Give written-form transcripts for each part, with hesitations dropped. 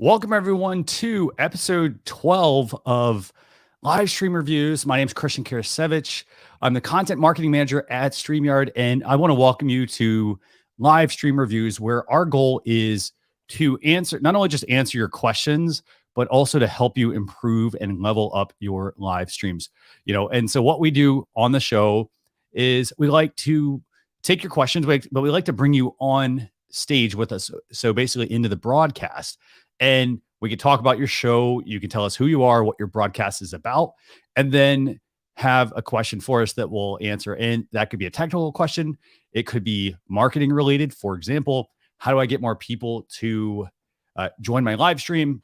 Welcome, everyone, to episode 12 of Live Stream Reviews. My name is Christian Karasiewicz. I'm the content marketing manager at StreamYard, and I want to welcome you to Live Stream Reviews, where our goal is to answer, not only just answer your questions, but also to help you improve and level up your live streams. And so what we do on the show is we like to take your questions, but we like to bring you on stage with us. So basically into the broadcast. And we can talk about your show. You can tell us who you are, what your broadcast is about, and then have a question for us that we'll answer. And that could be a technical question. It could be marketing related. For example, how do I get more people to join my live stream?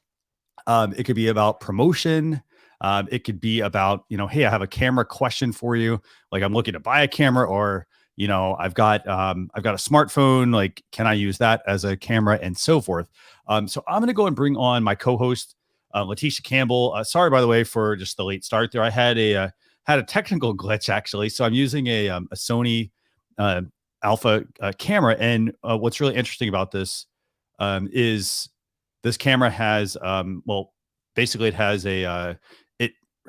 It could be about promotion. It could be about, hey, I have a camera question for you. Like, I'm looking to buy a camera, or I've got a smartphone. Like, can I use that as a camera, and so forth. So I'm going to go and bring on my co-host, Leticia Campbell. Sorry, by the way, for just the late start there. I had a technical glitch, actually. So I'm using a Sony Alpha camera. And what's really interesting about this is this camera has, basically it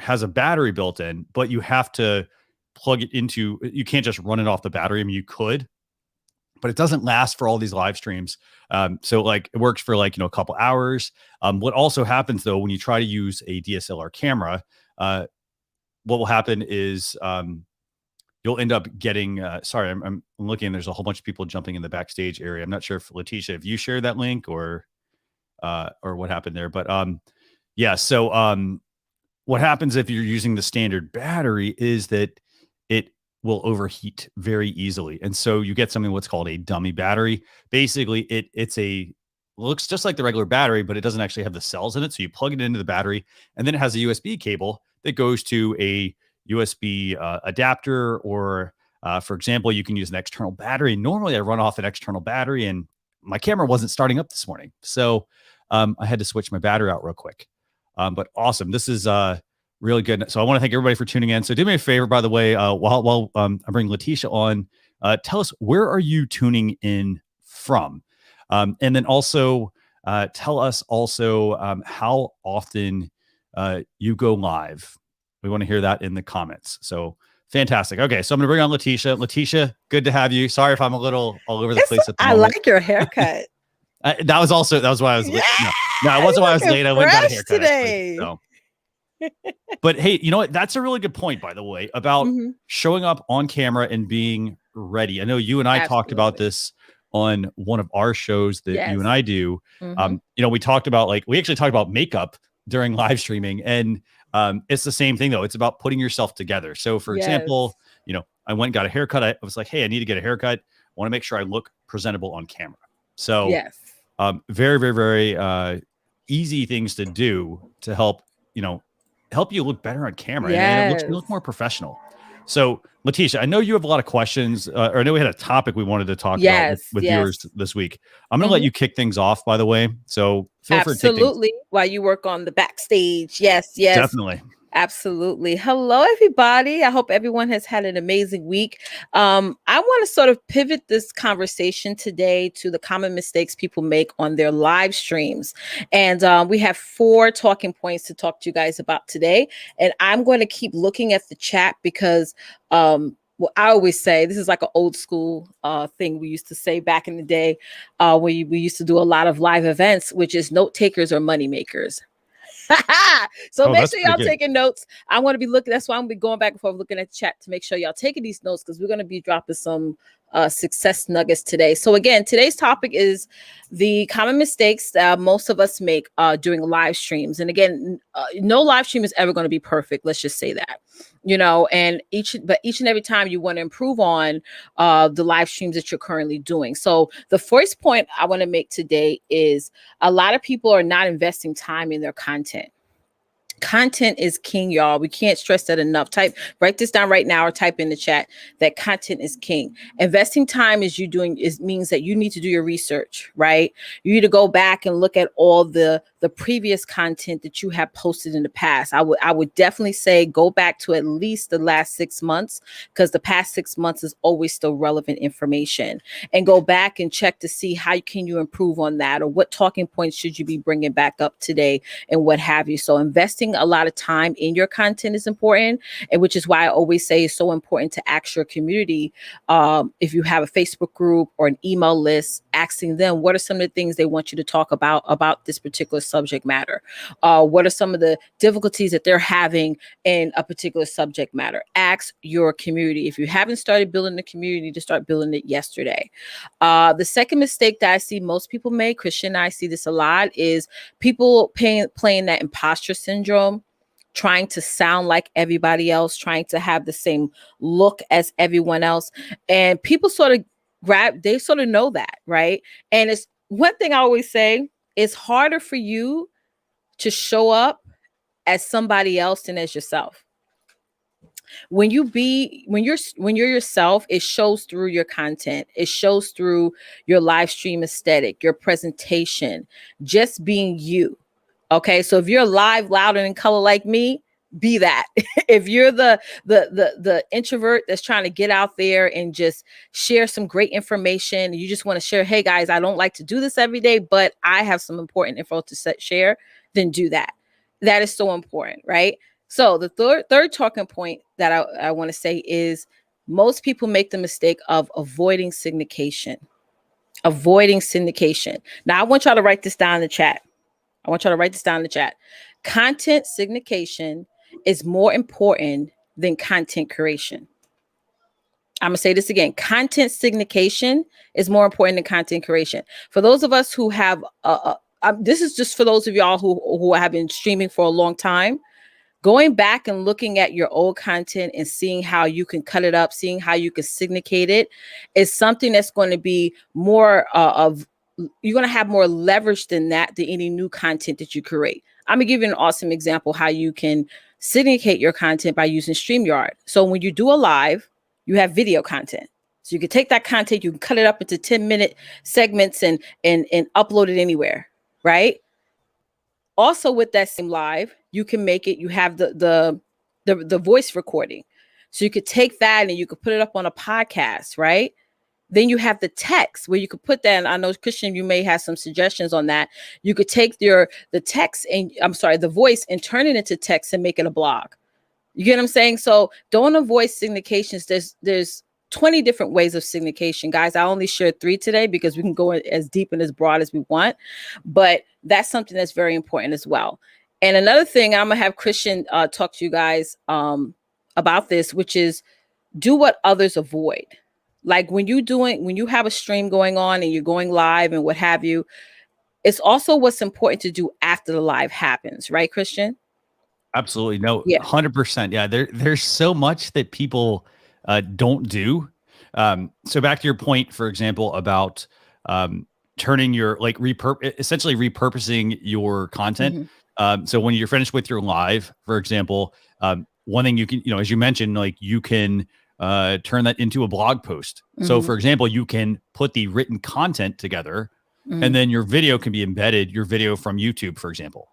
has a battery built in, but you have to plug it into, you can't just run it off the battery. I mean, you could, but it doesn't last for all these live streams. So like it works for a couple hours. What also happens though, when you try to use a DSLR camera, what will happen is you'll end up getting, sorry, I'm looking, there's a whole bunch of people jumping in the backstage area. I'm not sure if Leticia, if you shared that link or what happened there, but yeah. So what happens if you're using the standard battery is that it will overheat very easily. And so you get something what's called a dummy battery. Basically, it looks just like the regular battery, but it doesn't actually have the cells in it. So you plug it into the battery, and then it has a USB cable that goes to a USB adapter, or for example, you can use an external battery. Normally I run off an external battery, and my camera wasn't starting up this morning. So I had to switch my battery out real quick. But awesome. This is really good. So I want to thank everybody for tuning in. So do me a favor, by the way, while I bring Leticia on, tell us, where are you tuning in from? And then also tell us also how often you go live. We want to hear that in the comments. So fantastic. Okay, so I'm going to bring on Leticia. Leticia, good to have you. Sorry if I'm a little all over the place at the moment. I like your haircut. That was why I was late. No, it wasn't why I was late. I went and got a haircut today. So. But hey, you know what? That's a really good point, by the way, about showing up on camera and being ready. I know you and I talked about this on one of our shows that you and I do. We talked about, we actually talked about makeup during live streaming, and it's the same thing though. It's about putting yourself together. So for example, I went and got a haircut. I was like, hey, I need to get a haircut. I want to make sure I look presentable on camera. So very, very, very easy things to do to help you look better on camera, and you look more professional. So Leticia, I know you have a lot of questions, or I know we had a topic we wanted to talk about with viewers this week. I'm going to let you kick things off, by the way. So feel free to take things. While you work on the backstage. Yes. Definitely. Absolutely. Hello, everybody. I hope everyone has had an amazing week. I want to sort of pivot this conversation today to the common mistakes people make on their live streams. And we have 4 talking points to talk to you guys about today. And I'm going to keep looking at the chat because I always say this is like an old school thing we used to say back in the day when we used to do a lot of live events, which is note takers or money makers. So make sure y'all taking notes. I want to be looking. That's why I'm gonna be going back and forth looking at the chat to make sure y'all taking these notes, because we're going to be dropping some success nuggets today. So again, today's topic is the common mistakes that most of us make during live streams. And again, no live stream is ever going to be perfect. Let's just say that, and each and every time you want to improve on the live streams that you're currently doing. So the first point I want to make today is a lot of people are not investing time in their content. Content is king, y'all. We can't stress that enough. Write this down right now or type in the chat that content is king. Investing time means that you need to do your research, right? You need to go back and look at all the previous content that you have posted in the past. I would definitely say go back to at least the last 6 months, because the past 6 months is always still relevant information, and go back and check to see how can you improve on that, or what talking points should you be bringing back up today and what have you. So investing a lot of time in your content is important, and which is why I always say it's so important to ask your community. If you have a Facebook group or an email list, asking them what are some of the things they want you to talk about this particular subject matter. What are some of the difficulties that they're having in a particular subject matter? Ask your community. If you haven't started building the community, to start building it yesterday. The second mistake that I see most people make, Christian and I see this a lot, is people playing that imposter syndrome, trying to sound like everybody else, trying to have the same look as everyone else. And people sort of know that, right? And it's one thing I always say, it's harder for you to show up as somebody else than as yourself. When you're yourself, it shows through your content. It shows through your live stream aesthetic, your presentation, just being you. Okay, so if you're live, loud, and in color like me, be that. If you're the introvert that's trying to get out there and just share some great information, you just want to share, hey guys, I don't like to do this every day, but I have some important info to share, then do that. That is so important, right? So the third talking point that I want to say is most people make the mistake of avoiding syndication. Avoiding syndication. Now I want y'all to write this down in the chat. Content syndication is more important than content creation. I'm going to say this again. Content syndication is more important than content creation. For those of us who have, this is just for those of y'all who have been streaming for a long time, going back and looking at your old content and seeing how you can cut it up, seeing how you can syndicate it is something that's going to be more you're going to have more leverage than any new content that you create. I'm going to give you an awesome example how you can syndicate your content by using StreamYard. So when you do a live, you have video content. So you can take that content, you can cut it up into 10-minute segments and upload it anywhere, right? Also with that same live, you can make it, you have the voice recording. So you could take that and you could put it up on a podcast, right? Then you have the text where you could put that. And I know, Christian, you may have some suggestions on that. You could take the voice and turn it into text and make it a blog. You get what I'm saying? So don't avoid syndications. There's 20 different ways of syndication, guys. I only shared 3 today because we can go as deep and as broad as we want, but that's something that's very important as well. And another thing, I'm gonna have Christian talk to you guys about this, which is do what others avoid. Like when you have a stream going on and you're going live and what have you, it's also what's important to do after the live happens, right, Christian? Absolutely. No, yeah. 100%. Yeah. There's so much that people don't do. So back to your point, for example, about turning your essentially repurposing your content. Mm-hmm. So when you're finished with your live, for example, one thing you can, as you mentioned, like you can turn that into a blog post. Mm-hmm. So for example, you can put the written content together and then your video can be embedded, your video from YouTube, for example.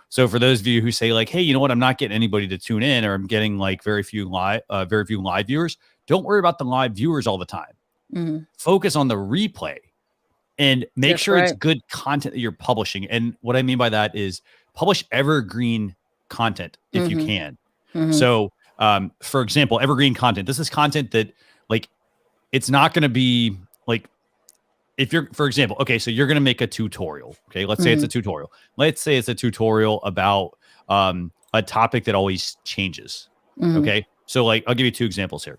So for those of you who say like, hey, you know what, I'm not getting anybody to tune in, or I'm getting like very few live viewers. Don't worry about the live viewers all the time. Mm-hmm. Focus on the replay and make sure it's good content that you're publishing. And what I mean by that is publish evergreen content if you can. Mm-hmm. So for example, evergreen content, this is content that like, it's not going to be like, if you're, for example, okay, so you're going to make a tutorial. Okay. Let's say it's a tutorial. Let's say it's a tutorial about a topic that always changes. Okay. So like, I'll give you 2 examples here.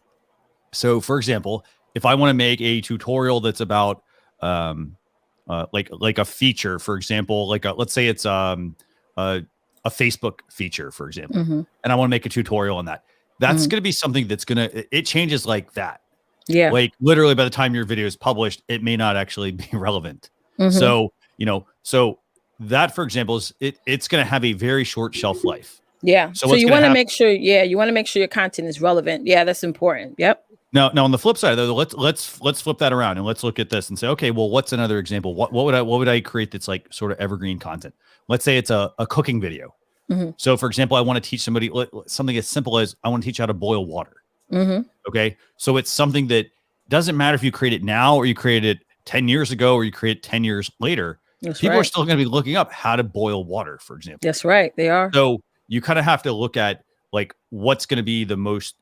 So for example, if I want to make a tutorial that's about like a feature, for example, let's say it's a Facebook feature, for example, and I want to make a tutorial on that. That's going to be something that's it changes like that. Yeah. Like literally by the time your video is published, it may not actually be relevant. So, so that, for example, is it's going to have a very short shelf life. Yeah. So you want to make sure, you want to make sure your content is relevant. Yeah, that's important. Yep. Now on the flip side, though, let's flip that around and let's look at this and say, okay, well, what's another example? What would I create that's like sort of evergreen content? Let's say it's a cooking video. Mm-hmm. So, for example, I want to teach somebody something as simple as I want to teach how to boil water. Mm-hmm. Okay, so it's something that doesn't matter if you create it now or you created it 10 years ago or you create it 10 years later. People are still going to be looking up how to boil water, for example. That's right. They are. So you kind of have to look at like what's going to be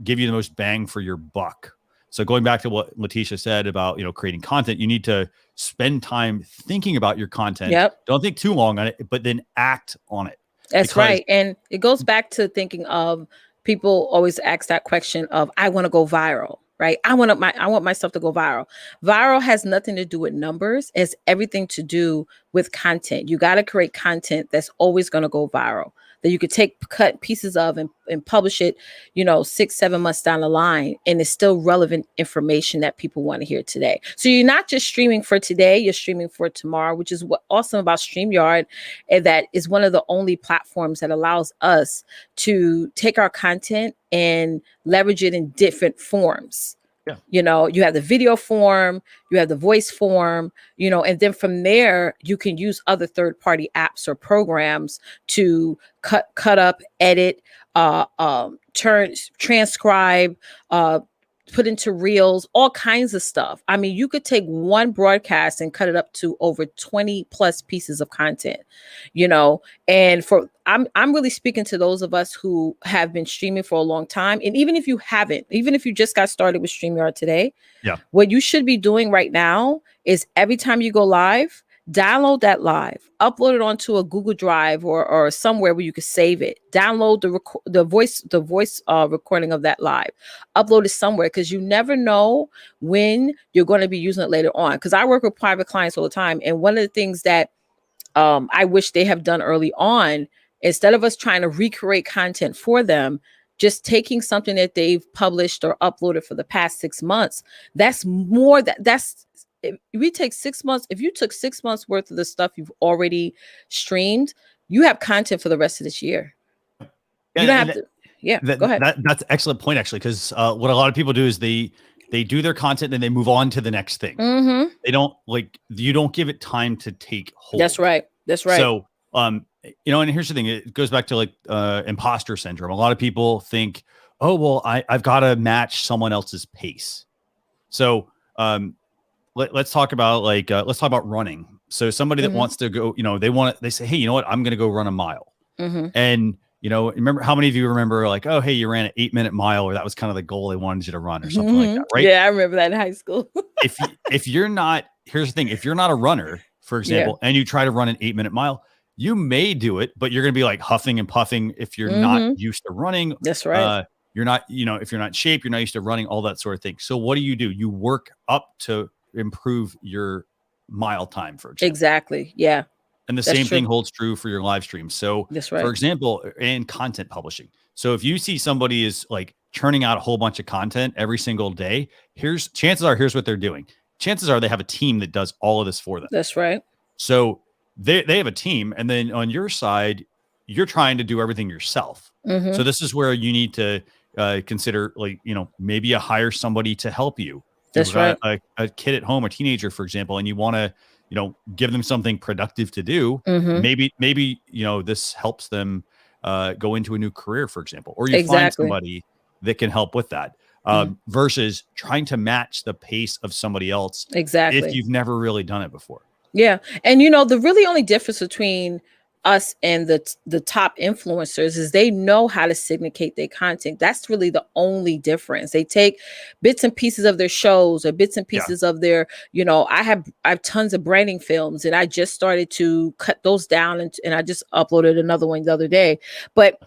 give you the most bang for your buck. So going back to what Leticia said about, creating content, you need to spend time thinking about your content. Yep. Don't think too long on it, but then act on it. That's right. And it goes back to thinking of people always ask that question of, I want to go viral, right? I want myself to go viral. Viral has nothing to do with numbers. It's everything to do with content. You got to create content that's always going to go viral, that you could cut pieces of and publish it, 6-7 months down the line. And it's still relevant information that people want to hear today. So you're not just streaming for today, you're streaming for tomorrow, which is what's awesome about StreamYard. And that is one of the only platforms that allows us to take our content and leverage it in different forms. Yeah. You have the video form, you have the voice form, and then from there, you can use other third-party apps or programs to cut up, edit, transcribe, put into reels, all kinds of stuff. I mean, you could take one broadcast and cut it up to over 20 plus pieces of content, and I'm really speaking to those of us who have been streaming for a long time. And even if you haven't, even if you just got started with StreamYard today, what you should be doing right now is every time you go live, download that live, upload it onto a Google Drive or somewhere where you can save it. Download the voice recording of that live. Upload it somewhere because you never know when you're going to be using it later on. Because I work with private clients all the time, and one of the things that I wish they have done early on, instead of us trying to recreate content for them, just taking something that they've published or uploaded for the past 6 months. If we take 6 months, if you took 6 months worth of the stuff you've already streamed, you have content for the rest of this year. You don't have to. Yeah, go ahead. That's an excellent point, actually, because what a lot of people do is they do their content and they move on to the next thing. Mm-hmm. They don't you don't give it time to take hold. That's right. So, and here's the thing, it goes back to imposter syndrome. A lot of people think, oh, well, I've got to match someone else's pace. So, let's talk about running. So somebody that wants to go, they say, hey, you know what? I'm going to go run a mile. Mm-hmm. And, remember how many of you remember oh, hey, you ran an 8-minute mile, or that was kind of the goal they wanted you to run or something like that. Right. Yeah. I remember that in high school. if you're not, here's the thing, if you're not a runner, for example, and you try to run an 8-minute mile, you may do it, but you're going to be huffing and puffing if you're not used to running. That's right. You're not, if you're not in shape, you're not used to running, all that sort of thing. So what do? You work up to improve your mile time, for example. Exactly. Yeah. And the same thing holds true for your live stream. So that's right. For example, in content publishing. So if you see somebody is churning out a whole bunch of content every single day, chances are what they're doing. Chances are they have a team that does all of this for them. That's right. So they have a team, and then on your side, you're trying to do everything yourself. Mm-hmm. So this is where you need to consider maybe you hire somebody to help you. That's right. A kid at home, a teenager, for example, and you want to, give them something productive to do. Mm-hmm. Maybe, this helps them go into a new career, for example, or you find somebody that can help with that versus trying to match the pace of somebody else. Exactly. If you've never really done it before. Yeah. And, the really only difference between us and the top influencers is they know how to syndicate their content. That's really the only difference. They take bits and pieces of their shows or bits and pieces of their, I have tons of branding films, and I just started to cut those down and I just uploaded another one the other day. But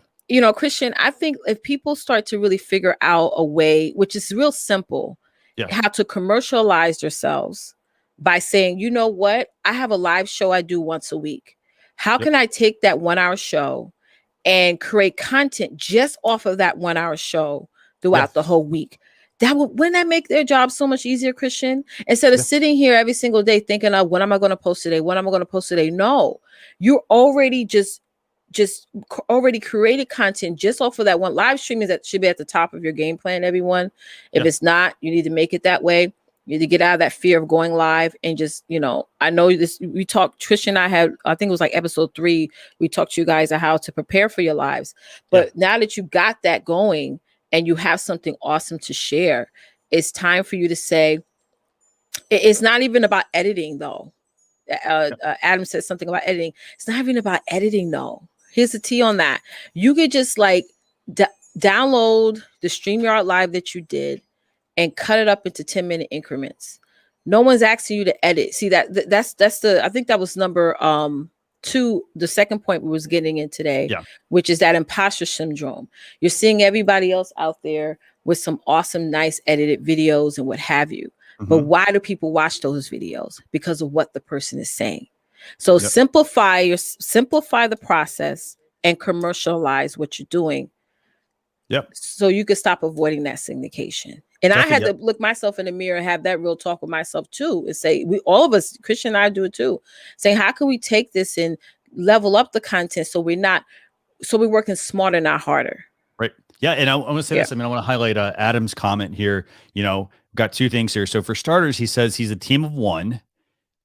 Christian, I think if people start to really figure out a way, which is real simple, how to commercialize themselves by saying, you know what, I have a live show I do once a week. How can I take that 1-hour show and create content just off of that 1-hour show throughout the whole week? Wouldn't that make their job so much easier, Christian? Instead of sitting here every single day thinking of when am I going to post today? When am I going to post today? No, you're already already created content just off of that one live streaming that should be at the top of your game plan, everyone. If it's not, you need to make it that way. You need to get out of that fear of going live and just, I know this, we talked, Trish and I had, I think it was like episode 3, we talked to you guys on how to prepare for your lives. But now that you got that going and you have something awesome to share, it's time for you to say, it's not even about editing though. Adam said something about editing. It's not even about editing though. Here's the tea on that. You could just like download the StreamYard live that you did and cut it up into 10-minute increments. No one's asking you to edit. See that's I think that was number 2, the second point we was getting in today, which is that imposter syndrome. You're seeing everybody else out there with some awesome, nice edited videos and what have you. But why do people watch those videos? Because of what the person is saying. So simplify the process and commercialize what you're doing. So you can stop avoiding that syndication. And I had to look myself in the mirror and have that real talk with myself too, and say, all of us, Christian and I do it too, saying, how can we take this and level up the content so we're working smarter, not harder. Right. Yeah. And I want to say this. I mean, I want to highlight Adam's comment here. Got 2 things here. So for starters, he says he's a team of 1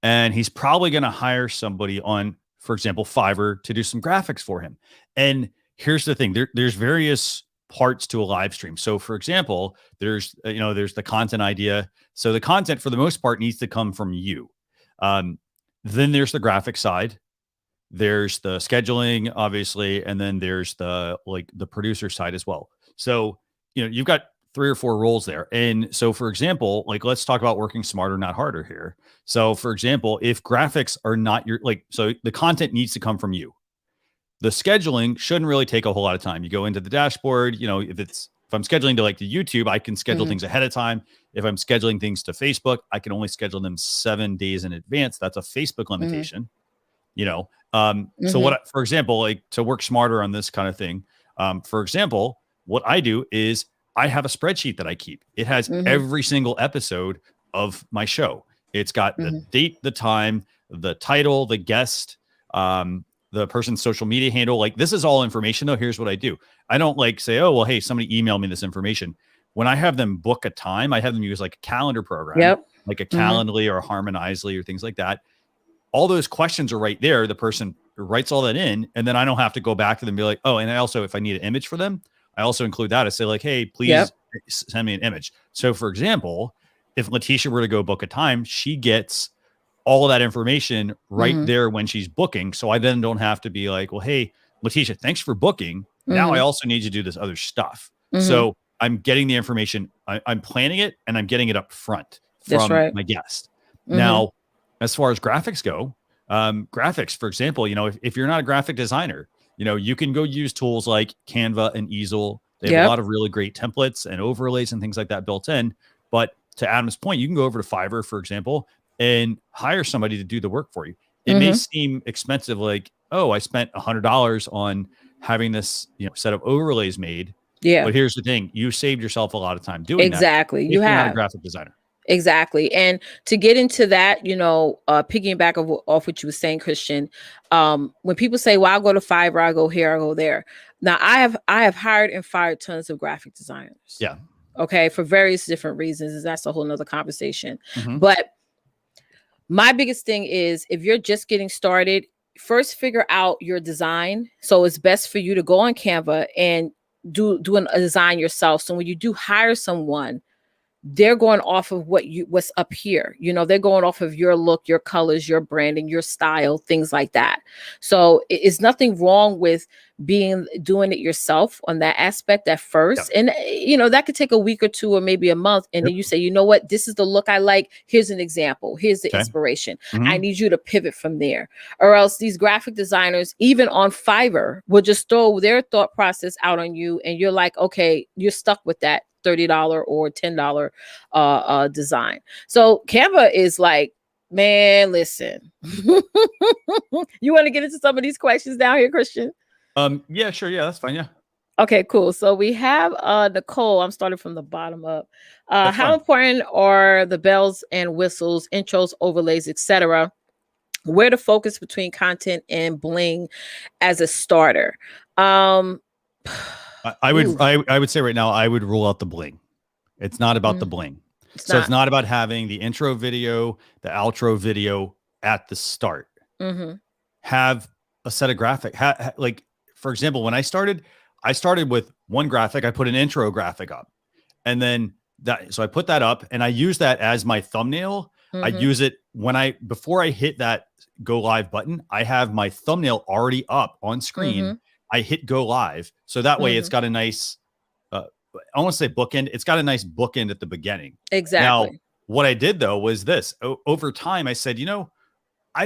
and he's probably going to hire somebody on, for example, Fiverr to do some graphics for him. And here's the thing, there's various parts to a live stream. So for example, there's the content idea. So the content for the most part needs to come from you. Then there's the graphic side. There's the scheduling, obviously, and then there's the producer side as well. So, you've got 3 or 4 roles there. And so, for example, let's talk about working smarter, not harder here. So, for example, if graphics are not so the content needs to come from you. The scheduling shouldn't really take a whole lot of time. You go into the dashboard, if I'm scheduling to the YouTube, I can schedule things ahead of time. If I'm scheduling things to Facebook, I can only schedule them 7 days in advance. That's a Facebook limitation. So what, for example, to work smarter on this kind of thing, for example, what I do is I have a spreadsheet that I keep. It has every single episode of my show. It's got the date, the time, the title, the guest, the person's social media handle. This is all information though. Here's what I do. I don't say, oh, well, hey, somebody email me this information. When I have them book a time, I have them use a calendar program, like a Calendly or a Harmonizely or things like that. All those questions are right there. The person writes all that in, and then I don't have to go back to them and be like, oh, and I also, if I need an image for them, I also include that. I say hey, please send me an image. So for example, if Leticia were to go book a time, she gets all of that information right there when she's booking. So I then don't have to be like, well, hey, Leticia, thanks for booking. Now I also need you to do this other stuff. So I'm getting the information, I'm planning it, and I'm getting it up front from my guest. Now, as far as graphics go, graphics, for example, if you're not a graphic designer, you can go use tools like Canva and Easel. They have a lot of really great templates and overlays and things like that built in. But to Adam's point, you can go over to Fiverr, for example, and hire somebody to do the work for you. It may seem expensive, oh, I spent $100 on having this, set of overlays made. Yeah. But here's the thing, you saved yourself a lot of time doing that. Exactly. You have not a graphic designer. Exactly. And to get into that, piggyback off what you were saying, Christian, when people say, well, I'll go to Fiverr, I go here, I go there. Now I have hired and fired tons of graphic designers. Yeah. Okay. For various different reasons. That's a whole nother conversation. But my biggest thing is, if you're just getting started, first figure out your design. So it's best for you to go on Canva and do a design yourself. So when you do hire someone, they're going off of what's up here. They're going off of your look, your colors, your branding, your style, things like that. So it's nothing wrong with doing it yourself on that aspect at first. And, that could take a week or 2 or maybe a month. And then you say, you know what, this is the look I like. Here's an example. Here's the inspiration. I need you to pivot from there. Or else these graphic designers, even on Fiverr, will just throw their thought process out on you. And you're like, okay, you're stuck with that $30 or $10 design. So Canva is man, listen. You want to get into some of these questions down here, Christian? Yeah, sure. Yeah, that's fine. Yeah. Okay, cool. So we have Nicole. I'm starting from the bottom up. That's How fine. important are the bells and whistles, intros, overlays, etc.? Where to focus between content and bling as a starter? Um, I would oof, I would say right now I would rule out the bling. It's not about the mm, bling. it's So it's not. not about having the intro video, the outro video at the start. Mm-hmm. Have a set of graphic. Like for example, when I started with one graphic. I put an intro graphic up, and then so I put that up, and I use that as my thumbnail. I Mm-hmm. use it before I hit that go live button. I have my thumbnail already up on screen. Mm-hmm. I hit go live, so that way it's Mm-hmm. got a nice I want to say bookend. It's got a nice bookend at the beginning. Now, Exactly. what I did though was this. Over time, I said, I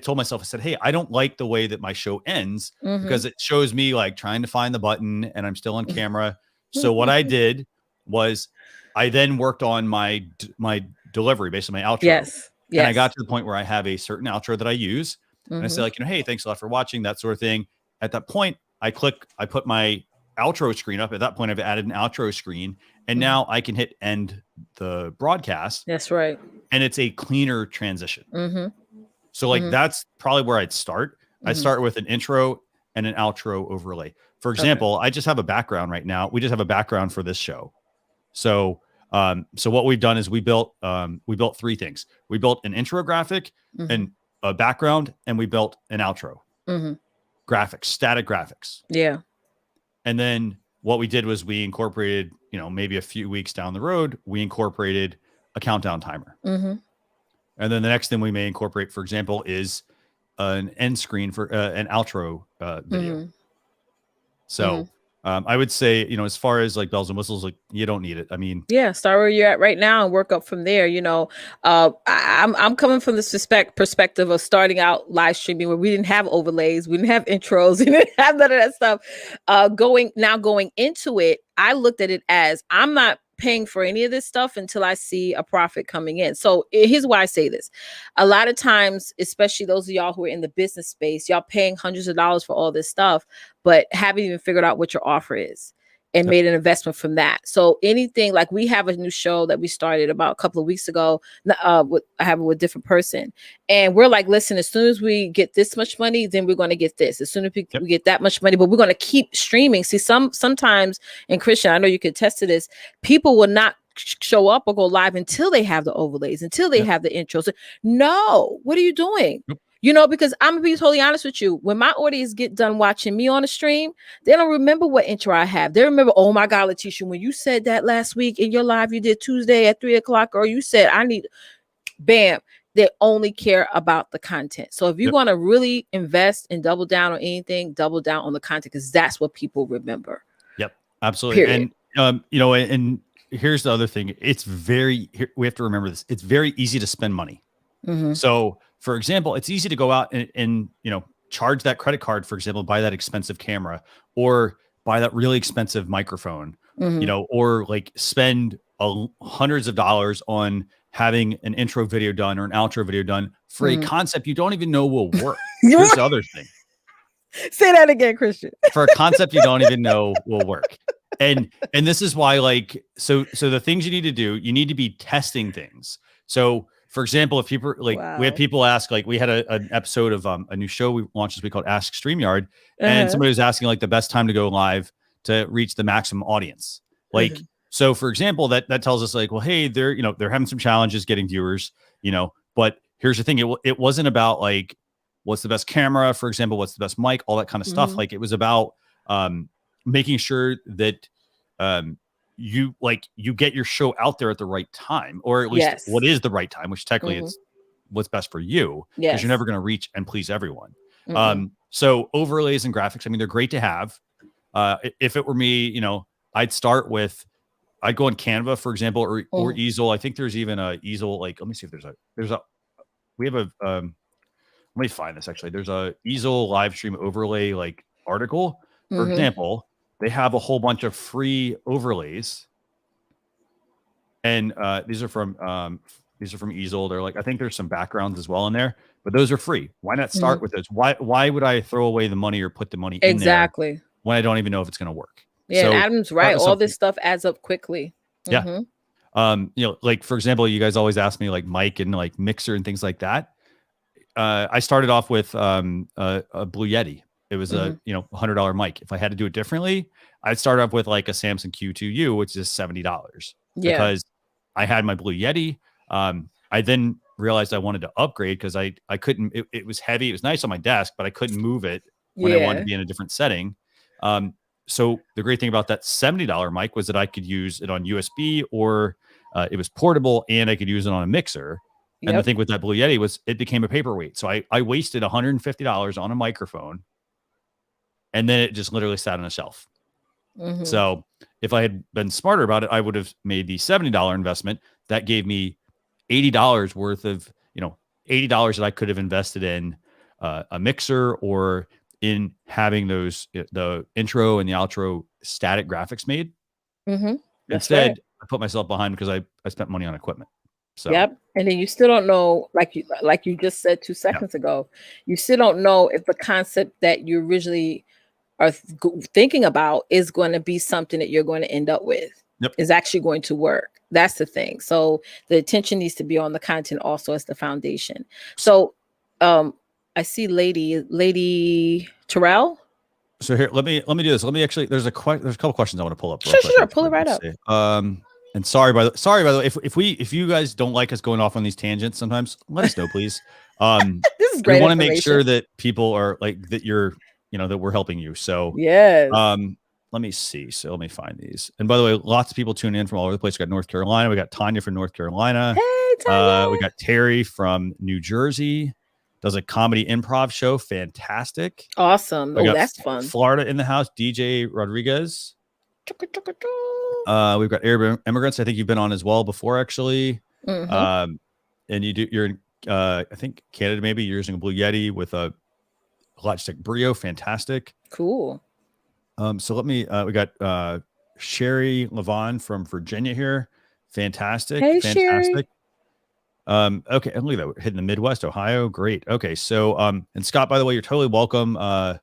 told myself, I said, hey, I don't like the way that my show ends Mm-hmm. because it shows me like trying to find the button and I'm still on camera. So what I did was I then worked on my delivery, basically my outro. Yes. And I Yes. got to the point where I have a certain outro that I use. And I say Mm-hmm. like, hey, thanks a lot for watching, that sort of thing. At that point, I put my outro screen up. At that point, I've added an outro screen. And Mm-hmm. now I can hit end the broadcast. That's right. And it's a cleaner transition. Mm-hmm. So like Mm-hmm. that's probably where I'd start. I Mm-hmm. start with an intro and an outro overlay. For example, I just have a background right now. We just have a background for this show. So so what we've done is we built three things. We built an intro graphic Mm-hmm. and a background, and we built an outro Mm-hmm. graphics, static graphics. Yeah. And then what we did was we incorporated, maybe a few weeks down the road, we incorporated a countdown timer. Mm-hmm. And then the next thing we may incorporate, for example, is an end screen for an outro video. Mm-hmm. So I would say, as far as like bells and whistles, like you don't need it. I mean, Yeah, start where you're at right now and work up from there. I'm coming from this perspective of starting out live streaming where we didn't have overlays, we didn't have intros, we didn't have none of that stuff. Going into it, I looked at it as I'm not paying for any of this stuff until I see a profit coming in. So here's why I say this. A lot of times, especially those of y'all who are in the business space, y'all paying hundreds of dollars for all this stuff, but haven't even figured out what your offer is and made an investment from that. So anything like we have a new show that we started about a couple of weeks ago. I have it with a different person, and we're like, listen, as soon as we get this much money, then we're going to get this. As soon as we get that much money, but we're going to keep streaming. See, sometimes, and Christian, I know you could attest to this. People will not show up or go live until they have the overlays, until they have the intros. No, what are you doing? Because I'm gonna be totally honest with you. When my audience get done watching me on a stream, they don't remember what intro I have. They remember, oh my God, Leticia, when you said that last week in your live you did Tuesday at 3:00, or you said I need, bam. They only care about the content. So if you want to really invest and double down on anything, double down on the content because that's what people remember. Yep, absolutely. Period. And and here's the other thing. We have to remember this. It's very easy to spend money. Mm-hmm. So for example, it's easy to go out and charge that credit card, for example, buy that expensive camera or buy that really expensive microphone, or like spend hundreds of dollars on having an intro video done or an outro video done for a concept you don't even know will work. Here's the other thing. Say that again, Christian. For a concept you don't even know will work. And this is why, like, so the things you need to do, you need to be testing things. So for example, if people we have people ask, like we had an episode of a new show we launched this week called Ask StreamYard, and somebody was asking like the best time to go live to reach the maximum audience. Like, so for example, that tells us like, well, hey, they're having some challenges getting viewers, but here's the thing. It wasn't about like, what's the best camera, for example, what's the best mic, all that kind of stuff. Like it was about making sure that you get your show out there at the right time, or at least what is the right time, which technically it's what's best for you, because you're never going to reach and please everyone. So overlays and graphics, I mean, they're great to have. If it were me, I'd start with, I'd go on Canva, for example, or Easel. I think there's even a Easel, like, let me see if we have a, let me find this actually. There's a Easel live stream overlay, like article, for example. They have a whole bunch of free overlays, and these are from Easel. They're like, I think there's some backgrounds as well in there, but those are free. Why not start with those? Why would I throw away the money or put the money in there when I don't even know if it's going to work. Yeah, So and Adam's right. All this stuff adds up quickly. Yeah. Like for example, you guys always ask me like mic and like mixer and things like that. I started off with a Blue Yeti. It was a $100 mic. If I had to do it differently, I'd start off with like a Samsung Q2U, which is $70 because I had my Blue Yeti. I then realized I wanted to upgrade because I couldn't. It was heavy. It was nice on my desk, but I couldn't move it when I wanted to be in a different setting. So the great thing about that $70 mic was that I could use it on USB or it was portable and I could use it on a mixer. And the thing with that Blue Yeti was it became a paperweight. So I wasted $150 on a microphone and then it just literally sat on a shelf. So if I had been smarter about it, I would have made the $70 investment. That gave me $80 worth of, $80 that I could have invested in a mixer or in having the intro and the outro static graphics made. Instead, I put myself behind because I spent money on equipment. So and then you still don't know, like you just said 2 seconds ago, you still don't know if the concept that you originally are thinking about is going to be something that you're going to end up with. Is actually going to work. That's the thing. So the attention needs to be on the content also as the foundation. So I see Lady Terrell. So here, let me do this. Let me actually. There's a couple questions I want to pull up. Sure. Pull it right up. And sorry by the way, if you guys don't like us going off on these tangents, sometimes let us know, please. This is great. We want to make sure that people are like that. That we're helping you. So let me see. So let me find these. And by the way, lots of people tune in from all over the place. We got North Carolina. We got Tanya from North Carolina. Hey, Tanya. We got Terry from New Jersey. Does a comedy improv show. Fantastic. Awesome. Oh, that's fun. Florida in the house. DJ Rodriguez. We've got Arab immigrants. I think you've been on as well before, actually. And you're in, I think Canada, maybe you're using a Blue Yeti with a Logitech Brio. Fantastic. Cool. So let me, we got Sherry Levon from Virginia here. Fantastic. Hey, fantastic. Sherry. Okay. And look at that. We're hitting the Midwest, Ohio. Great. Okay. So, and Scott, by the way, you're totally welcome. Glad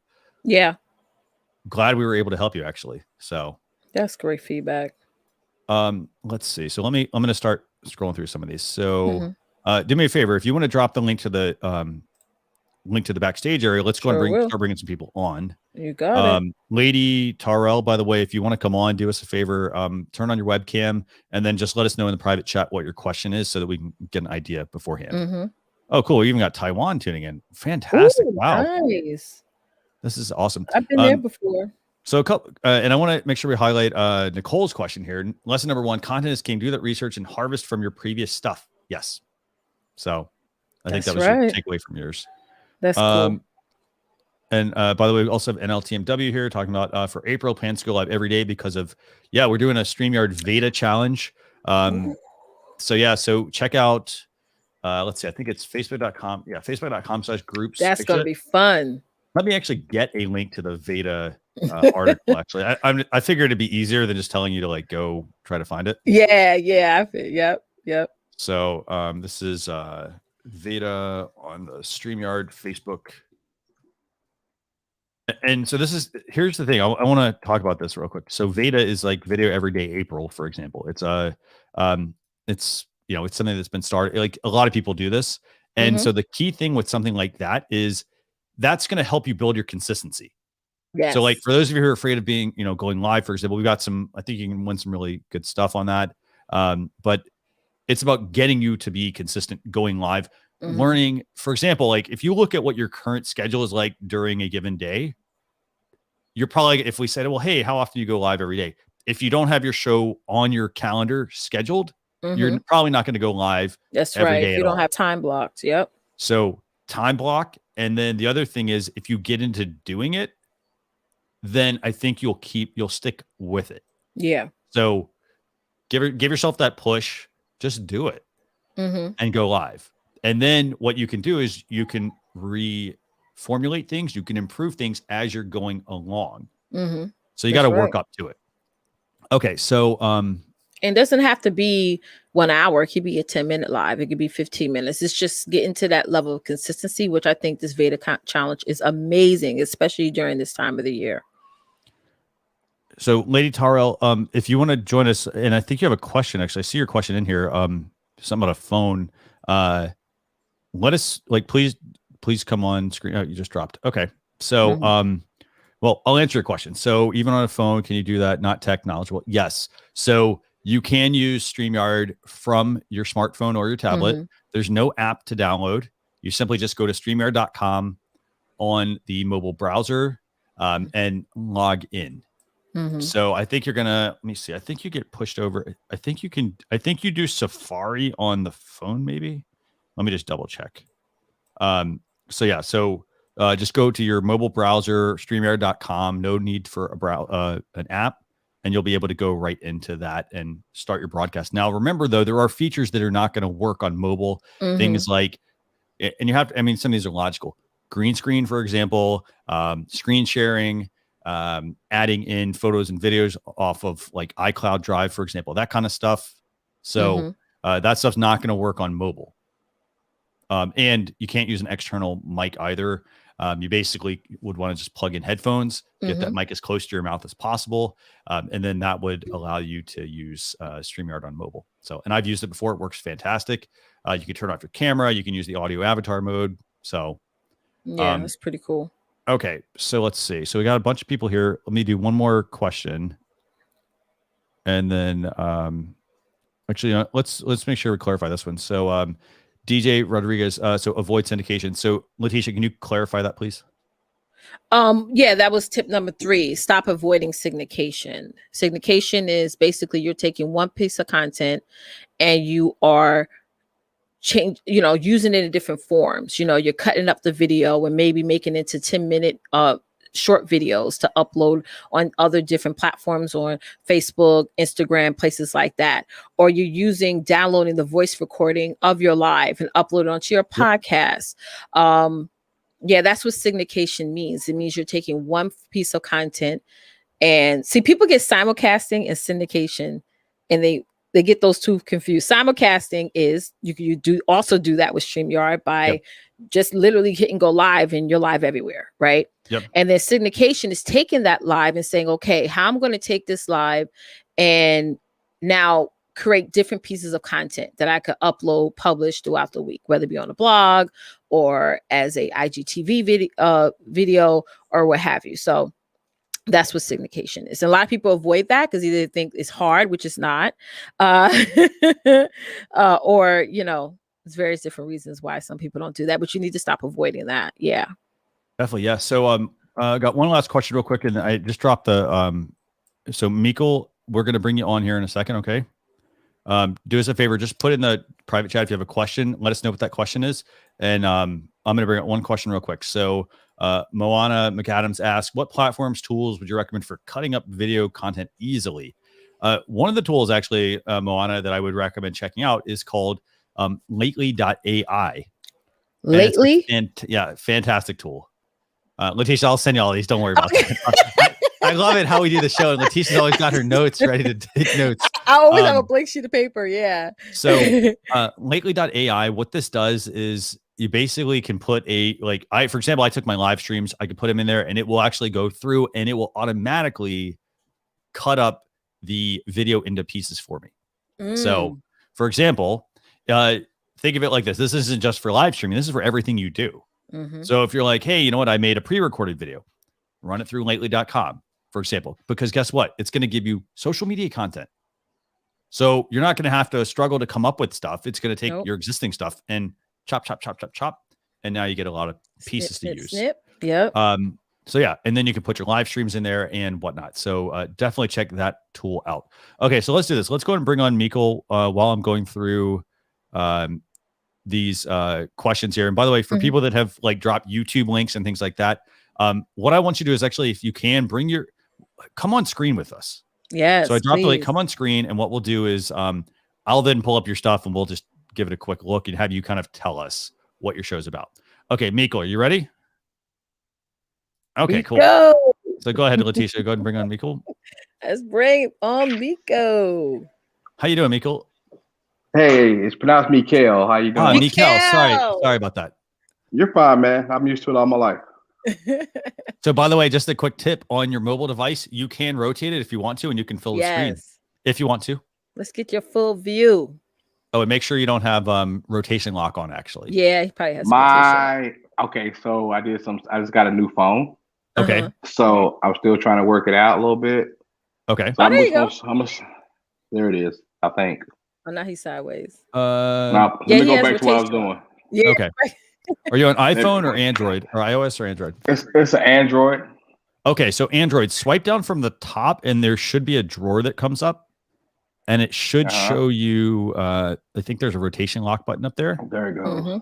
we were able to help you actually. So that's great feedback. Let's see. So I'm going to start scrolling through some of these. So, do me a favor. If you want to drop the link to the backstage area, let's go and start bringing some people on. You got it. Lady Tarell, by the way, if you want to come on, do us a favor, turn on your webcam and then just let us know in the private chat what your question is so that we can get an idea beforehand. Oh, cool. We even got Taiwan tuning in. Fantastic. Ooh, wow. Nice. This is awesome. I've been there before. So, and I want to make sure we highlight Nicole's question here. Lesson number 1, content is king. Do that research and harvest from your previous stuff. Yes. So I think that was your takeaway from yours. That's cool. And by the way, we also have NLTMW here talking about for April, plans to go live every day because of, we're doing a StreamYard Veda challenge. So check out, let's see, I think it's facebook.com. Yeah, facebook.com/groups. That's going to be fun. Let me actually get a link to the Veda article. Actually, I figured it'd be easier than just telling you to like go try to find it. Yeah. Yep. So this is Veda on the StreamYard Facebook. And so here's the thing. I want to talk about this real quick. So Veda is like Video Everyday April, for example. It's it's something that's been started. Like a lot of people do this. And so the key thing with something like that is that's going to help you build your consistency. Yes. So like for those of you who are afraid of being, going live, for example, we've got I think you can win some really good stuff on that. But it's about getting you to be consistent going live, learning, for example, like if you look at what your current schedule is like during a given day, you're probably, if we said, well, hey, how often do you go live every day? If you don't have your show on your calendar scheduled, you're probably not going to go live. That's right. If you don't have time blocked. Yep. So time block. And then the other thing is if you get into doing it, then I think you'll stick with it. Yeah. So give yourself that push, just do it and go live. And then what you can do is you can reformulate things. You can improve things as you're going along. So you got to work up to it. Okay. So, and it doesn't have to be 1 hour. It could be a 10-minute live. It could be 15 minutes. It's just getting to that level of consistency, which I think this Veda challenge is amazing, especially during this time of the year. So Lady Tarell, if you want to join us, and I think you have a question, actually, I see your question in here. Something about a phone. Let us please come on screen. Oh, you just dropped. Okay. So, well, I'll answer your question. So even on a phone, can you do that? Not tech knowledgeable. Yes. So you can use StreamYard from your smartphone or your tablet. There's no app to download. You simply just go to StreamYard.com on the mobile browser and log in. So I think you're gonna, let me see. I think you get pushed over. I think you do Safari on the phone, maybe. Let me just double check. So yeah, just go to your mobile browser, StreamYard.com. No need for an app, and you'll be able to go right into that and start your broadcast. Now, remember though, there are features that are not going to work on mobile. Things like, and you have to, I mean, some of these are logical. Green screen, for example, screen sharing, adding in photos and videos off of like iCloud Drive, for example, that kind of stuff. So that stuff's not going to work on mobile. And you can't use an external mic either. You basically would want to just plug in headphones, get that mic as close to your mouth as possible. And then that would allow you to use StreamYard on mobile. So, and I've used it before. It works fantastic. You can turn off your camera. You can use the audio avatar mode. So yeah, that's pretty cool. Okay. So let's see. So we got a bunch of people here. Let me do one more question. And then actually, let's make sure we clarify this one. So DJ Rodriguez, so avoid syndication. So Leticia, can you clarify that, please? Yeah, that was tip number 3. Stop avoiding syndication. Syndication is basically you're taking one piece of content and you are using it in different forms. You're cutting up the video and maybe making it to 10-minute short videos to upload on other different platforms, on Facebook, Instagram, places like that. Or you're downloading the voice recording of your live and upload it onto your podcast. Yeah, that's what syndication means. It means you're taking one piece of content, and see, people get simulcasting and syndication, and they get those two confused. Simulcasting is you do that with StreamYard by just literally hitting go live, and you're live everywhere, right? And then syndication is taking that live and saying, okay, how I'm going to take this live and now create different pieces of content that I could upload, publish throughout the week, whether it be on a blog or as a IGTV video or what have you. So that's what syndication is. And a lot of people avoid that because either they think it's hard, which is not, or, there's various different reasons why some people don't do that, but you need to stop avoiding that. Yeah. Definitely. Yeah. So I got one last question real quick, and I just dropped the, so Mikkel, we're going to bring you on here in a second. Okay. Do us a favor, just put in the private chat if you have a question. Let us know what that question is. And I'm going to bring up one question real quick. So Moana McAdams asked, what platforms, tools would you recommend for cutting up video content easily? One of the tools, actually, Moana, that I would recommend checking out is called lately.ai. Lately? And yeah, fantastic tool. Leticia, I'll send you all these. Don't worry about that. I love it how we do the show. And Leticia's always got her notes ready to take notes. I always have a blank sheet of paper. Yeah. So lately.ai, what this does is you basically can put for example, I took my live streams, I could put them in there and it will actually go through and it will automatically cut up the video into pieces for me. So for example, think of it like this. This isn't just for live streaming. This is for everything you do. So if you're like, hey, you know what? I made a pre-recorded video, run it through lately.com, for example, because guess what? It's going to give you social media content. So you're not going to have to struggle to come up with stuff. It's going to take your existing stuff and chop. And now you get a lot of pieces to use. Yep. So yeah. And then you can put your live streams in there and whatnot. So definitely check that tool out. Okay. So let's do this. Let's go ahead and bring on Mikkel while I'm going through these questions here. And by the way, for people that have dropped YouTube links and things like that, what I want you to do is actually, if you can, come on screen with us. Yes. So I dropped the link, come on screen, and what we'll do is I'll then pull up your stuff and we'll just give it a quick look and have you kind of tell us what your show's about. Okay, Mikkel, are you ready? Okay, cool. So go ahead, Leticia. Go ahead and bring on Mikkel. Let's bring on Mikkel. How you doing, Mikkel? Hey, it's pronounced Mikhail. How you doing? Mikhail. Sorry about that. You're fine, man. I'm used to it all my life. So by the way, just a quick tip on your mobile device, you can rotate it if you want to, and you can fill the screen if you want to. Let's get your full view. Oh, and make sure you don't have rotation lock on, actually. Yeah, he probably has rotation. Okay, so I just got a new phone. Okay. So I'm still trying to work it out a little bit. Okay. So there you go. There it is, I think. Oh, now he's sideways. Now, let me go back to what I was doing. Yeah. Okay. Are you on iPhone or Android or iOS or Android? It's an Android. Okay, so Android, swipe down from the top and there should be a drawer that comes up. And it should show you, I think there's a rotation lock button up there. There it goes.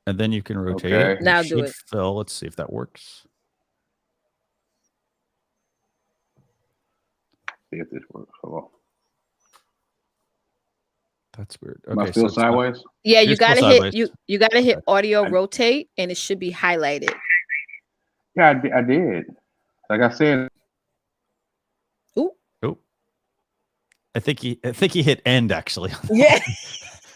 And then you can rotate it. Now do it. Fill. Let's see if that works. See if this works. Hold on. That's weird. Am I still sideways? Yeah, you gotta hit you gotta hit audio rotate and it should be highlighted. Yeah, I did. Like I said. I think he hit end actually. Yeah.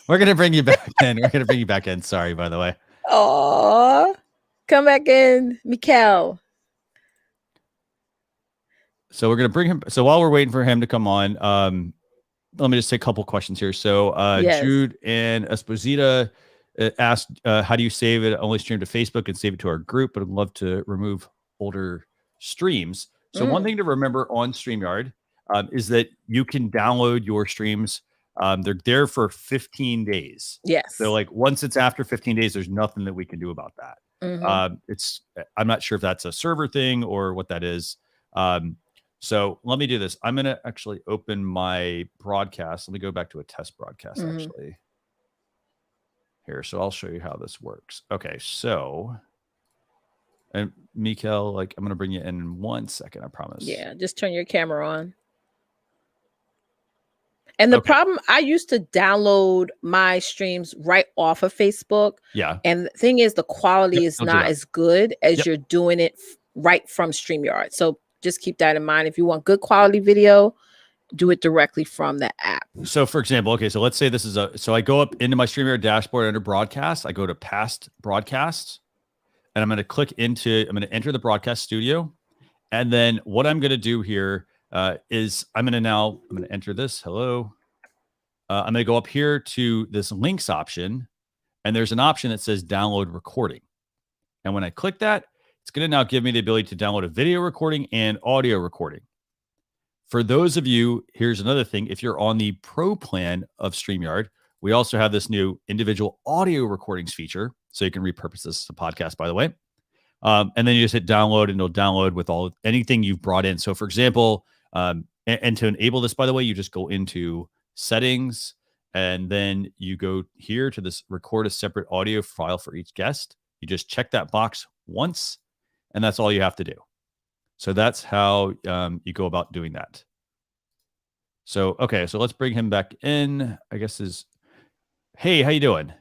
We're gonna bring you back in. Sorry, by the way. Oh, come back in, Mikkel. So we're gonna bring him. So while we're waiting for him to come on, let me just take a couple questions here. So Jude and Esposita asked, how do you save it? Only stream to Facebook and save it to our group, but I'd love to remove older streams. So one thing to remember on StreamYard is that you can download your streams. They're there for 15 days. Yes. So like once it's after 15 days, there's nothing that we can do about that. I'm not sure if that's a server thing or what that is. So let me do this. I'm going to actually open my broadcast. Let me go back to a test broadcast actually here. So I'll show you how this works. Okay. So, and Mikkel, like I'm going to bring you in 1 second. I promise. Yeah. Just turn your camera on. And the problem, I used to download my streams right off of Facebook. Yeah. And the thing is, the quality is not as good as you're doing it right from StreamYard. So just keep that in mind. If you want good quality video, do it directly from the app. So for example, okay, so let's say this is so I go up into my StreamYard dashboard under broadcast. I go to past broadcasts and I'm going to enter the broadcast studio. And then what I'm going to do here is I'm going to enter this. Hello. I'm going to go up here to this links option and there's an option that says download recording. And when I click that, it's going to now give me the ability to download a video recording and audio recording. For those of you, here's another thing. If you're on the pro plan of StreamYard, we also have this new individual audio recordings feature. So you can repurpose this as a podcast, by the way. And then you just hit download and it'll download with anything you've brought in. So for example, and to enable this, by the way, you just go into settings and then you go here to this record a separate audio file for each guest. You just check that box once and that's all you have to do. So that's how you go about doing that. So, okay, so let's bring him back in. I guess hey, how you doing?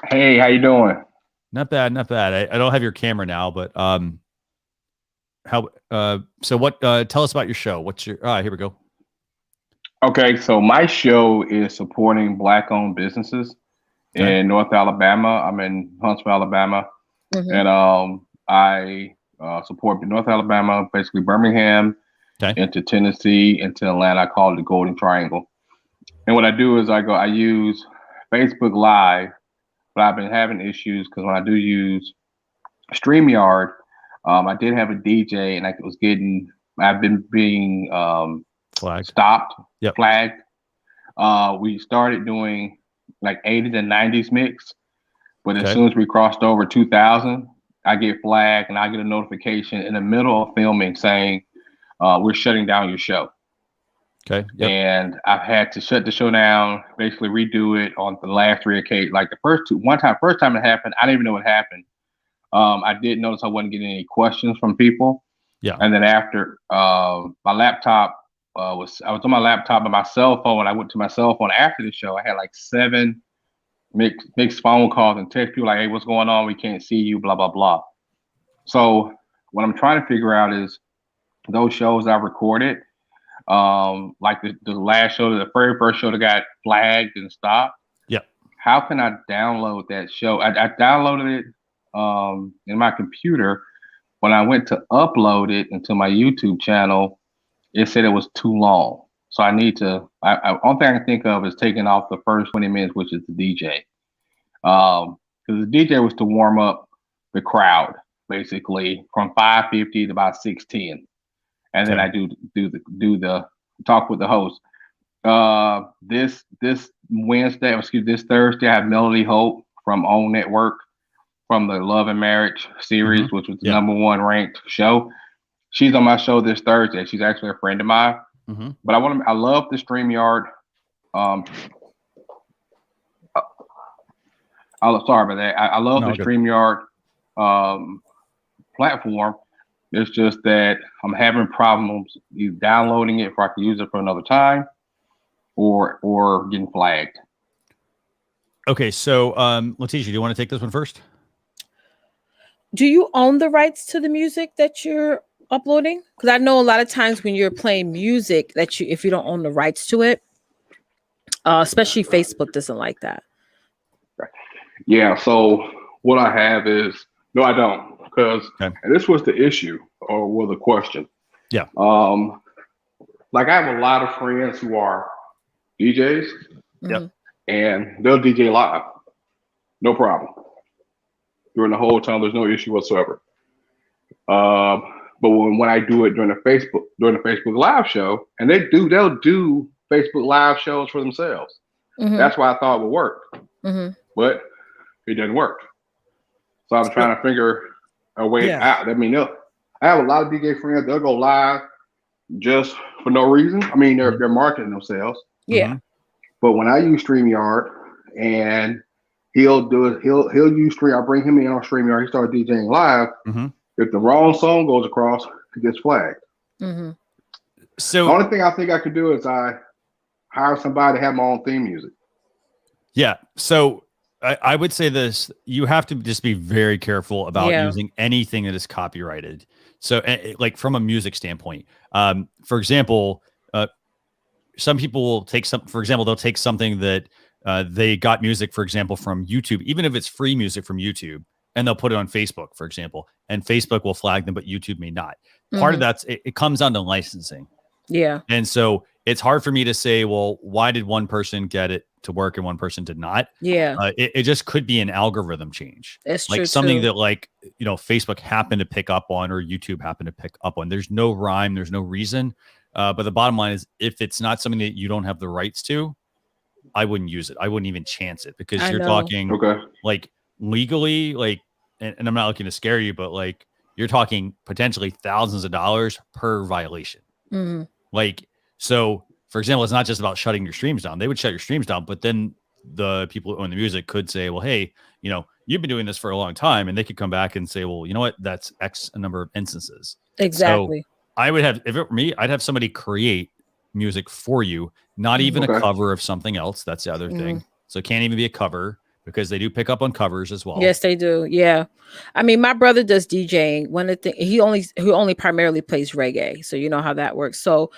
Hey, how you doing? Not bad, not bad. I don't have your camera now, but so what, tell us about your show. What's your, here we go. Okay, so my show is supporting Black-owned businesses in North Alabama. I'm in Huntsville, Alabama. And I support North Alabama, basically Birmingham, into Tennessee, into Atlanta. I call it the Golden Triangle. And what I do is I use Facebook Live, but I've been having issues because when I do use StreamYard, I did have a DJ and I've been being stopped, flagged. We started doing like 80s and 90s mix, but as soon as we crossed over 2000, I get flagged and I get a notification in the middle of filming saying, we're shutting down your show. Okay. Yep. And I've had to shut the show down, basically redo it on the last 3 occasions. Like the first time it happened, I didn't even know what happened. I did notice I wasn't getting any questions from people. Yeah. And then after my laptop I was on my laptop and my cell phone. I went to my cell phone after the show. I had like 7 mixed phone calls and text people like, hey, what's going on? We can't see you, blah, blah, blah. So what I'm trying to figure out is those shows I recorded, like the last show, the very first show that got flagged and stopped. Yep. How can I download that show? I downloaded it in my computer. When I went to upload it into my YouTube channel, it said it was too long. So I need to. Only thing I can think of is taking off the first 20 minutes, which is the DJ. Because the DJ was to warm up the crowd, basically from 5:50 to about 6:10, and then I do the talk with the host. This Thursday, I have Melody Hope from OWN Network, from the Love and Marriage series, which was the #1 ranked show. She's on my show this Thursday. She's actually a friend of mine. But I love the StreamYard. Sorry about that. I love the StreamYard platform. It's just that I'm having problems either downloading it if I can use it for another time, or getting flagged. Okay, so Leticia, do you want to take this one first? Do you own the rights to the music that you're uploading? Because I know a lot of times when you're playing music that if you don't own the rights to it, especially Facebook doesn't like that. Yeah, so what I have is, no, I don't, because, and this was the issue, or the question. Yeah. Like I have a lot of friends who are DJs, and they'll DJ live, no problem. During the whole time, there's no issue whatsoever. But when I do it during the Facebook Live show, and they'll do Facebook Live shows for themselves. That's why I thought it would work, but it didn't work. So I'm trying to figure a way out. I mean, I have a lot of DJ friends. They'll go live just for no reason. I mean, they're marketing themselves. Yeah. But when I use StreamYard, and he'll use Stream. I bring him in on StreamYard. He started DJing live. If the wrong song goes across, it gets flagged. So the only thing I think I could do is I hire somebody to have my own theme music. Yeah. So I would say this: you have to just be very careful about using anything that is copyrighted. So, like from a music standpoint, for example, some people will take they'll take something that they got music, for example, from YouTube, even if it's free music from YouTube, and they'll put it on Facebook, for example, and Facebook will flag them, but YouTube may not. Part of that's it comes down to licensing. Yeah. And so it's hard for me to say, well, why did one person get it to work and one person did not? Yeah. It just could be an algorithm change. It's like true something too. that Facebook happened to pick up on, or YouTube happened to pick up on. There's no rhyme. There's no reason. But the bottom line is, if it's not something that you don't have the rights to, I wouldn't use it. I wouldn't even chance it, because you're talking like legally, like, and I'm not looking to scare you, but like you're talking potentially thousands of dollars per violation. Like, so for example, it's not just about shutting your streams down. They would shut your streams down, but then the people who own the music could say, well, hey, you've been doing this for a long time, and they could come back and say, well, you know what? That's X a number of instances. Exactly. So I would have, if it were me, I'd have somebody create music for you, not even a cover of something else. That's the other thing. So it can't even be a cover, because they do pick up on covers as well. Yes, they do. Yeah. I mean, my brother does DJing. One of the he only primarily plays reggae. So you know how that works. So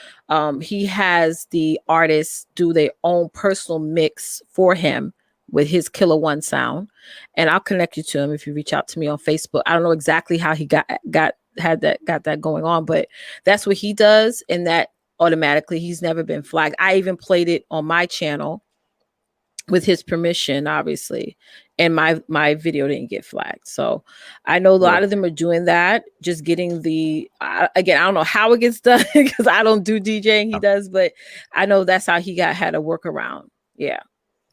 he has the artists do their own personal mix for him with his Killer One sound. And I'll connect you to him if you reach out to me on Facebook. I don't know exactly how he got that going on, but that's what he does. And that automatically, he's never been flagged. I even played it on my channel with his permission, obviously, and my video didn't get flagged. So I know a lot of them are doing that, just getting again, I don't know how it gets done, because I don't do DJing, he does, but I know that's how he had a workaround. Yeah.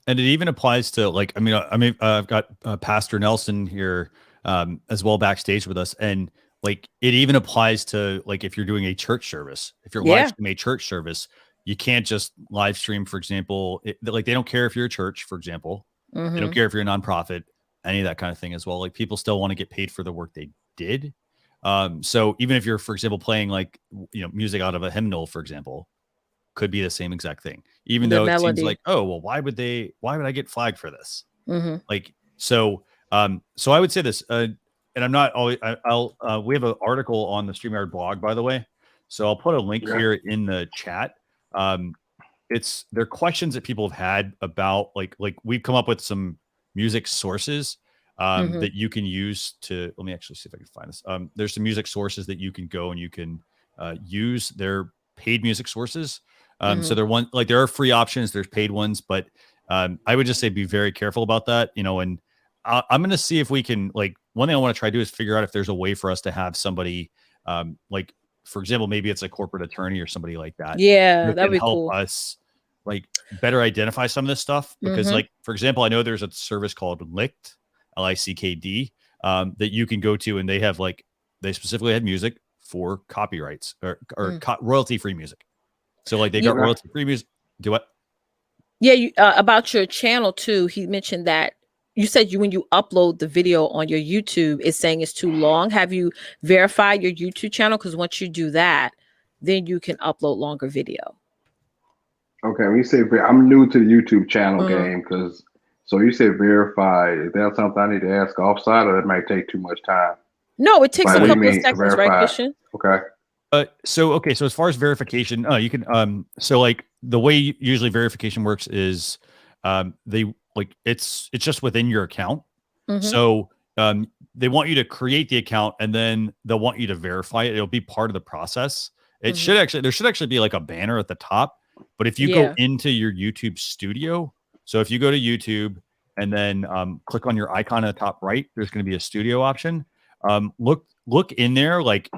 And it even applies to, like, I've got Pastor Nelson here as well backstage with us, and like it even applies to, like, if you're doing a church service, if you're live streaming a church service, you can't just live stream, for example, they don't care if you're a church, for example. They don't care if you're a nonprofit, any of that kind of thing as well. Like, people still want to get paid for the work they did. So even if you're, for example, playing like, music out of a hymnal, for example, could be the same exact thing, even though it seems like, oh, well, why would I get flagged for this? Like, so I would say this, and I'm not always, we have an article on the StreamYard blog, by the way. So I'll put a link here in the chat. They're questions that people have had about, like we've come up with some music sources. that you can use to, let me actually see if I can find this. There's some music sources that you can go and you can use their paid music sources. So there are free options, there's paid ones, but I would just say be very careful about that, you know, and I'm going to see if we can, like, one thing I want to try to do is figure out if there's a way for us to have somebody, like, for example, maybe it's a corporate attorney or somebody like that. Yeah, that'd be help cool. Us like better identify some of this stuff because, like, for example, I know there's a service called Lickd, Lickd, that you can go to, and they have like they specifically have music for copyrights or royalty-free music. So like they got royalty-free music. Do what? Yeah, about your channel too. He mentioned that you said when you upload the video on your YouTube, it's saying it's too long. Have you verified your YouTube channel? Because once you do that, then you can upload longer video. Okay, when you say I'm new to the YouTube channel game, because so you said verify. Is that something I need to ask offside, or it might take too much time? No, it takes a couple of seconds, verify? Right, Christian? Okay. So as far as verification, you can so like the way usually verification works is they like it's just within your account. So they want you to create the account and then they'll want you to verify it. It'll be part of the process. There should actually be like a banner at the top. But if you go into your YouTube studio, so if you go to YouTube and then click on your icon at the top right, there's going to be a studio option. Look in there, like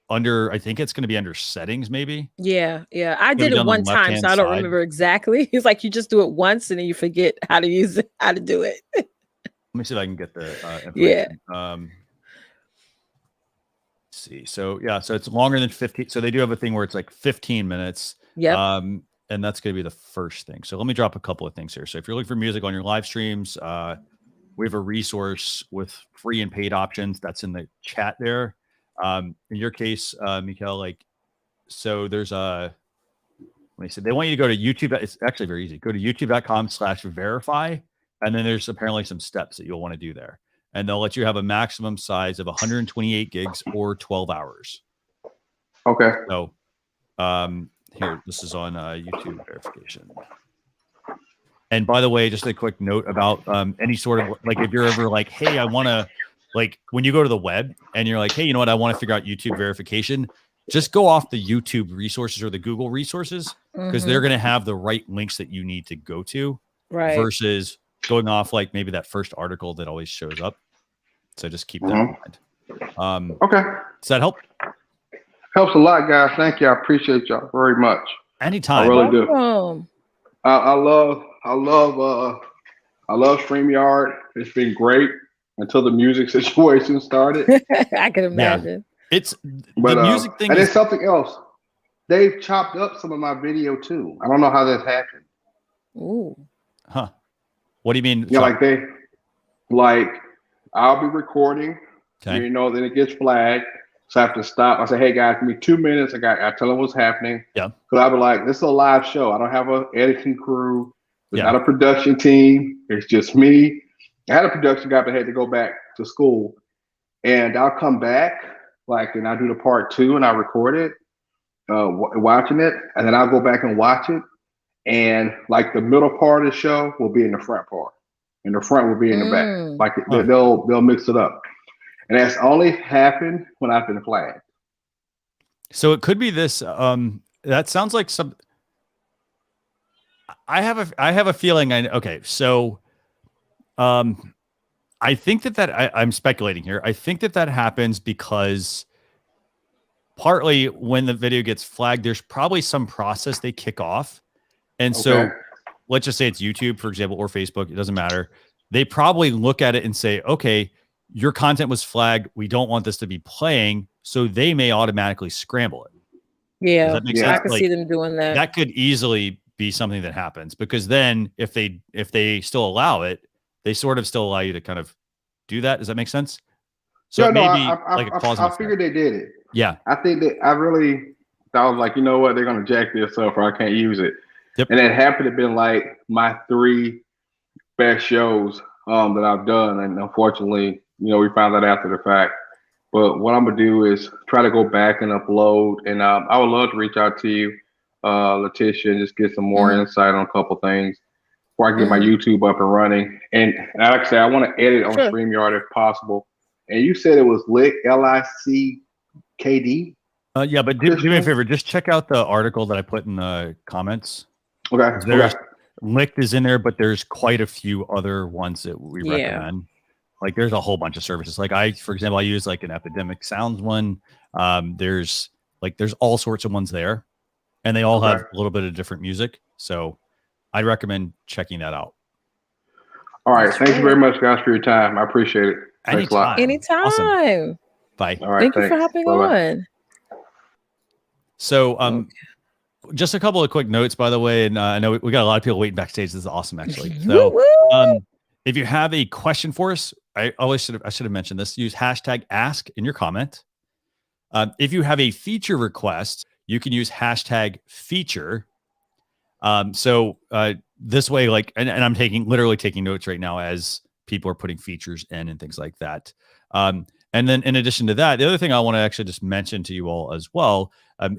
under, I think it's going to be under settings, maybe. Yeah. I did it one time, so I don't remember exactly. It's like you just do it once and then you forget how to use it, how to do it. Let me see if I can get the information. Let's see. So it's longer than 15. So they do have a thing where it's like 15 minutes. Yeah. And that's going to be the first thing. So let me drop a couple of things here. So if you're looking for music on your live streams, we have a resource with free and paid options. That's in the chat there. In your case, Mikhail, like, so there's let me see. They want you to go to YouTube. It's actually very easy. Go to youtube.com/verify. And then there's apparently some steps that you'll want to do there. And they'll let you have a maximum size of 128 gigs or 12 hours. Okay. So, here, this is on YouTube verification. And by the way, just a quick note about any sort of, like, if you're ever like, hey, I want to, like, when you go to the web and you're like, hey, you know what, I want to figure out YouTube verification, just go off the YouTube resources or the Google resources, because they're going to have the right links that you need to go to, versus going off like maybe that first article that always shows up. So just keep that in mind. Okay. Does that help? Helps a lot, guys. Thank you. I appreciate y'all very much. Anytime. I really do. I love StreamYard. It's been great until the music situation started. I can imagine. Yeah. But the music thing. And there's something else. They've chopped up some of my video too. I don't know how that's happened. Ooh. Huh. What do you mean? Yeah, like I'll be recording. Okay. You know, then it gets flagged. So I have to stop. I say, hey guys, give me 2 minutes. I tell them what's happening. Yeah. Because I'll be like, this is a live show. I don't have an editing crew. It's not a production team. It's just me. I had a production guy, but I had to go back to school. And I'll come back, and I'll do the part 2 and I'll record it, watching it. And then I'll go back and watch it. And like the middle part of the show will be in the front part. And the front will be in the back. They'll mix it up. And that's only happened when I've been flagged. So it could be this. That sounds like some. I have a feeling. So, I think that I'm speculating here. I think that happens because partly when the video gets flagged, there's probably some process they kick off, and so let's just say it's YouTube, for example, or Facebook. It doesn't matter. They probably look at it and say, okay, your content was flagged. We don't want this to be playing. So they may automatically scramble it. Yeah. Does that make sense? I can see them doing that. That could easily be something that happens, because then if they still allow it, they sort of still allow you to kind of do that. Does that make sense? So I figured they did it. Yeah. I think that I was like, you know what? They're going to jack this up or I can't use it. Yep. And it happened to have been like my 3 best shows that I've done. And unfortunately, we found that after the fact. But what I'm gonna do is try to go back and upload. And I would love to reach out to you, Leticia, and just get some more insight on a couple things. before I get my YouTube up and running. And like I said, I want to edit on Sure. StreamYard if possible. And you said it was LICKD? Yeah, but do me a favor. Just check out the article that I put in the comments. Okay. Licked is in there, but there's quite a few other ones that we recommend. Like there's a whole bunch of services. Like for example, I use like an Epidemic Sounds one. There's all sorts of ones there, and they all have a little bit of different music. So I'd recommend checking that out. All right. Thank you very much, guys, for your time. I appreciate it. Thanks a lot. Anytime. Awesome. Bye. All right. Thank you for hopping on. So, just a couple of quick notes, by the way, and I know we got a lot of people waiting backstage. This is awesome, actually. So, if you have a question for us, I should have mentioned this. Use hashtag ask in your comment. If you have a feature request, you can use hashtag feature. This way, like, and I'm literally taking notes right now as people are putting features in and things like that. And then in addition to that, the other thing I want to actually just mention to you all as well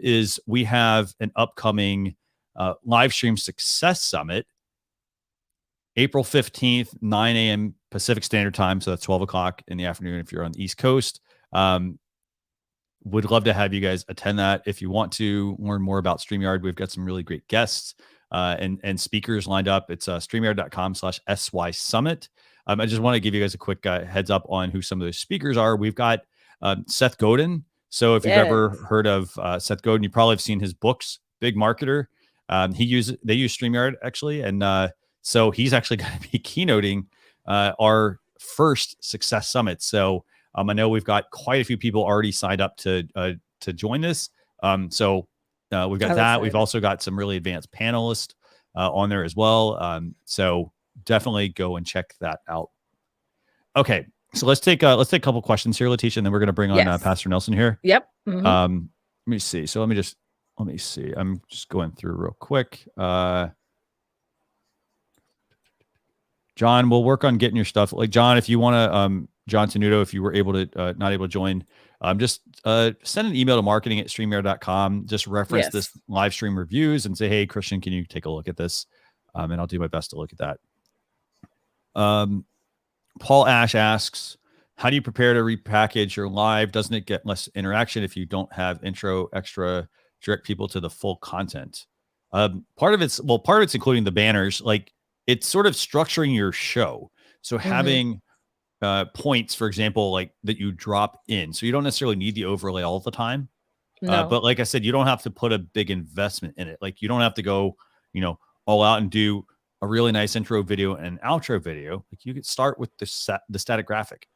is we have an upcoming live stream success summit, April 15th, 9 a.m. Pacific Standard Time. So that's 12 o'clock in the afternoon if you're on the East Coast. Would love to have you guys attend that. If you want to learn more about StreamYard, we've got some really great guests and speakers lined up. It's StreamYard.com/SY Summit. I just want to give you guys a quick heads up on who some of those speakers are. We've got Seth Godin. So if you've ever heard of Seth Godin, you probably have seen his books, Big Marketer. They use StreamYard actually. And so he's actually going to be keynoting our first Success Summit. So I know we've got quite a few people already signed up to join this. So we've got that. We've also got some really advanced panelists on there as well. So definitely go and check that out. Okay, so let's take a couple questions here, Leticia, and then we're going to bring on Pastor Nelson here. Yep. Let me see. So let me see. I'm just going through real quick. John, we'll work on getting your stuff. Like John, if you want to, John Tenuto, if you were able to not able to join, just send an email to marketing@streamyard.com. Just reference this live stream reviews and say, hey, Christian, can you take a look at this? And I'll do my best to look at that. Paul Ash asks, how do you prepare to repackage your live? Doesn't it get less interaction if you don't have intro extra direct people to the full content? Part of it's including the banners. Like it's sort of structuring your show. So having points, for example, like that you drop in. So you don't necessarily need the overlay all the time. No. But like I said, you don't have to put a big investment in it. Like you don't have to go, all out and do a really nice intro video and outro video. Like you could start with the static graphic,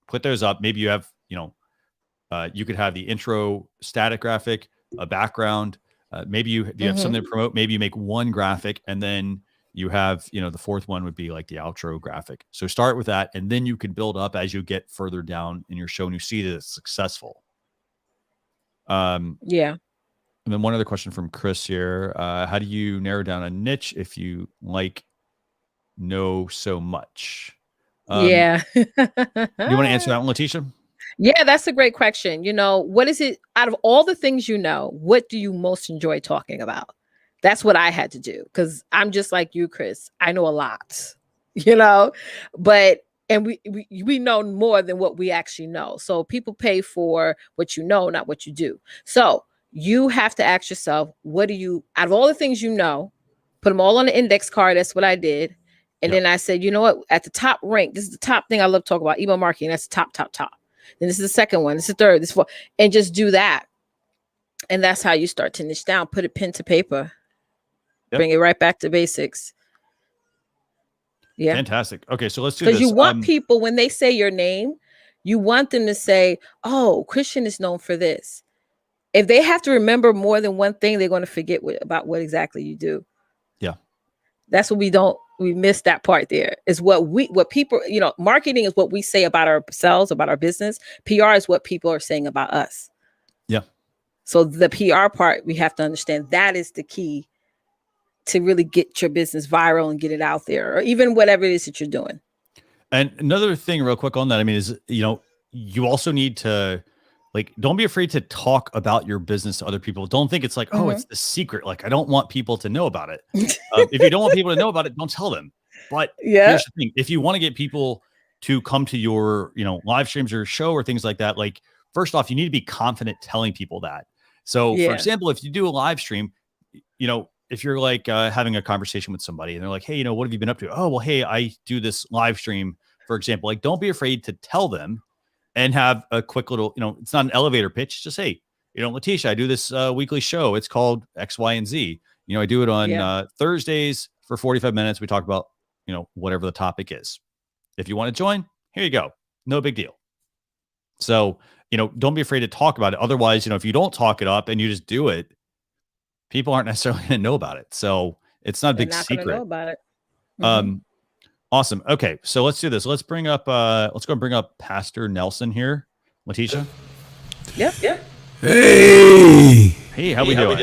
put those up. Maybe you have, you could have the intro static graphic, a background. Maybe you have something to promote. Maybe you make one graphic and then you have, the fourth one would be like the outro graphic. So start with that. And then you can build up as you get further down in your show and you see that it's successful. And then one other question from Chris here. How do you narrow down a niche if you know so much? You want to answer that one, Leticia? Yeah, that's a great question. What is it out of all the things what do you most enjoy talking about? That's what I had to do because I'm just like you, Chris. I know a lot, and we know more than what we actually know. So people pay for what you know, not what you do. So you have to ask yourself, what do you, out of all the things put them all on the index card. That's what I did. And then I said, you know what, at the top rank, this is the top thing I love to talk about, email marketing. That's the top. Then this is the second one. This is the third, this is fourth, and just do that. And that's how you start to niche down, put a pen to paper, bring it right back to basics. Yeah. Fantastic. Okay. So let's do this. Because you want people, when they say your name, you want them to say, oh, Christian is known for this. If they have to remember more than one thing, they're going to forget about what exactly you do. Yeah. That's what we miss that part there is what people, marketing is what we say about ourselves, about our business. PR is what people are saying about us. Yeah. So the PR part, we have to understand that is the key to really get your business viral and get it out there, or even whatever it is that you're doing. And another thing real quick on that, is, you also need to like, don't be afraid to talk about your business to other people. Don't think it's like, oh, it's the secret. Like, I don't want people to know about it. If you don't want people to know about it, don't tell them. But here's the thing: if you want to get people to come to your, live streams or show or things like that, like, first off, you need to be confident telling people that. So, for example, if you do a live stream, if you're like having a conversation with somebody and they're like, hey, what have you been up to? Oh, well, hey, I do this live stream, for example. Like, don't be afraid to tell them and have a quick little, it's not an elevator pitch. Just, hey, Leticia, I do this weekly show. It's called X, Y, and Z. I do it on Thursdays for 45 minutes. We talk about, whatever the topic is. If you want to join, here you go. No big deal. So, don't be afraid to talk about it. Otherwise, if you don't talk it up and you just do it, people aren't necessarily going to know about it. So it's not a big secret. Know about it. Awesome. Okay. So let's do this. Let's go and bring up Pastor Nelson here. Leticia. Yep. Hey, how we doing?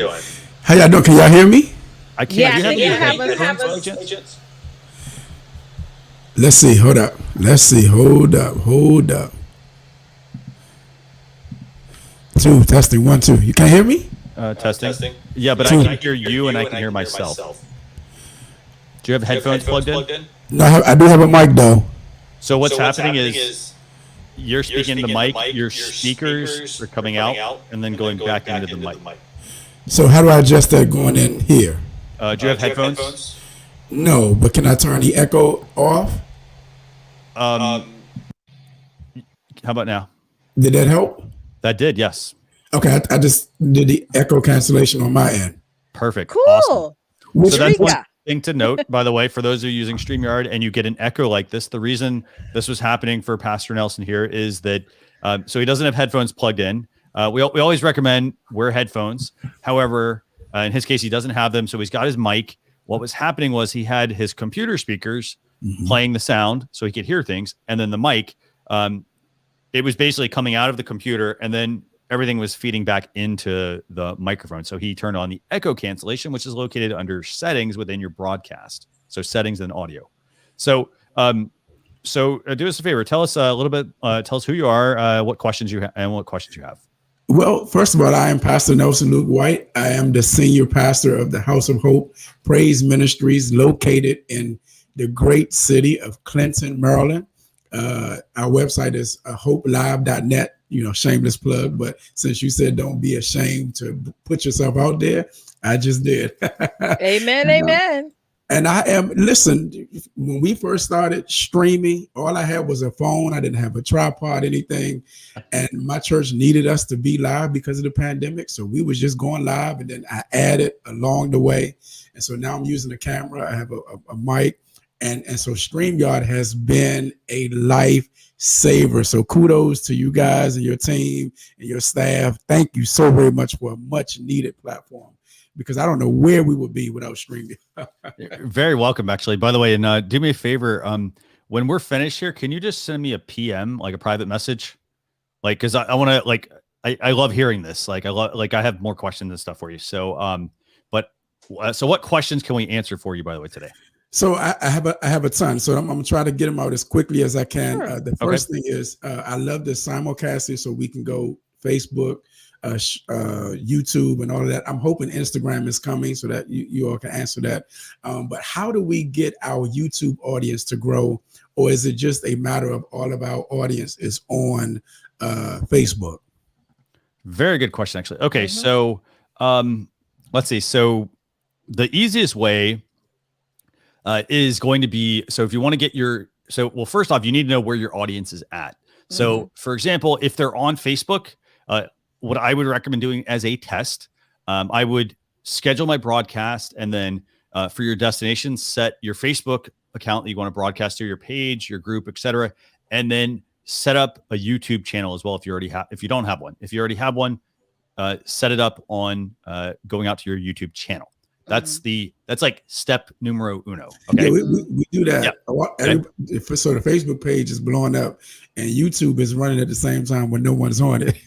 How y'all doing? Can y'all hear me? I can't. Yeah, I think you have us. Let's see. Hold up. Hold up. 2, testing, 1, 2. You can't hear me? Testing. Yeah, but I can hear you and I can hear myself. Do you have headphones plugged in? No, I do have a mic though. So what's happening is you're speaking in the mic, your speakers are coming out and then going back into the mic. So how do I adjust that going in here? Do you have headphones? No, but can I turn the echo off? How about now? Did that help? That did, yes. Okay, I just did the echo cancellation on my end. Perfect. Cool. Awesome. So that's one thing to note, by the way, for those of you using StreamYard and you get an echo like this, the reason this was happening for Pastor Nelson here is that, so he doesn't have headphones plugged in. We always recommend wear headphones. However, in his case, he doesn't have them. So he's got his mic. What was happening was he had his computer speakers playing the sound so he could hear things. And then the mic, it was basically coming out of the computer and then everything was feeding back into the microphone. So he turned on the echo cancellation, which is located under settings within your broadcast. So settings and audio. So, do us a favor. Tell us a little bit, tell us who you are, what questions you have and what questions you have. Well, first of all, I am Pastor Nelson Luke White. I am the senior pastor of the House of Hope Praise Ministries located in the great city of Clinton, Maryland. Our website is hopelive.net. Shameless plug, but since you said don't be ashamed to put yourself out there, I just did. Amen. And I am, listen, when we first started streaming, all I had was a phone. I didn't have a tripod, anything. And my church needed us to be live because of the pandemic. So we was just going live and then I added along the way. And so now I'm using a camera. I have a mic. And so StreamYard has been a life saver. So kudos to you guys and your team and your staff. Thank you so very much for a much needed platform because I don't know where we would be without StreamYard. Very welcome, actually. By the way, and do me a favor. When we're finished here, can you just send me a PM, like a private message? Like, cause I want to I love hearing this. Like I have more questions and stuff for you. So, so what questions can we answer for you, by the way, today? So I have a ton. So I'm going to try to get them out as quickly as I can. Sure. The first thing is I love the simulcasting so we can go Facebook, YouTube and all of that. I'm hoping Instagram is coming so that you all can answer that. But how do we get our YouTube audience to grow? Or is it just a matter of all of our audience is on Facebook? Very good question, actually. Okay, so let's see. So the easiest way is going to be, so if you want to get well, first off, you need to know where your audience is at. So for example, if they're on Facebook, what I would recommend doing as a test, I would schedule my broadcast and then for your destination, set your Facebook account that you want to broadcast to, your page, your group, etc. And then set up a YouTube channel as well. If you don't have one, if you already have one, set it up on going out to your YouTube channel. That's like step numero uno. Okay. Yeah, we do that. Yeah. So the Facebook page is blowing up and YouTube is running at the same time when no one's on it.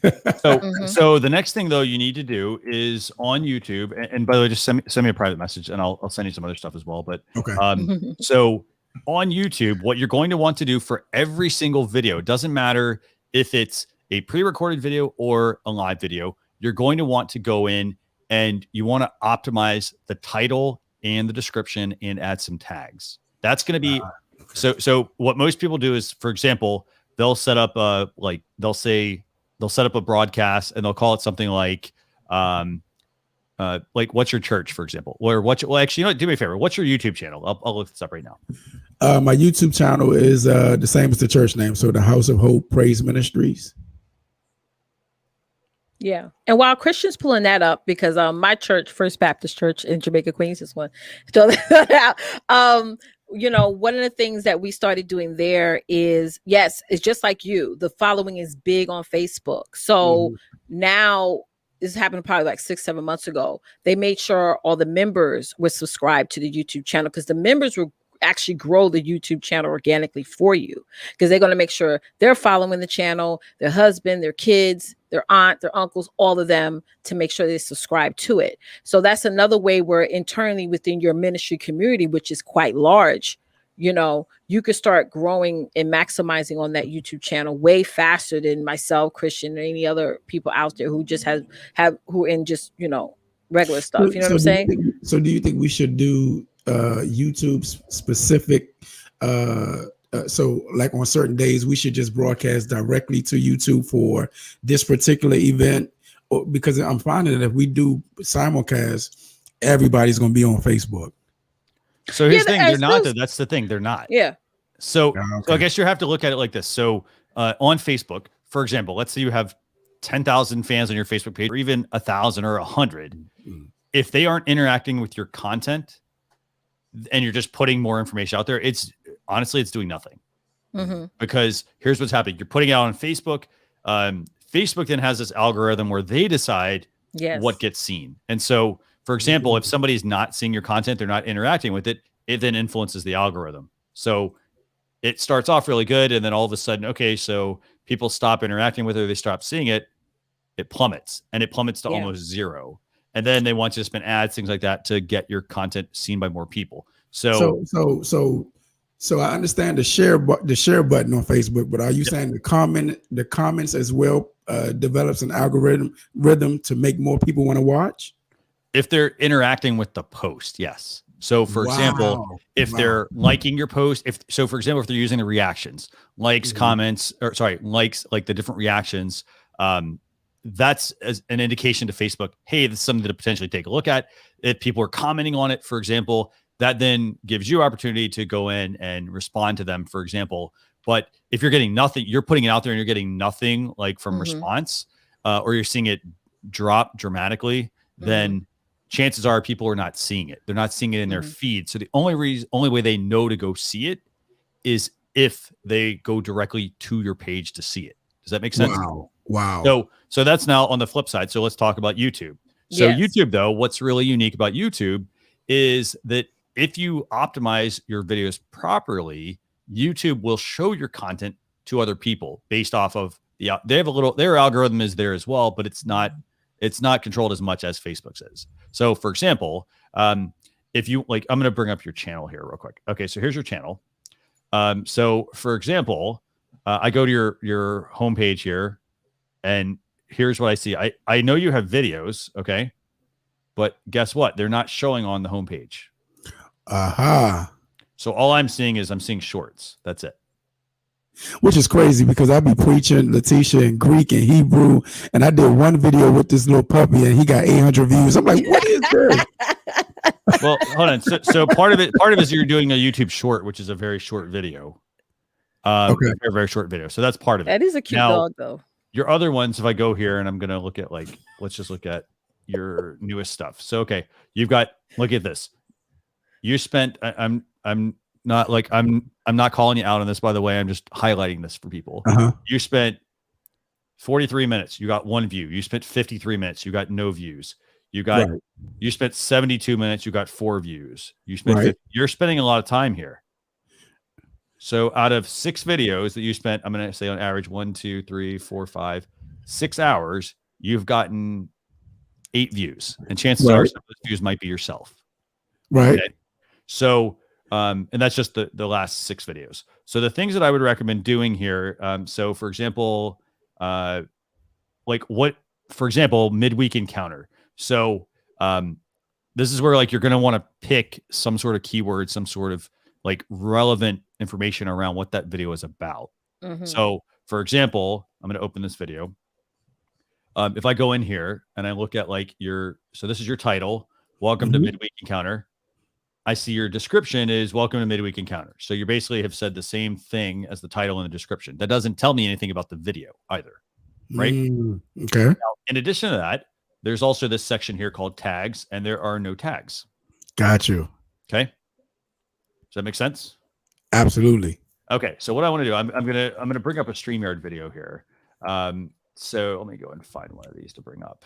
So the next thing though you need to do is on YouTube, and by the way, just send me a private message and I'll send you some other stuff as well. But so on YouTube, what you're going to want to do for every single video, doesn't matter if it's a pre-recorded video or a live video, you're going to want to go in and you want to optimize the title and the description and add some tags. That's going to be so what most people do is, for example, they'll set up they'll set up a broadcast and they'll call it something like what's your church, for example, or actually, you know what, do me a favor, what's your YouTube channel? I'll look this up right now. My YouTube channel is the same as the church name, so the House of Hope Praise Ministries. Yeah. And while Christian's pulling that up, because my church, First Baptist Church in Jamaica, Queens, is one. So you know, one of the things that we started doing there is, yes, it's just like you. The following is big on Facebook. So now, this happened probably like 6-7 months ago. They made sure all the members were subscribed to the YouTube channel, because the members will actually grow the YouTube channel organically for you, because they're going to make sure they're following the channel, their husband, their kids, their aunt, their uncles, all of them, to make sure they subscribe to it. So that's another way where internally within your ministry community, which is quite large, you know, you could start growing and maximizing on that YouTube channel way faster than myself, Christian, and any other people out there who just have who in just, you know, regular stuff. You know what I'm saying? So do you think we should do YouTube specific so like on certain days we should just broadcast directly to YouTube for this particular event? Or, because I'm finding that if we do simulcast, everybody's going to be on Facebook. So here's the thing, they're not, that's the thing, they're not. Yeah. So I guess you have to look at it like this. So on Facebook, for example, let's say you have 10,000 fans on your Facebook page, or even 1,000 or 100. If they aren't interacting with your content and you're just putting more information out there, it's doing nothing. Because here's what's happening. You're putting it out on Facebook. Facebook then has this algorithm where they decide what gets seen. And so, for example, if somebody's not seeing your content, they're not interacting with it, it then influences the algorithm. So it starts off really good. And then all of a sudden, okay, so people stop interacting with it, they stop seeing it, it plummets, and it plummets to almost zero. And then they want you to spend ads, things like that, to get your content seen by more people. So I understand the share button on Facebook, but are you saying the comments as well develops an algorithm to make more people want to watch? If they're interacting with the post, yes. So for example, if they're liking your post, for example, if they're using the reactions, likes, comments, likes, like the different reactions, that's as an indication to Facebook, hey, this is something to potentially take a look at. If people are commenting on it, for example, that then gives you opportunity to go in and respond to them, for example. But if you're getting nothing, you're putting it out there and you're getting nothing like from response, or you're seeing it drop dramatically, then chances are people are not seeing it. They're not seeing it in their feed. So the only way they know to go see it is if they go directly to your page to see it. Does that make sense? Wow. So that's now on the flip side. So let's talk about YouTube. So YouTube, though, what's really unique about YouTube is that if you optimize your videos properly, YouTube will show your content to other people based off of their algorithm is there as well, but it's not controlled as much as Facebook's is. So for example, if you like, I'm going to bring up your channel here real quick. Okay. So here's your channel. So for example, I go to your homepage here, and here's what I see. I know you have videos. Okay. But guess what? They're not showing on the homepage. So all I'm seeing shorts. That's it. Which is crazy, because I be preaching Leticia in Greek and Hebrew, and I did one video with this little puppy and he got 800 views. I'm like, what is this? Well, hold on. So part of it is you're doing a YouTube short, which is a very short video. A very short video. So that's part of it. That is a cute dog, though. Your other ones, if I go here and I'm going to look at, like, let's just look at your newest stuff. So, okay, you've got, look at this. You spent, I'm not calling you out on this, by the way. I'm just highlighting this for people. You spent 43 minutes. You got 1 view. You spent 53 minutes. You got no views. You spent 72 minutes. You got 4 views. You're spending a lot of time here. So out of 6 videos that you spent, I'm going to say on average 1, 2, 3, 4, 5, 6 hours, you've gotten 8 views, and chances are some of those views might be yourself. Right. Okay? So, and that's just the last 6 videos. So the things that I would recommend doing here. So for example, like what, for example, midweek encounter. So this is where like you're going to want to pick some sort of keyword, some sort of like relevant information around what that video is about. So for example, I'm going to open this video. If I go in here and I look at like so this is your title, welcome to midweek encounter. I see your description is welcome to midweek encounter. So you basically have said the same thing as the title and the description. That doesn't tell me anything about the video either. Right. Okay. Now, in addition to that, there's also this section here called tags, and there are no tags. Got you. Okay. Does that make sense? Absolutely. Okay. So what I want to do, I'm gonna bring up a StreamYard video here. So let me go and find one of these to bring up.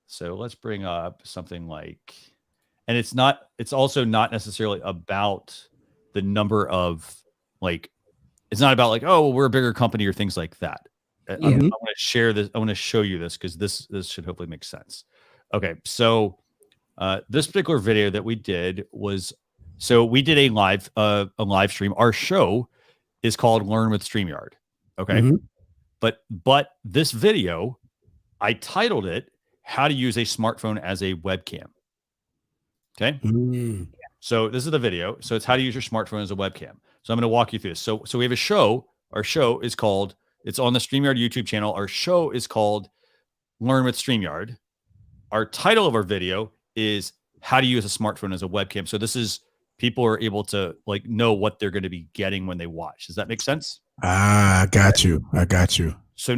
So let's bring up something like, and it's also not necessarily about the number of like, it's not about like, oh, we're a bigger company or things like that. I want to share this. I want to show you this because this should hopefully make sense. Okay. So this particular video that we did was, so we did a live stream. Our show is called Learn with StreamYard. Okay. But this video, I titled it, How to Use a Smartphone as a Webcam. Okay. So this is the video. So it's how to use your smartphone as a webcam. So I'm going to walk you through this. So we have a show. Our show is called, it's on the StreamYard YouTube channel. Our show is called Learn with StreamYard. Our title of our video is How to Use a Smartphone as a Webcam. So this is, people are able to like know what they're going to be getting when they watch. Does that make sense? I got you. So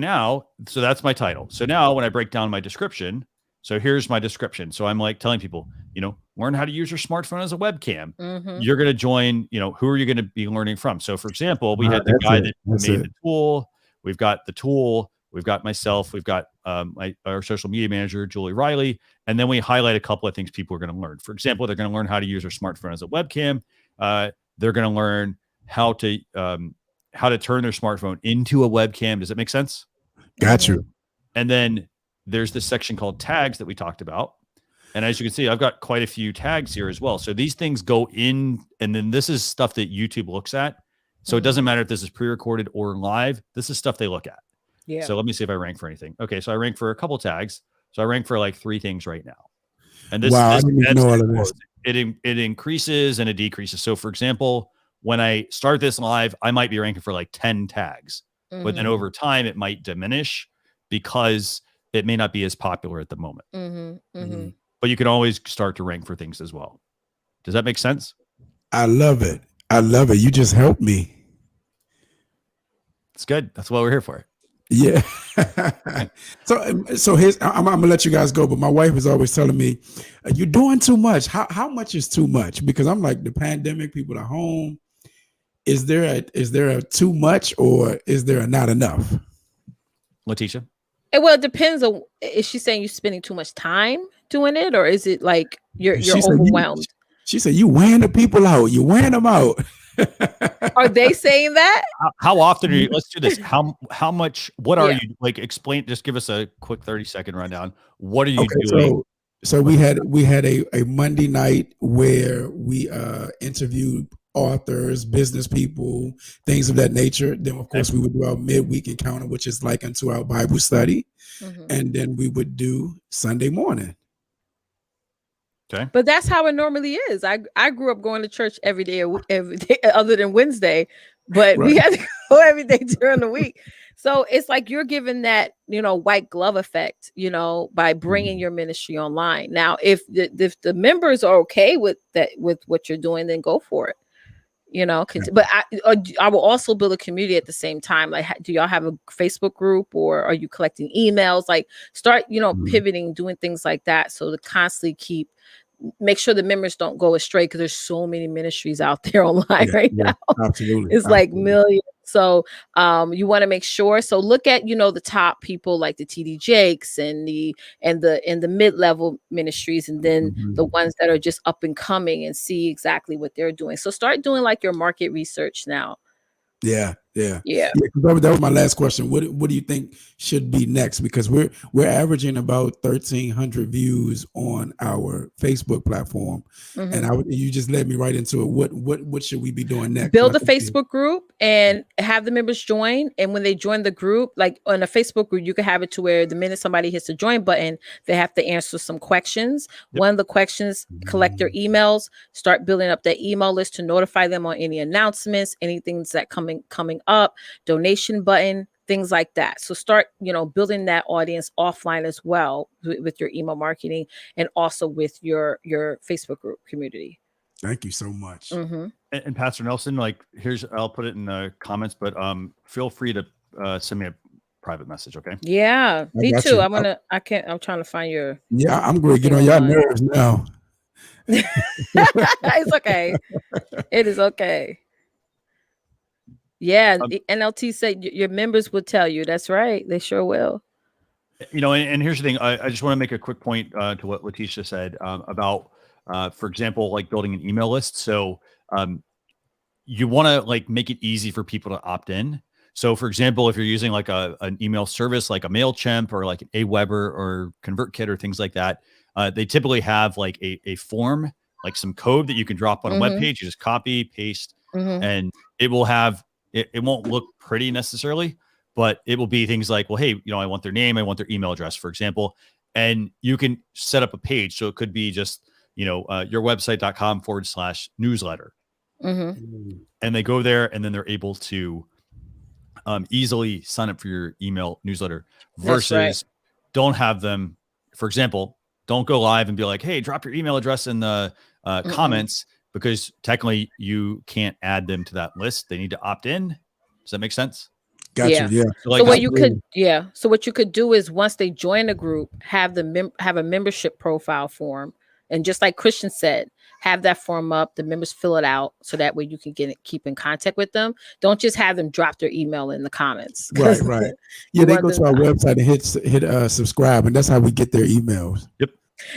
that's my title. So now when I break down my description, so here's my description. So I'm like telling people, learn how to use your smartphone as a webcam. You're going to join, who are you going to be learning from? So for example, we had the guy that made the tool. We've got the tool. We've got myself. We've got our social media manager, Julie Riley. And then we highlight a couple of things people are going to learn. For example, they're going to learn how to use their smartphone as a webcam. They're going to learn how to turn their smartphone into a webcam. Does it make sense? Got you. And then there's this section called tags that we talked about. And as you can see, I've got quite a few tags here as well. So these things go in, and then this is stuff that YouTube looks at. So it doesn't matter if this is pre-recorded or live. This is stuff they look at. Yeah. So let me see if I rank for anything. Okay. So I rank for a couple tags. So I rank for like 3 things right now. And this, I didn't even know all of this. It increases and it decreases. So for example, when I start this live, I might be ranking for like 10 tags, but then over time it might diminish because it may not be as popular at the moment. But you can always start to rank for things as well. Does that make sense? I love it. You just helped me. It's good. That's what we're here for. Yeah. So here's, I'm gonna let you guys go, but my wife is always telling me, you're doing too much. How much is too much? Because I'm like, the pandemic, people are home. Is there a too much, or is there a not enough? Leticia? Well, it depends on, is she saying you're spending too much time doing it, or is it like you're overwhelmed? She said, you wearing the people out. You wearing them out. Are they saying that? How often are you? Let's do this. How much? What are you like? Explain. Just give us a quick 30-second rundown. What are you doing? So we had a Monday night where we interviewed authors, business people, things of that nature. Then of course we would do our midweek encounter, which is like into our Bible study, and then we would do Sunday morning. Okay. But that's how it normally is. I grew up going to church every day other than Wednesday, but we had to go every day during the week. So it's like you're given that, white glove effect, by bringing your ministry online. Now, if the members are okay with that, with what you're doing, then go for it. But I will also build a community at the same time. Like, do y'all have a Facebook group, or are you collecting emails? Like, start, pivoting, doing things like that. So to constantly make sure the members don't go astray, because there's so many ministries out there online now. Absolutely. It's like millions. So you want to make sure. So look at, the top people like the TD Jakes and the mid-level ministries, and then the ones that are just up and coming, and see exactly what they're doing. So start doing like your market research now. Yeah. Yeah. Yeah. That was my last question. What do you think should be next? Because we're averaging about 1,300 views on our Facebook platform, and you just led me right into it. What should we be doing next? Build a Facebook group and have the members join. And when they join the group, like on a Facebook group, you can have it to where the minute somebody hits the join button, they have to answer some questions. Yep. One of the questions, collect their emails, start building up that email list to notify them on any announcements, anything that coming up, donation button, things like that. So start, building that audience offline as well with your email marketing and also with your Facebook group community. Thank you so much. And Pastor Nelson, like I'll put it in the comments, but feel free to send me a private message. Okay. Yeah, me too. I'm trying to find your. Yeah, I'm going to get on your nerves now. It's okay. It is okay. Yeah, NLT said your members will tell you. That's right. They sure will. And here's the thing. I just want to make a quick point to what Leticia said about, for example, like building an email list. So you want to like make it easy for people to opt in. So for example, if you're using like an email service like a MailChimp or like an Aweber or ConvertKit or things like that, they typically have like a form, like some code that you can drop on a web page. You just copy, paste, and it will have. It won't look pretty necessarily, but it will be things like, well, hey, I want their name, I want their email address, for example, and you can set up a page. So it could be just, yourwebsite.com/newsletter. And they go there and then they're able to easily sign up for your email newsletter versus don't have them, for example, don't go live and be like, hey, drop your email address in the comments. Because technically you can't add them to that list. They need to opt in. Does that make sense? Gotcha. Yeah. So what you could do is once they join a group, have a membership profile form. And just like Christian said, have that form up, the members fill it out so that way you can keep in contact with them. Don't just have them drop their email in the comments. Right. Yeah, they go to our website and hit subscribe, and that's how we get their emails. Yep.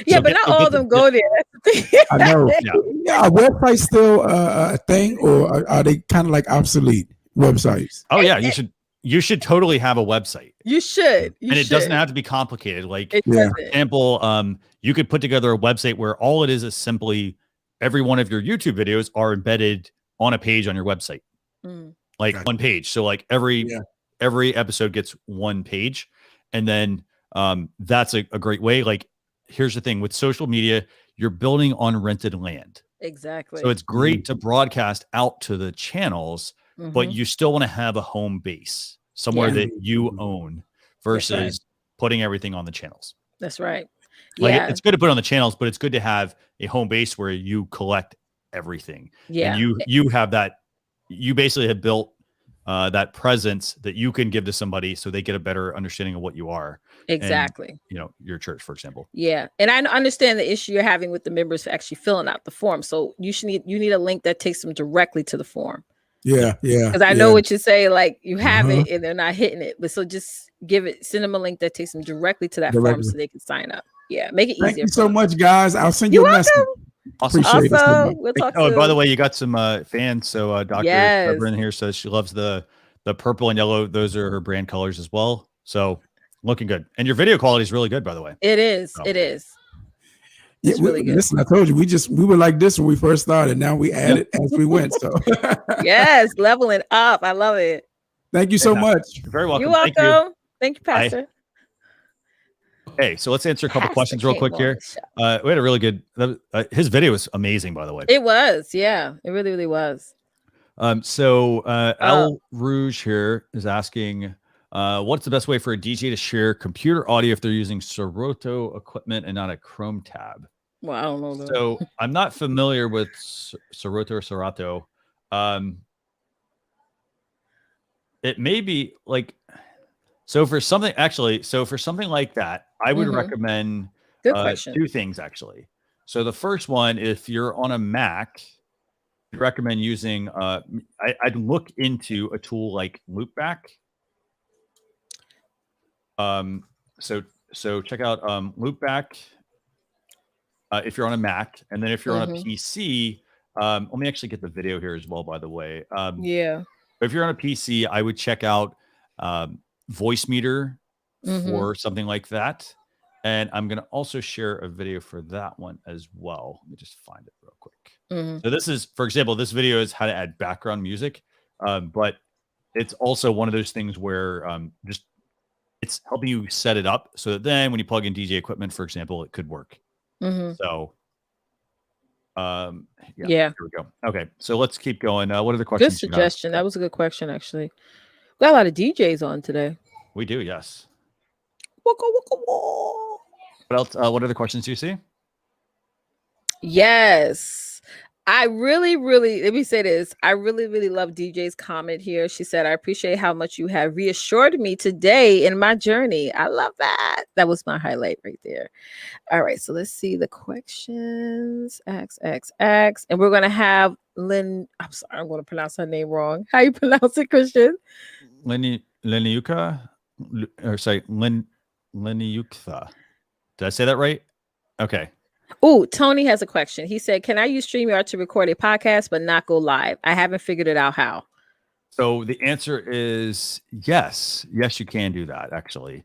Yeah, so but not all of them go there. I know. Yeah, are websites still a thing, or are they kind of like obsolete websites? Oh yeah, you should totally have a website. You should. It doesn't have to be complicated. Like for example, you could put together a website where all it is simply every one of your YouTube videos are embedded on a page on your website, like one page. So like every episode gets one page, and then that's a great way. Like here's the thing with social media, you're building on rented land. Exactly. So it's great to broadcast out to the channels, but you still want to have a home base somewhere that you own versus putting everything on the channels. That's right. Like it's good to put on the channels, but it's good to have a home base where you collect everything. Yeah. And you have that, you basically have built that presence that you can give to somebody so they get a better understanding of what you are. Exactly. And, your church, for example. Yeah. And I understand the issue you're having with the members actually filling out the form. So you need a link that takes them directly to the form. Yeah. Because I know what you say, like you have it and they're not hitting it. But so just send them a link that takes them directly to that form so they can sign up. Yeah. Make it easier. Thank you so much, guys. I'll send you a message. Awesome. Also, we'll talk and by the way, you got some fans. So Dr. Weber in here says she loves the purple and yellow. Those are her brand colors as well. So looking good. And your video quality is really good, by the way. It is. It is. It's really good. Listen, I told you, we were like this when we first started. Now we added as we went. So yes, leveling up. I love it. Thank you so much. You're very welcome. You're welcome. Thank you, Pastor. Okay, so let's answer a couple questions real quick here. We had a really good. His video was amazing, by the way. It was, yeah, it really, really was. So El Rouge here is asking, what's the best way for a DJ to share computer audio if they're using Serato equipment and not a Chrome tab? Well, I don't know that. So I'm not familiar with Serato or Serato. It may be like, so for something like that, I would recommend two things actually. So the first one, if you're on a Mac, I'd recommend using, I'd look into a tool like Loopback. So check out Loopback if you're on a Mac, and then if you're on a PC, let me actually get the video here as well, by the way. Yeah. If you're on a PC, I would check out Voice Meter Mm-hmm. for something like that. And I'm going to also share a video for that one as well. Let me just find it real quick. Mm-hmm. So this is, for example, this video is how to add background music. But it's also one of those things where just it's helping you set it up so that then when you plug in DJ equipment, for example, it could work. Mm-hmm. So yeah, Yeah. here we go. Okay, so let's keep going. What other questions? Good suggestion. That was a good question, actually. We got a lot of DJs on today. We do, yes. Waka, waka, waka. What else? What other questions do you see? Yes. I really, let me say this. I really love DJ's comment here. She said, I appreciate how much you have reassured me today in my journey. I love that. That was my highlight right there. All right. So let's see the questions. X. And we're going to have Lynn. I'm sorry. I'm going to pronounce her name wrong. How you pronounce it, Christian? Leniuka? Or sorry, Leniukha. Did I say that right? Okay. Oh, Tony has a question. He said, can I use StreamYard to record a podcast but not go live? I haven't figured it out how. So the answer is yes. Yes, you can do that, actually.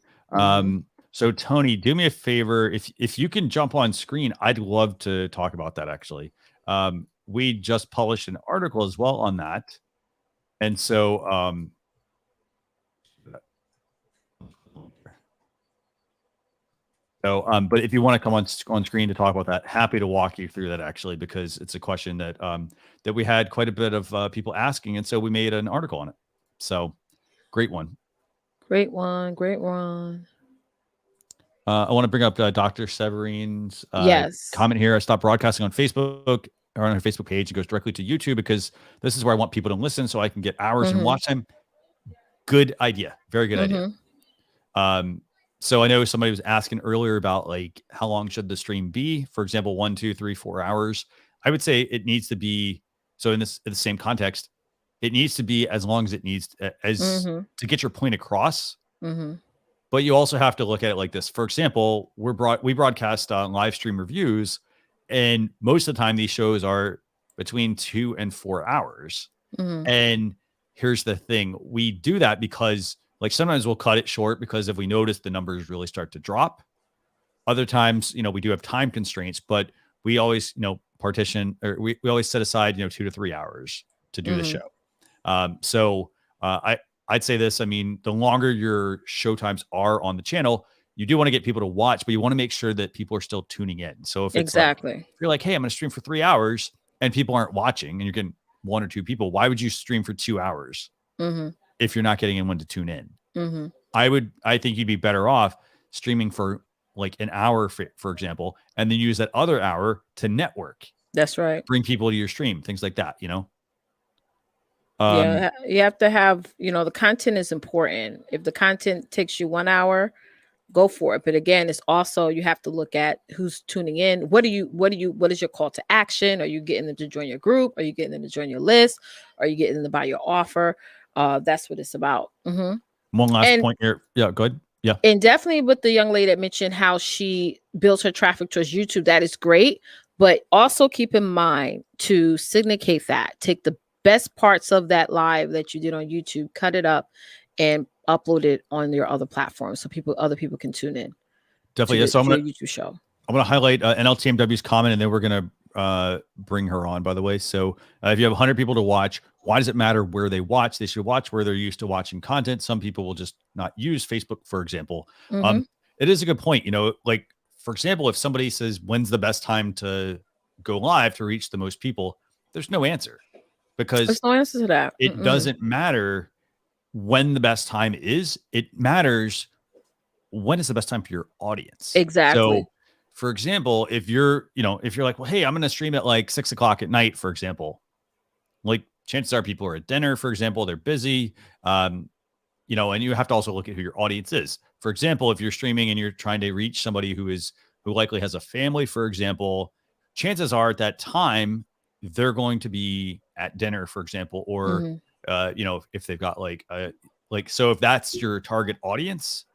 So Tony, do me a favor. If you can jump on screen, I'd love to talk about that, actually. We just published an article as well on that. And so but if you want to come on screen to talk about that, happy to walk you through that, actually, because it's a question that that we had quite a bit of people asking, and so we made an article on it. So, great one. Great one. I want to bring up Dr. Severine's yes. comment here. I stopped broadcasting on Facebook or on her Facebook page. It goes directly to YouTube because this is where I want people to listen so I can get hours and watch time. Good idea. Very good idea. So I know somebody was asking earlier about like how long should the stream be? For example, 1, 2, 3, 4 hours. I would say it needs to be, so in the same context, it needs to be as long as it needs to get your point across. But you also have to look at it like this. For example, we broadcast live stream reviews, and most of the time these shows are between 2 and 4 hours. And here's the thing: we do that because, like, sometimes we'll cut it short because if we notice the numbers really start to drop. Other times, we do have time constraints, but we always, partition, or we always set aside, 2 to 3 hours to do the show. So I'd say this. I mean, the longer your show times are on the channel, you do want to get people to watch, but you want to make sure that people are still tuning in. So if it's exactly, if you're like, hey, I'm going to stream for 3 hours and people aren't watching and you're getting 1 or 2 people, why would you stream for 2 hours if you're not getting anyone to tune in? I think you'd be better off streaming for like an hour, for example, and then use that other hour to network. That's right. Bring people to your stream, things like that, Yeah, you have to have, the content is important. If the content takes you 1 hour, go for it. But again, it's also, you have to look at who's tuning in. What is your call to action? Are you getting them to join your group? Are you getting them to join your list? Are you getting them to buy your offer? That's what it's about. One last point here. Yeah, go ahead. Yeah. And definitely with the young lady that mentioned how she builds her traffic towards YouTube, that is great. But also keep in mind to syndicate that. Take the best parts of that live that you did on YouTube, cut it up, and upload it on your other platforms so other people can tune in. Definitely. So I'm going to YouTube show. I'm going to highlight NLTMW's comment, and then we're going to bring her on, by the way. So if you have 100 people to watch, why does it matter where they watch? They should watch where they're used to watching content. Some people will just not use Facebook, for example. It is a good point. Like, for example, if somebody says, when's the best time to go live to reach the most people? There's no answer, because there's no answer to that. It doesn't matter when the best time is. It matters when is the best time for your audience. Exactly. So, for example, if you're like, well, hey, I'm going to stream at like 6 o'clock at night, for example, like chances are people are at dinner, for example, they're busy, and you have to also look at who your audience is. For example, if you're streaming and you're trying to reach somebody who likely has a family, for example, chances are at that time they're going to be at dinner, for example, or if they've got so if that's your target audience,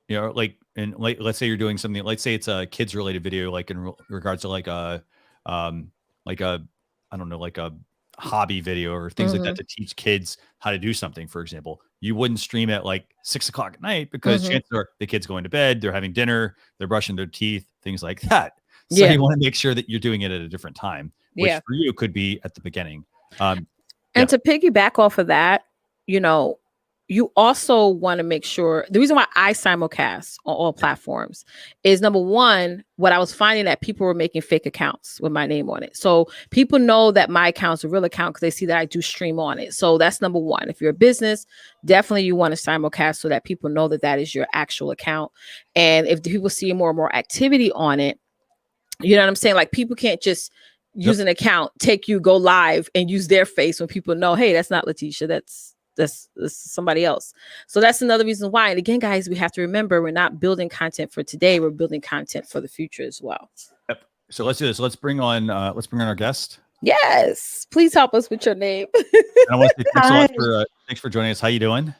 let's say you're doing something, let's say it's a kids related video, like in regards to hobby video or things like that to teach kids how to do something. For example, you wouldn't stream at like 6 o'clock at night because chances are the kid's going to bed, they're having dinner, they're brushing their teeth, things like that. So you want to make sure that you're doing it at a different time, which for you could be at the beginning. And to piggyback off of that, you know, you also want to make sure the reason why I simulcast on all platforms is number one, what I was finding that people were making fake accounts with my name on it. So people know that my account's a real account because they see that I do stream on it. So that's number one. If you're a business, definitely you want to simulcast so that people know that that is your actual account. And if the people see more and more activity on it, you know what I'm saying? Like people can't just use an account, go live and use their face when people know, hey, that's not Leticia. That's somebody else. So that's another reason why. And again, guys, we have to remember we're not building content for today. We're building content for the future as well. Yep. So let's do this. Let's bring on our guest. Yes. Please help us with your name. And I want to say thanks so much thanks for joining us. How you doing?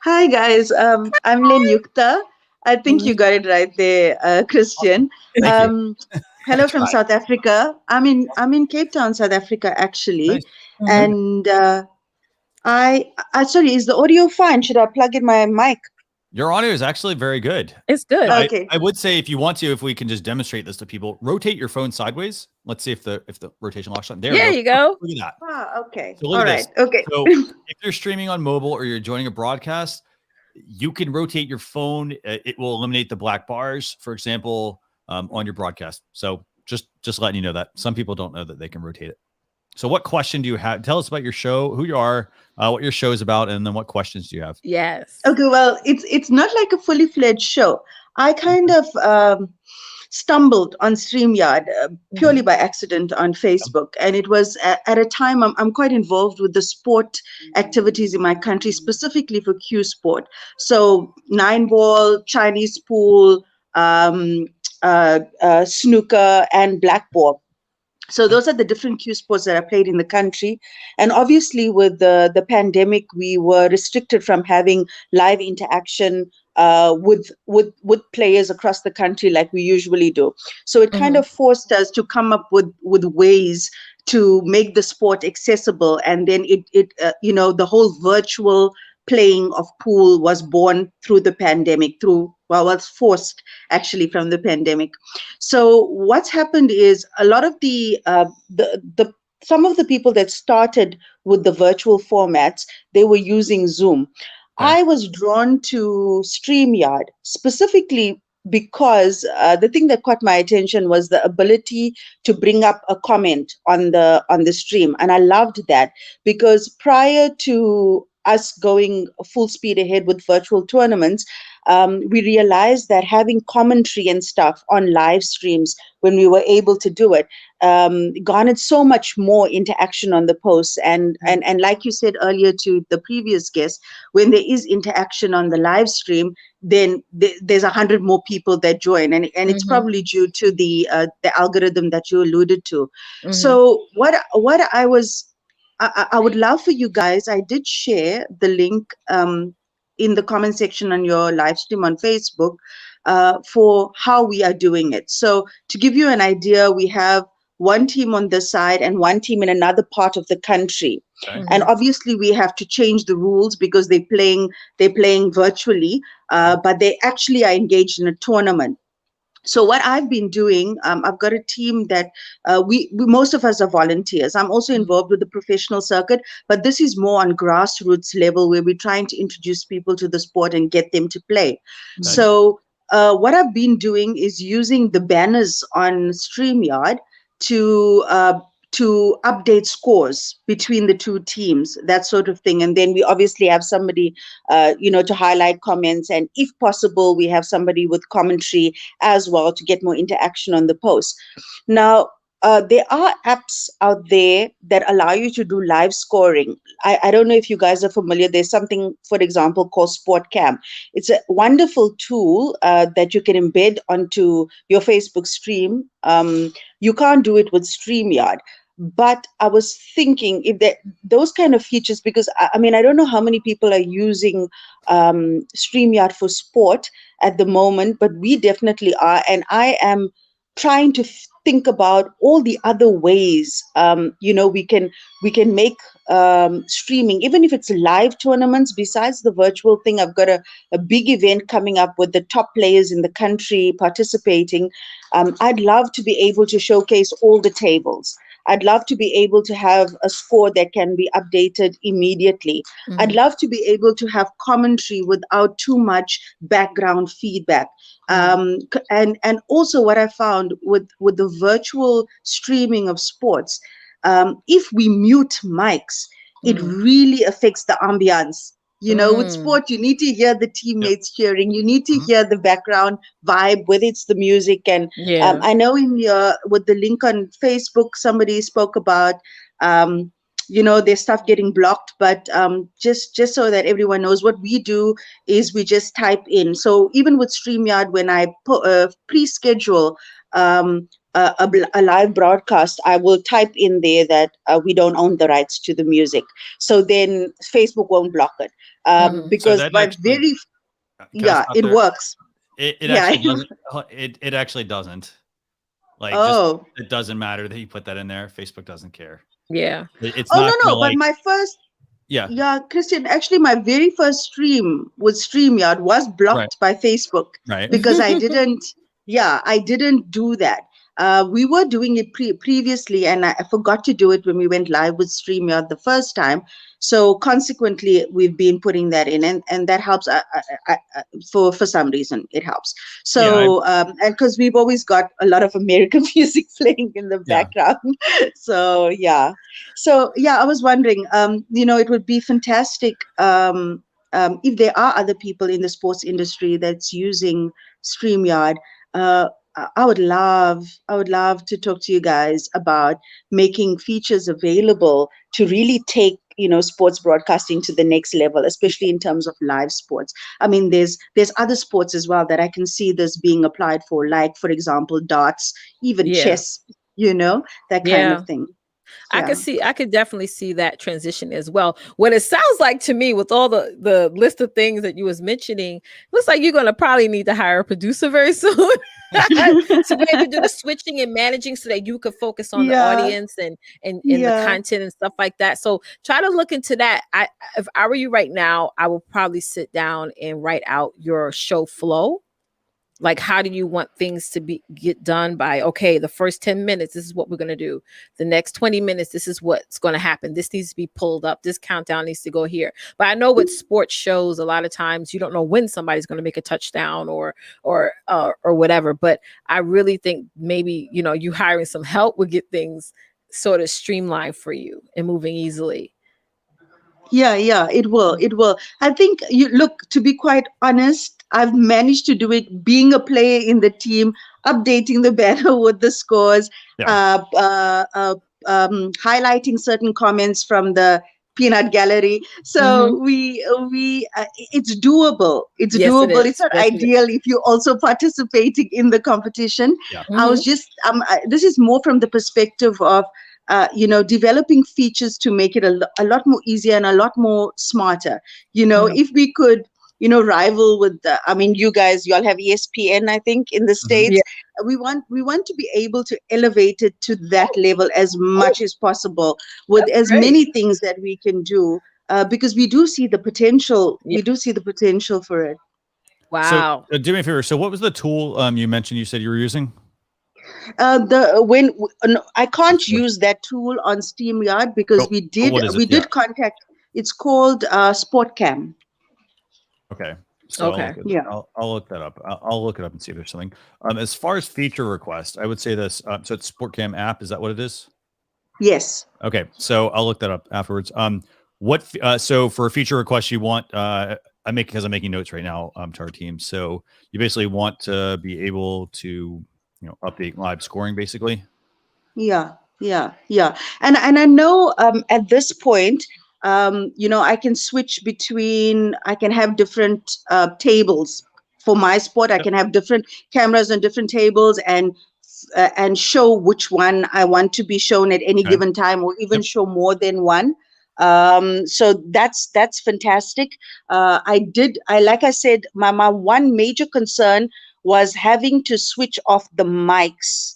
Hi guys. I'm Lynn Yukta. I think you got it right there, Christian. Hello from South Africa. I'm in Cape Town, South Africa, actually. Nice. And I sorry, is the audio fine? Should I plug in my mic? Your audio is actually very good. It's good. Okay. I would say if we can just demonstrate this to people, rotate your phone sideways. Let's see if the rotation locks on. There you go. Look at that. Okay. So all right. Okay. So if you're streaming on mobile or you're joining a broadcast, you can rotate your phone. It will eliminate the black bars, for example, on your broadcast. So just letting you know that some people don't know that they can rotate it. So what question do you have? Tell us about your show, who you are, what your show is about, and then what questions do you have? Yes. Okay, well, it's not like a fully fledged show. I kind of stumbled on StreamYard purely by accident on Facebook. And it was at a time I'm quite involved with the sport activities in my country, specifically for Q Sport. So 9-ball, Chinese pool, snooker, and blackball. So those are the different Q sports that are played in the country. And obviously with the pandemic, we were restricted from having live interaction with players across the country like we usually do. So it kind of forced us to come up with ways to make the sport accessible. And then the whole virtual playing of pool was born through the pandemic, was forced actually from the pandemic. So what's happened is a lot of some of the people that started with the virtual formats, they were using Zoom. I was drawn to StreamYard specifically because the thing that caught my attention was the ability to bring up a comment on the stream. And I loved that because prior to us going full speed ahead with virtual tournaments, we realized that having commentary and stuff on live streams when we were able to do it garnered so much more interaction on the posts. And like you said earlier to the previous guest, when there is interaction on the live stream, then there's 100 more people that join, and it's probably due to the algorithm that you alluded to. So what I would love for you guys, I did share the link in the comment section on your live stream on Facebook for how we are doing it. So to give you an idea, we have one team on this side and one team in another part of the country. And obviously we have to change the rules because they're playing virtually, but they actually are engaged in a tournament. So what I've been doing, I've got a team that we most of us are volunteers. I'm also involved with the professional circuit, but this is more on grassroots level where we're trying to introduce people to the sport and get them to play. Nice. So what I've been doing is using the banners on StreamYard to update scores between the two teams, that sort of thing. And then we obviously have somebody, to highlight comments. And if possible, we have somebody with commentary as well to get more interaction on the post. Now, there are apps out there that allow you to do live scoring. I don't know if you guys are familiar. There's something, for example, called SportCam. It's a wonderful tool that you can embed onto your Facebook stream. You can't do it with StreamYard. But I was thinking if those kind of features, because I don't know how many people are using StreamYard for sport at the moment, but we definitely are. And I am trying to think about all the other ways, we can make streaming, even if it's live tournaments. Besides the virtual thing, I've got a big event coming up with the top players in the country participating. I'd love to be able to showcase all the tables. I'd love to be able to have a score that can be updated immediately. I'd love to be able to have commentary without too much background feedback. And also what I found with the virtual streaming of sports, if we mute mics, it really affects the ambiance. With sport, you need to hear the teammates cheering. You need to hear the background vibe, whether it's the music. And I know with the link on Facebook, somebody spoke about, their stuff getting blocked. But just so that everyone knows, what we do is we just type in. So even with StreamYard, when I pre-schedule a live broadcast, I will type in there that we don't own the rights to the music. So then Facebook won't block it. Because so by very it works. It actually doesn't. It actually doesn't. Like, just, it doesn't matter that you put that in there. Facebook doesn't care. Yeah. It's no. But my first, Christian, actually, my very first stream with StreamYard was blocked by Facebook, because I didn't. I didn't do that. We were doing it previously, and I forgot to do it when we went live with StreamYard the first time. So consequently, we've been putting that in, and that helps. For some reason, it helps. So and because we've always got a lot of American music playing in the background. So I was wondering, it would be fantastic if there are other people in the sports industry that's using StreamYard. I would love to talk to you guys about making features available to really take, sports broadcasting to the next level, especially in terms of live sports. I mean, there's other sports as well that I can see this being applied for, like, for example, darts, even chess, that kind of thing. I could definitely see that transition as well. What it sounds like to me, with all the list of things that you was mentioning, looks like you're going to probably need to hire a producer very soon to be able to do the switching and managing, so that you could focus on the audience and the content and stuff like that. So try to look into that. If I were you right now, I would probably sit down and write out your show flow. Like, how do you want things to get done by, okay, the first 10 minutes, this is what we're going to do. The next 20 minutes, this is what's going to happen. This needs to be pulled up. This countdown needs to go here. But I know with sports shows, a lot of times you don't know when somebody's going to make a touchdown or whatever. But I really think maybe, you hiring some help would get things sort of streamlined for you and moving easily. Yeah, it will. I think, to be quite honest, I've managed to do it being a player in the team, updating the banner with the scores, highlighting certain comments from the peanut gallery. So it's doable. It's doable. It's not ideal if you're also participating in the competition. I was just, this is more from the perspective of, developing features to make it a lot more easier and a lot more smarter. If we could, rival with you guys, you all have ESPN, I think, in the States. We want to be able to elevate it to that level as much as possible with as many things that we can do, because we do see the potential. We do see the potential for it. Wow. So, do me a favor. So what was the tool you mentioned you said you were using? I can't use that tool on StreamYard because we did contact. It's called SportCam. Okay. So I'll look that up. I'll look it up and see if there's something. As far as feature request, I would say this. So it's SportCam app. Is that what it is? Yes. Okay. So I'll look that up afterwards. So for a feature request, you want I'm making notes right now to our team. So you basically want to be able to update live scoring, basically. Yeah. And I know at this point, I can switch between. I can have different tables for my sport. I can have different cameras on different tables and show which one I want to be shown at any given time, or even show more than one. So that's fantastic. Like I said, my one major concern was having to switch off the mics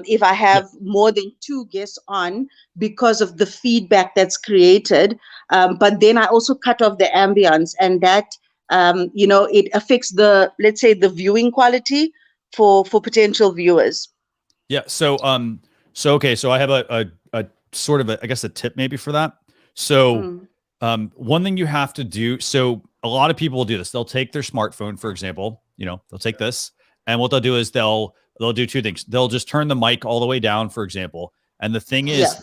if I have more than 2 guests on because of the feedback that's created. But then I also cut off the ambience, and that, it affects let's say, the viewing quality for potential viewers. Yeah. So okay. So I have a sort of I guess a tip maybe for that. So one thing you have to do. So a lot of people will do this. They'll take their smartphone, for example. They'll take this, and what they'll do is they'll do 2 things. They'll just turn the mic all the way down, for example. And the thing is,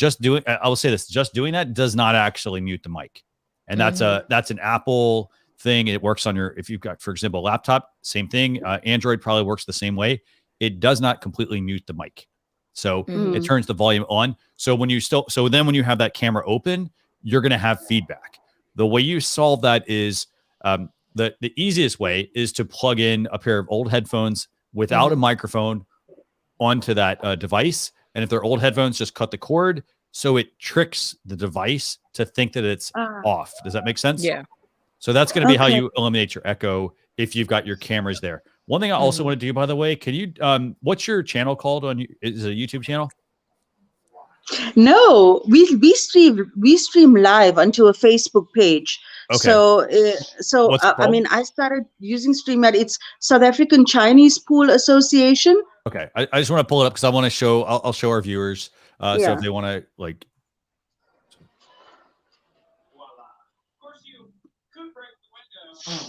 I will say this: just doing that does not actually mute the mic, and that's an Apple thing. It works on if you've got, for example, a laptop, same thing. Android probably works the same way. It does not completely mute the mic. So it turns the volume on. So when you then when you have that camera open, you're going to have feedback. The way you solve that is the easiest way is to plug in a pair of old headphones without a microphone onto that device. And if they're old headphones, just cut the cord so it tricks the device to think that it's off. Does that make sense? Yeah. So that's going to be how you eliminate your echo if you've got your cameras there. One thing I also want to do, by the way, can you, what's your channel called is it a YouTube channel? No, we stream live onto a Facebook page. Okay. So I mean, I started using StreamYard. It's South African Chinese Pool Association. Okay, I just want to pull it up because I want to show. I'll show our viewers. So if they want to like.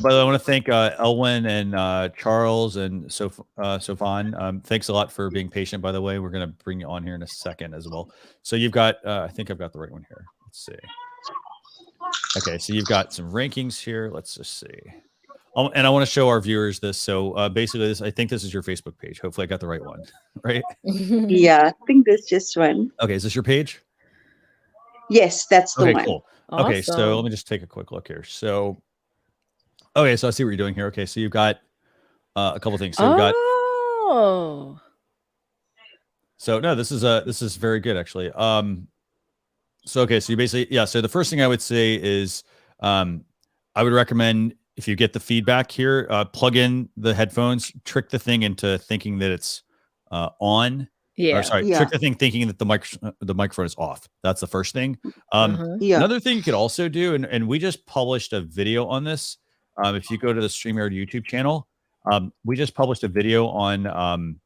But I want to thank Elwin and Charles and Sofan. Thanks a lot for being patient, by the way. We're going to bring you on here in a second as well. So you've got, I think I've got the right one here. Let's see. Okay, so you've got some rankings here. Let's just see. And I want to show our viewers this. So basically, I think this is your Facebook page. Hopefully I got the right one, right? Yeah, I think there's just one. Okay, is this your page? Yes, that's the one. Okay, cool. Awesome. Okay, so let me just take a quick look here. So, okay, so I see what you're doing here. Okay, so you've got a couple things. So you've got. So no, this is very good actually. So okay, so you basically So the first thing I would say is, I would recommend if you get the feedback here, plug in the headphones, trick the thing into thinking that it's on. Yeah. Or sorry, trick the thing thinking that the microphone is off. That's the first thing. Another thing you could also do, and we just published a video on this. If you go to the StreamYard YouTube channel, we just published a video on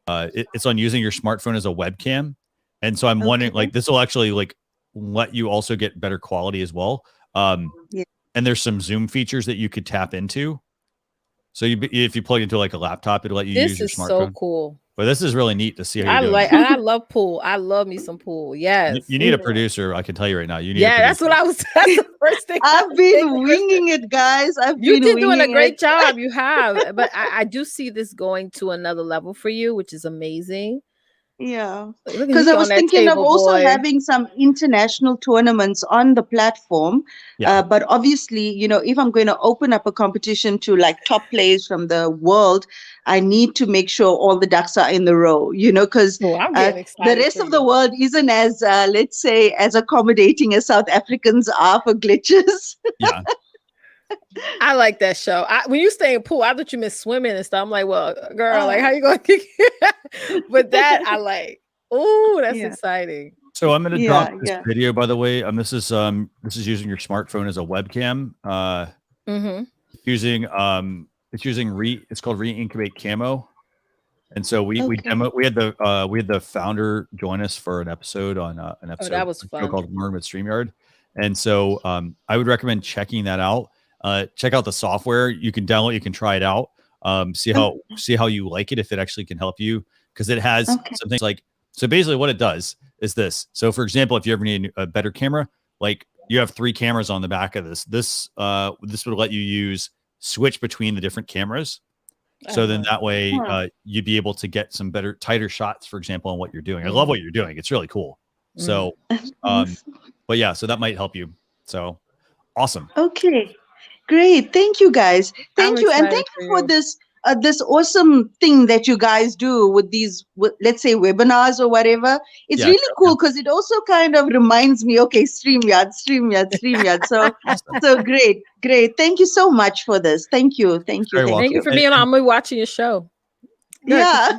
it's on using your smartphone as a webcam. And so I'm wondering, like, this will actually like let you also get better quality as well. And there's some Zoom features that you could tap into. So if you plug into like a laptop, it'll let you use your smartphone. This is so cool. But this is really neat to see how you're doing. I love pool. I love me some pool. Yes. You need a producer. I can tell you right now. You need. Yeah, that's what I was. That's the first thing. I've been winging it, guys. You've been doing a great job. You have, but I do see this going to another level for you, which is amazing. Yeah, because I was thinking of also having some international tournaments on the platform. But obviously, if I'm going to open up a competition to like top players from the world, I need to make sure all the ducks are in the row, because the rest of the world isn't as, let's say, as accommodating as South Africans are for glitches. Yeah. I like that show. When you stay in pool, I thought you meant swimming and stuff. I'm like, well, girl, like, how you going to kick it? But that I like. Oh, that's exciting. So I'm going to drop this video, by the way. This is using your smartphone as a webcam. It's called Re-Incubate Camo. And so we had the founder join us for an episode on an episode that was fun. Called Learn with StreamYard. And so I would recommend checking that out. Check out the software. You can download, you can try it out. See how you like it, if it actually can help you, because it has some things like, so basically what it does is this. So for example, if you ever need a better camera, like you have 3 cameras on the back of this would let you switch between the different cameras. So then that way you'd be able to get some tighter shots, for example, on what you're doing. I love what you're doing. It's really cool. So, but yeah, so that might help you. So awesome. Okay. Great. Thank you, guys. Thank you. And thank you for this awesome thing that you guys do with these, let's say, webinars or whatever. It's really cool because it also kind of reminds me, okay, StreamYard. So great. Thank you so much for this. Thank you. Thank you for being on me watching your show. Yeah.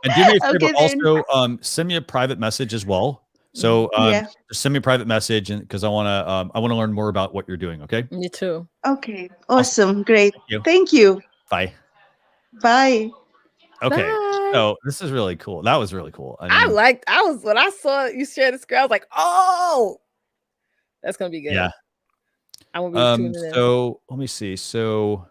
And do me a favor, Okay, then. also send me a private message as well. So Yeah. just send me a private message, and because I want to learn more about what you're doing. Okay. Me too. Okay. Awesome. Great. Thank you. Thank you. Bye. Bye. Okay. Bye. So this is really cool. That was really cool. I mean, when I saw you share the screen, I was like, oh, that's gonna be good. Yeah. I won't be tuning in. So let me see. So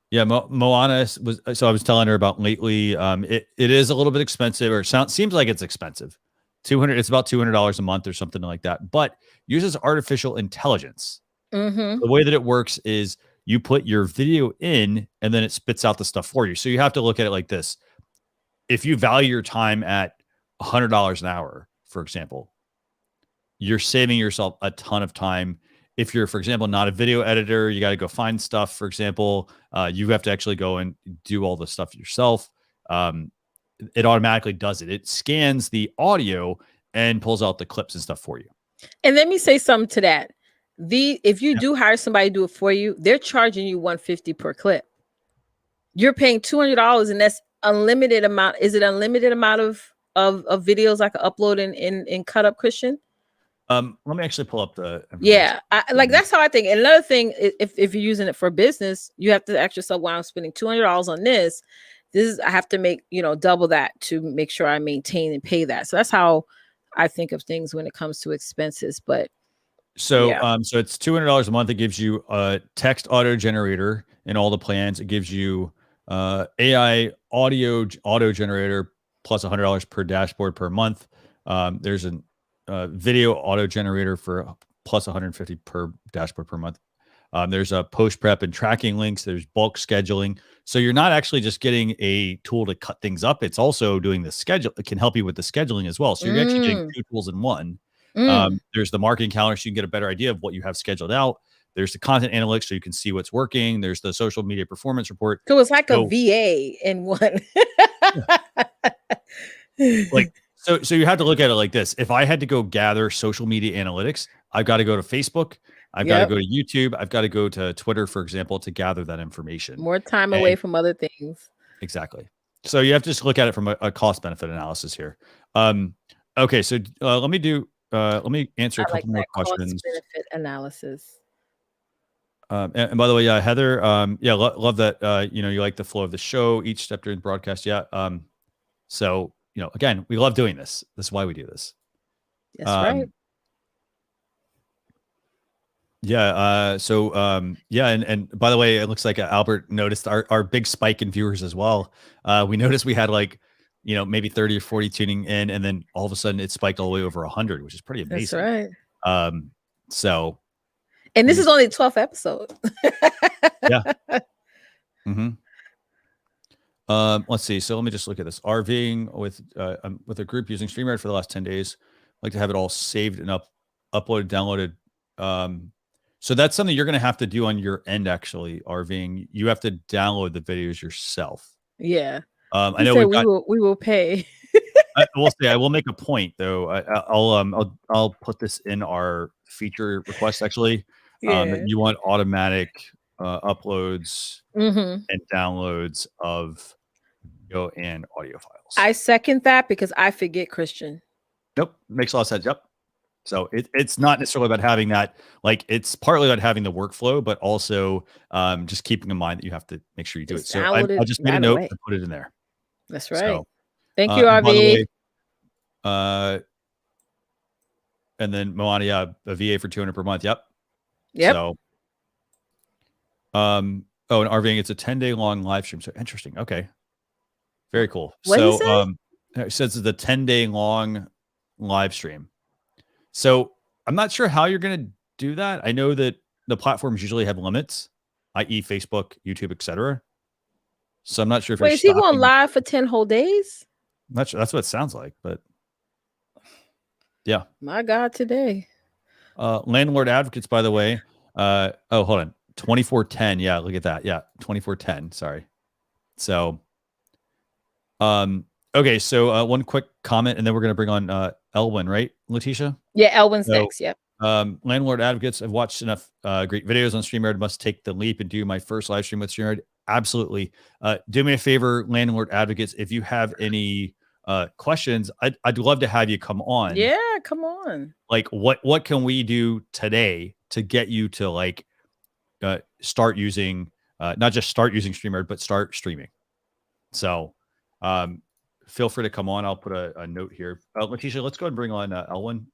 yeah, Moana so I was telling her about lately. It is a little bit expensive, or seems like it's expensive. It's about $200 a month or something like that, but uses artificial intelligence. Mm-hmm. The way that it works is you put your video in and then it spits out the stuff for you. So you have to look at it like this. If you value your time at $100 an hour, for example, you're saving yourself a ton of time. If you're, for example, not a video editor, you got to go find stuff. For example, you have to actually go and do all the stuff yourself. It automatically does it. It scans the audio and pulls out the clips and stuff for you. And let me say something to that. If you do hire somebody to do it for you, they're charging you $150 per clip. You're paying $200, and that's unlimited amount. Is it unlimited amount of videos I can upload and cut up, Christian? Let me actually pull up the. Yeah, that's how I think. And another thing, if you're using it for business, you have to ask yourself, "Wow, I'm spending $200 on this. I have to make double that to make sure I maintain and pay that." So that's how I think of things when it comes to expenses. But so yeah. So it's $200 a month. It gives you a text auto generator in all the plans. It gives you AI auto generator plus $100 per dashboard per month. There's a video auto generator for plus $150 per dashboard per month. There's a post prep and tracking links. There's bulk scheduling. So you're not actually just getting a tool to cut things up. It's also doing the schedule. It can help you with the scheduling as well. So you're actually getting two tools in one. There's the marketing calendar, so you can get a better idea of what you have scheduled out. There's the content analytics, so you can see what's working. There's the social media performance report. So it's like a VA in one. So you have to look at it like this. If I had to go gather social media analytics, I've got to go to Facebook. I've got to go to YouTube. I've got to go to Twitter, for example, to gather that information. More time away from other things. Exactly. So you have to just look at it from a cost benefit analysis here. Okay. So let me answer a couple more questions. Cost benefit analysis. And by the way, Heather, love that. You like the flow of the show, each step during the broadcast. Yeah. So, again, we love doing this. This is why we do this. That's right. Yeah. And by the way, it looks like Albert noticed our big spike in viewers as well. We noticed we had maybe 30 or 40 tuning in, and then all of a sudden it spiked all the way over 100, which is pretty amazing. That's right. And this is only the 12th episode. Yeah. Let's see. So let me just look at this. RVing with a group using StreamYard for the last 10 days. I'd like to have it all saved and uploaded, downloaded. So that's something you're going to have to do on your end, actually, RVing. You have to download the videos yourself. Yeah. I know we will pay. We'll see. I will make a point though. I'll put this in our feature request actually. You want automatic uploads and downloads of video and audio files. I second that because I forget, Christian. Nope. Makes a lot of sense. Yep. So it's not necessarily about having that, it's partly about having the workflow, but also just keeping in mind that you have to make sure you do it. So I just made a note to put it in there. That's right. So, thank you, RV. And then Moana, a VA for $200 per month. Yep. So, and RVing, it's a 10-day long live stream. So interesting. Okay. Very cool. It says it's a 10-day long live stream. So I'm not sure how you're going to do that. I know that the platforms usually have limits, i.e. Facebook, YouTube, etc. So I'm not sure if is he going live for 10 whole days? I'm not sure. That's what it sounds like, but yeah. My God, today. Landlord advocates, by the way. Hold on. 2410. Yeah, look at that. Yeah, 2410. Sorry. So, okay. So one quick comment, and then we're going to bring on Elwin, right, Leticia? Yeah, Elwin's next. Yep. Landlord advocates. I've watched enough great videos on StreamYard. Must take the leap and do my first live stream with StreamYard. absolutely. Do me a favor, landlord advocates, if you have any questions, I'd love to have you come on. Yeah, come on. Like what can we do today to get you to like start using not just start using StreamYard, but start streaming. So feel free to come on. I'll put a note here. Leticia, let's go ahead and bring on Elwin.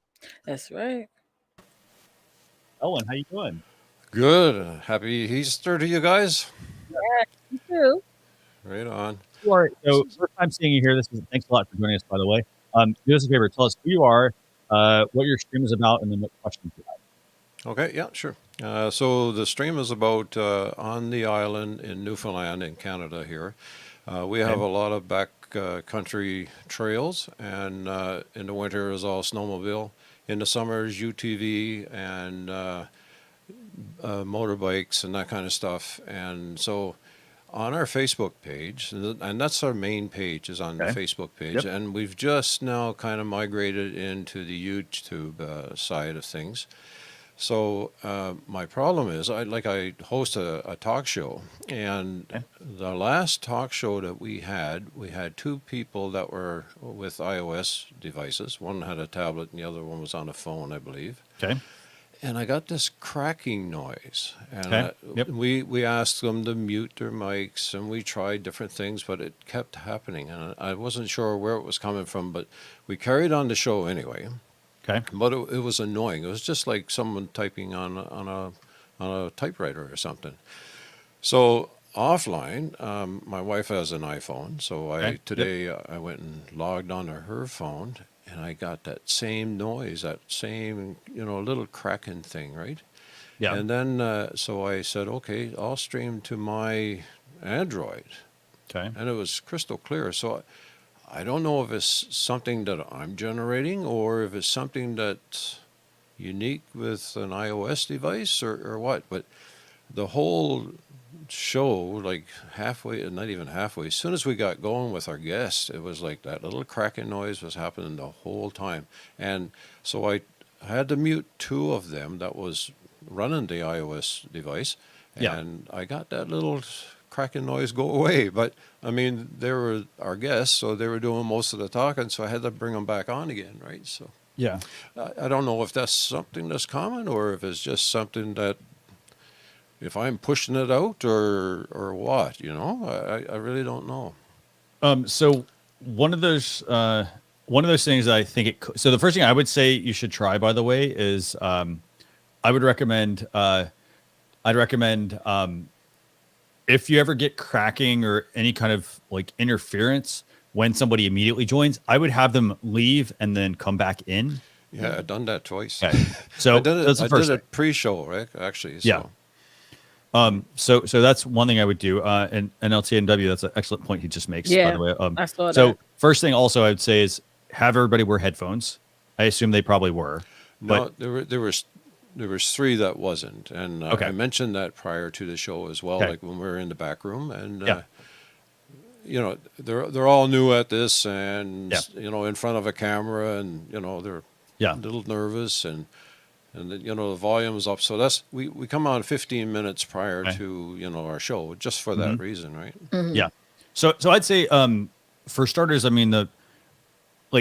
That's right. Elwin, how you doing? Good. Happy Easter to you guys. Yeah, you too. Right on. You are, so first time seeing you here. Thanks a lot for joining us, by the way. Do us a favor, tell us who you are, what your stream is about, and then what questions you have. Okay, yeah, sure. So the stream is about on the island in Newfoundland in Canada here. We have a lot of back country trails, and in the winter is all snowmobile. In the summers, UTV and motorbikes and that kind of stuff. And so on our Facebook page, and that's our main page, is on the Facebook page, and we've just now kind of migrated into the YouTube side of things. So my problem is I host a talk show, and the last talk show that we had two people that were with iOS devices. One had a tablet and the other one was on a phone, I believe. Okay. And I got this cracking noise, and we asked them to mute their mics, and we tried different things, but it kept happening, and I wasn't sure where it was coming from, but we carried on the show anyway. Okay. But it was annoying. It was just like someone typing on a typewriter or something. So offline, my wife has an iPhone, so today I went and logged onto her phone. And I got that same noise, that same, little cracking thing, right? Yeah. And then, so I said, okay, I'll stream to my Android. Okay. And it was crystal clear. So I don't know if it's something that I'm generating or if it's something that's unique with an iOS device or what. But the whole show, like halfway, not even halfway, as soon as we got going with our guests, it was like that little cracking noise was happening the whole time. And so I had to mute two of them that was running the iOS device, and I got that little cracking noise go away. But I mean, they were our guests, so they were doing most of the talking, so I had to bring them back on again, right? So yeah, I don't know if that's something that's common or if it's just something that, if I'm pushing it out or what, I really don't know. So one of those things that I think so the first thing I would say you should try, by the way, is I'd recommend if you ever get cracking or any kind of like interference when somebody immediately joins, I would have them leave and then come back in. Yeah, I've done that twice. Okay. So I did that's it pre-show, right? Actually. So. Yeah. So that's one thing I would do. And LTNW, that's an excellent point he just makes, by the way. I saw that. So first thing also I would say is have everybody wear headphones. I assume they probably were. No, there was three that wasn't, and I mentioned that prior to the show as well, like when we were in the back room, and they're all new at this, and in front of a camera, and they're a little nervous, and the volume is up. So that's we come on 15 minutes prior to our show just for that reason, right? Mm-hmm. Yeah. So I'd say for starters, I mean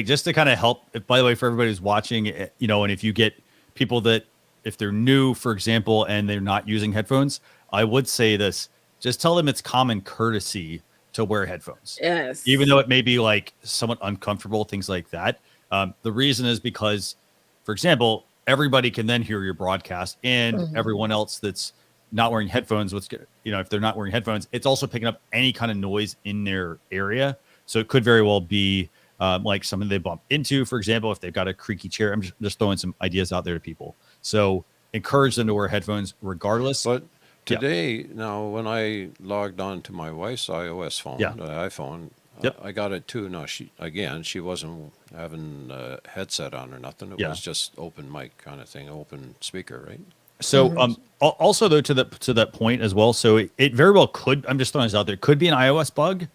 just to kind of help. By the way, for everybody who's watching, and if you get people that if they're new, for example, and they're not using headphones, I would say this: just tell them it's common courtesy to wear headphones. Yes. Even though it may be like somewhat uncomfortable, things like that. The reason is because, for example, everybody can then hear your broadcast, and everyone else that's not wearing headphones, if they're not wearing headphones, it's also picking up any kind of noise in their area. So it could very well be like something they bump into, for example, if they've got a creaky chair. I'm just throwing some ideas out there to people. So encourage them to wear headphones regardless. But today, now, when I logged on to my wife's iOS phone, the iPhone, I got it too. Now, she wasn't having a headset on or nothing. It was just open mic kind of thing, open speaker, right? So also, though, to that point as well, so it very well could, I'm just throwing this out there, could be an iOS bug.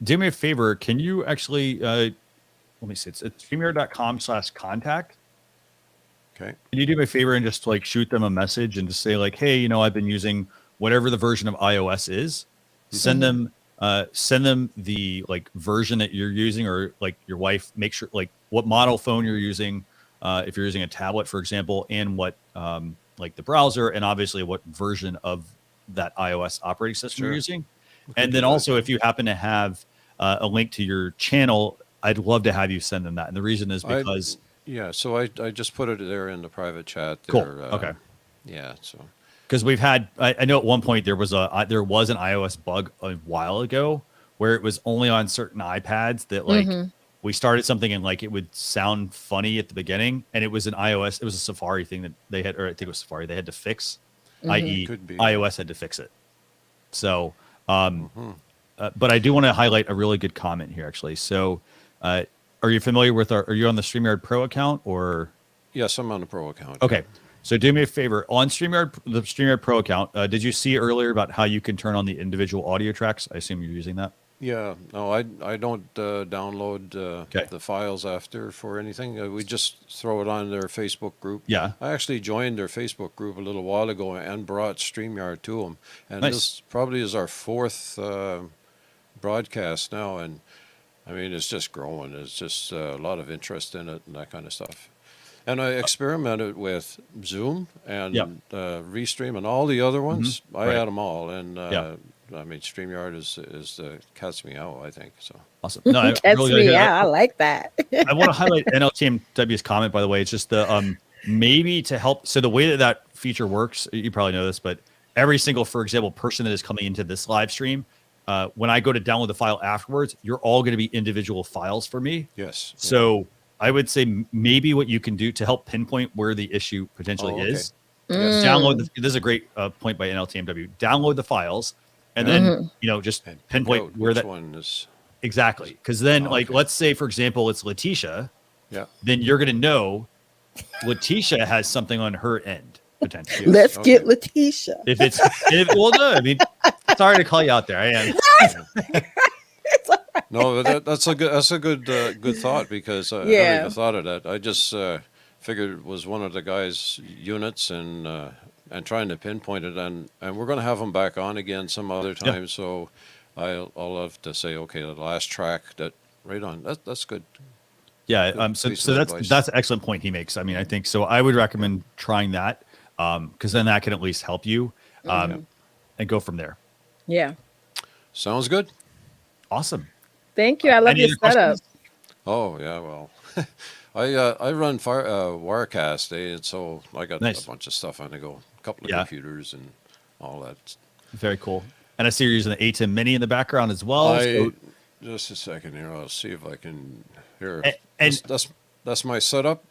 Do me a favor. Can you actually, let me see, it's StreamYard.com/contact. Okay. Can you do me a favor and just like shoot them a message and just say like, hey, I've been using whatever the version of iOS is, send them the like version that you're using, or like your wife, make sure like what model phone you're using, if you're using a tablet, for example, and what like the browser, and obviously what version of that iOS operating system you're using. And then also, if you happen to have a link to your channel, I'd love to have you send them that. And the reason is because so I just put it there in the private chat there. Cool. Okay. Yeah, so because we've had, I know at one point there was an iOS bug a while ago where it was only on certain iPads that like we started something and like it would sound funny at the beginning, and it was an iOS, it was a Safari thing that they had, or I think it was Safari, they had to fix, i.e. iOS had to fix it. So, but I do want to highlight a really good comment here, actually. So, are you familiar with are you on the StreamYard Pro account or? Yes, I'm on the Pro account. Okay. So do me a favor on StreamYard, the StreamYard Pro account. Did you see earlier about how you can turn on the individual audio tracks? I assume you're using that. Yeah, no, I don't download the files after for anything. We just throw it on their Facebook group. Yeah. I actually joined their Facebook group a little while ago and brought StreamYard to them. And this probably is our 4th broadcast now. And I mean, it's just growing. It's just a lot of interest in it and that kind of stuff. And I experimented with Zoom and Restream and all the other ones. I had them all. And I mean, StreamYard is the cat's meow, I think. So awesome. No, cat's meow. I like that. I want to highlight NLTMW's comment, by the way. It's just the maybe to help. So the way that feature works, you probably know this, but every single, for example, person that is coming into this live stream, when I go to download the file afterwards, you're all going to be individual files for me. Yes. So I would say maybe what you can do to help pinpoint where the issue potentially is, download. This is a great point by NLTMW. Download the files. And then, just pinpoint where that one is. Exactly. Because then, let's say, for example, it's Leticia. Yeah. Then you're going to know Leticia has something on her end, potentially. Let's get Leticia. Well, no, I mean, sorry to call you out there. I am. No, that's a good thought, because I never even thought of that. I just figured it was one of the guys' units and trying to pinpoint it, and we're going to have them back on again some other time. So I'll have to say, okay, the last track that right on. That's good. Yeah. So that's an excellent point he makes. I mean, I think so. I would recommend trying that, because then that can at least help you, and go from there. Yeah. Sounds good. Awesome. Thank you. I love your setup. Oh yeah, well, I run Wirecast, and so I got a bunch of stuff on the go, a couple of computers and all that. Very cool. And I see you're using the ATEM Mini in the background as well. Just a second here. I'll see if I can hear. And that's my setup.